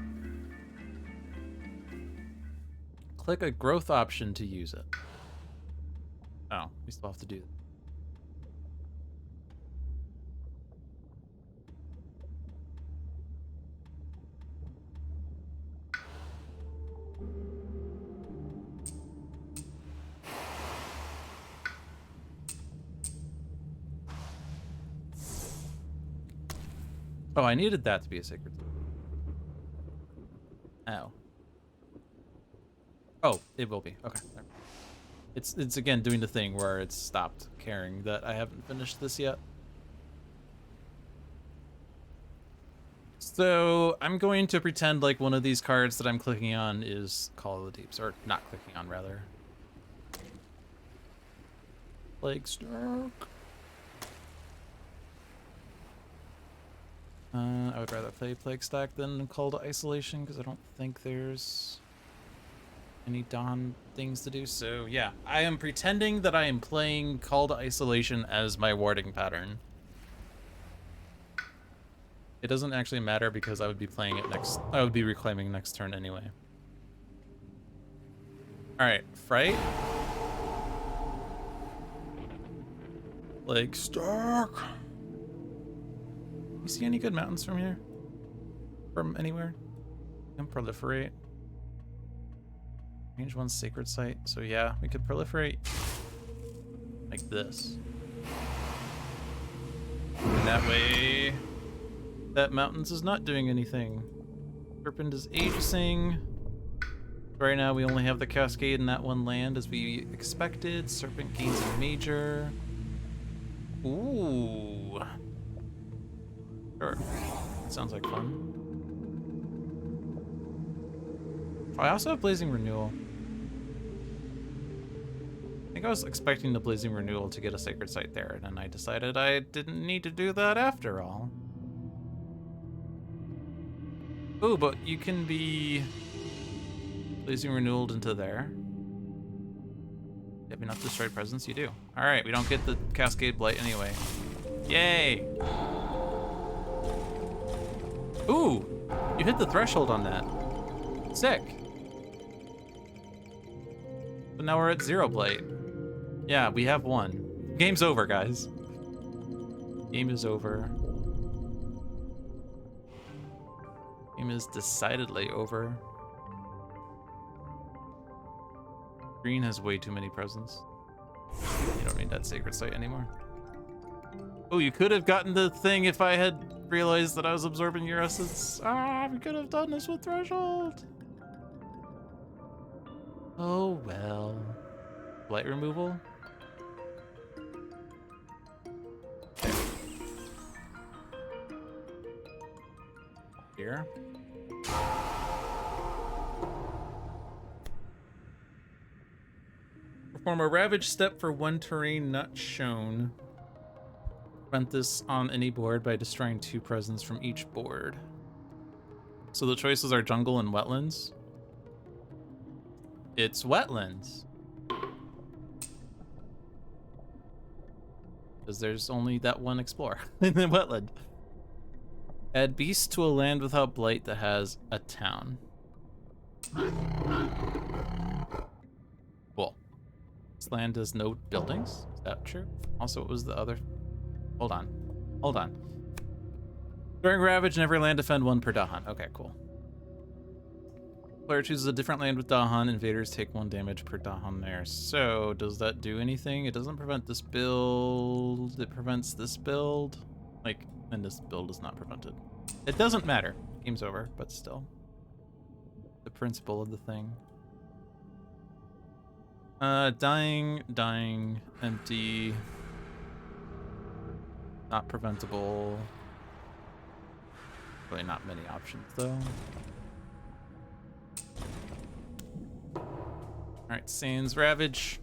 Click a growth option to use it. Oh, we still have to do that. Oh, I needed that to be a sacred. Oh. Oh, it will be. Okay. It's again doing the thing where it's stopped caring that I haven't finished this yet. So I'm going to pretend like one of these cards that I'm clicking on is Call of the Deeps, or not clicking on rather. Plague Stark. I would rather play Plague Stack than Call to Isolation because I don't think there's any Dawn things to do. So yeah, I am pretending that I am playing Call to Isolation as my warding pattern. It doesn't actually matter because I would be playing it next. I would be reclaiming next turn anyway. All right, Fright. Plague Stark. You see any good mountains from here? From anywhere? And proliferate. Range 1 sacred site. So yeah, we could proliferate like this. And that way, that mountains is not doing anything. Serpent is aegising. Right now we only have the cascade in that one land as we expected. Serpent gains a major. Ooh. Sure. Sounds like fun. Oh, I also have Blazing Renewal. I think I was expecting the Blazing Renewal to get a sacred site there, and then I decided I didn't need to do that after all. Oh, but you can be Blazing Renewaled into there. Have you not destroyed presence? You do. Alright, we don't get the Cascade Blight anyway. Yay! Ooh! You hit the threshold on that. Sick. But now we're at 0 blight. Yeah, we have one. Game's over, guys. Game is over. Game is decidedly over. Green has way too many presents. You don't need that sacred site anymore. Oh, you could have gotten the thing if I had realized that I was absorbing your essence. Ah, we could have done this with Threshold. Oh, well. Blight removal? Here. Perform a Ravage step for one terrain not shown. Prevent this on any board by destroying 2 presents from each board. So the choices are jungle and wetlands. It's wetlands. Because there's only that one explorer in the wetland. Add beast to a land without blight that has a town. Cool. This land has no buildings? Is that true? Also, what was the other? Hold on. Hold on. During Ravage, in every land defend 1 per Dahan. Okay, cool. Player chooses a different land with Dahan. Invaders take 1 damage per Dahan there. So, does that do anything? It doesn't prevent this build. It prevents this build. Like, And this build is not prevented. It doesn't matter. Game's over, but still. The principle of the thing. Dying, empty. Not preventable. Really not many options, though. Alright, Sands Ravage.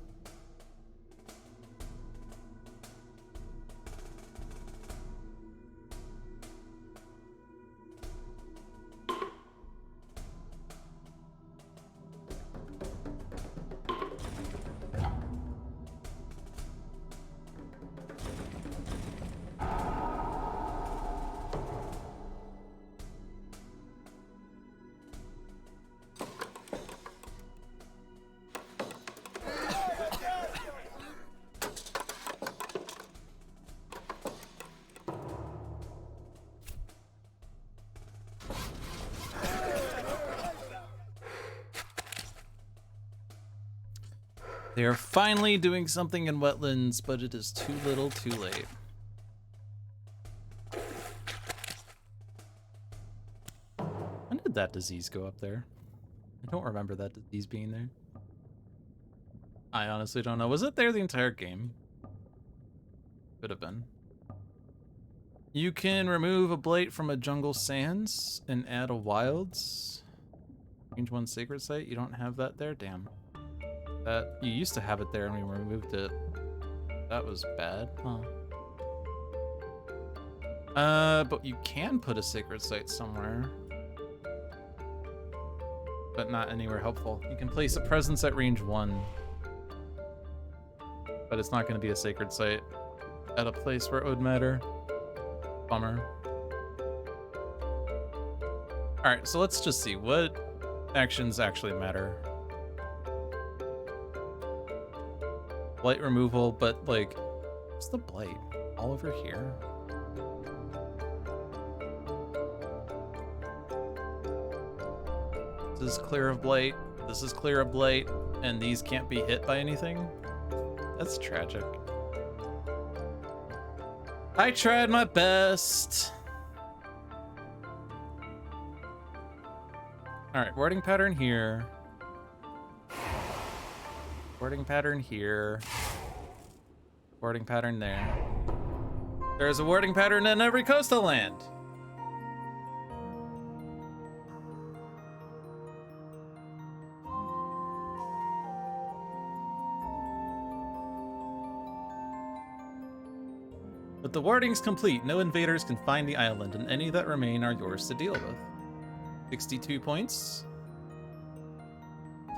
They are finally doing something in wetlands, but it is too little too late. When did that disease go up there? I don't remember that disease being there. I honestly don't know. Was it there the entire game? Could have been. You can remove a blight from a jungle sands and add a wilds. Range 1 sacred site. You don't have that there? Damn. That you used to have it there and we removed it. That was bad, huh? But you can put a sacred site somewhere. But not anywhere helpful. You can place a presence at range 1. But it's not going to be a sacred site at a place where it would matter. Bummer. Alright, so let's just see what actions actually matter. Blight removal, but like, what's the blight? All over here? This is clear of blight, this is clear of blight, and these can't be hit by anything? That's tragic. I tried my best. Alright, warding pattern here. Warding pattern here. Warding pattern there. There's a warding pattern in every coastal land. With the wardings complete, no invaders can find the island, and any that remain are yours to deal with. 62 points.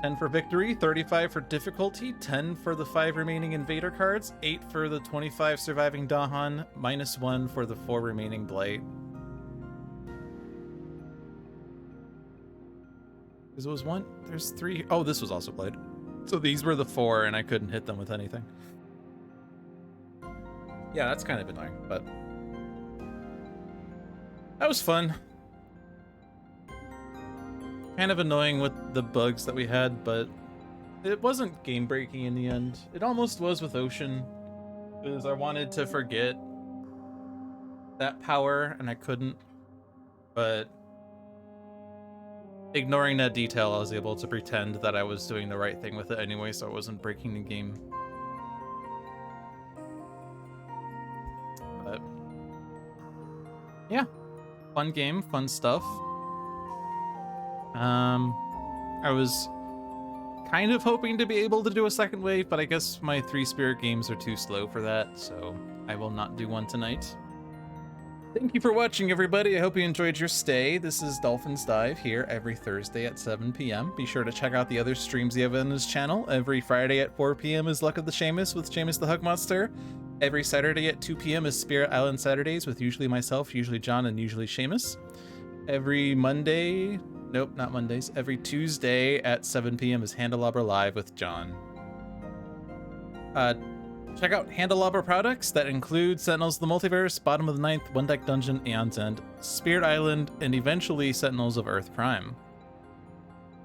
10 for victory, 35 for difficulty, 10 for the 5 remaining invader cards, 8 for the 25 surviving Dahan, -1 for the 4 remaining blight. Because it was 1, there's 3, oh, this was also blight. So these were the 4 and I couldn't hit them with anything. Yeah, that's kind of annoying, but that was fun. Kind of annoying with the bugs that we had, but it wasn't game breaking in the end. It almost was with Ocean, because I wanted to forget that power and I couldn't, but ignoring that detail, I was able to pretend that I was doing the right thing with it anyway, so I wasn't breaking the game. But yeah, fun game, fun stuff. I was kind of hoping to be able to do a second wave, but I guess my 3 spirit games are too slow for that, so I will not do one tonight. Thank you for watching, everybody. I hope you enjoyed your stay. This is Dolphin's Dive here every Thursday at 7 p.m. Be sure to check out the other streams he has on his channel. Every Friday at 4 p.m. is Luck of the Seamus with Seamus the Hug Monster. Every Saturday at 2 p.m. is Spirit Island Saturdays with usually myself, usually John, and usually Seamus. Every Monday... Nope, not Mondays. Every Tuesday at 7 p.m. is Handelabra Live with John. Check out Handelabra products that include Sentinels of the Multiverse, Bottom of the Ninth, One Deck Dungeon, Aeon's End, Spirit Island, and eventually Sentinels of Earth Prime.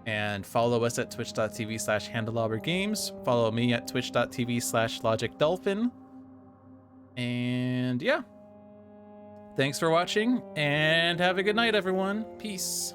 And follow us at twitch.tv/HandelabraGames. Follow me at twitch.tv/LogicDolphin. And yeah. Thanks for watching, and have a good night, everyone. Peace.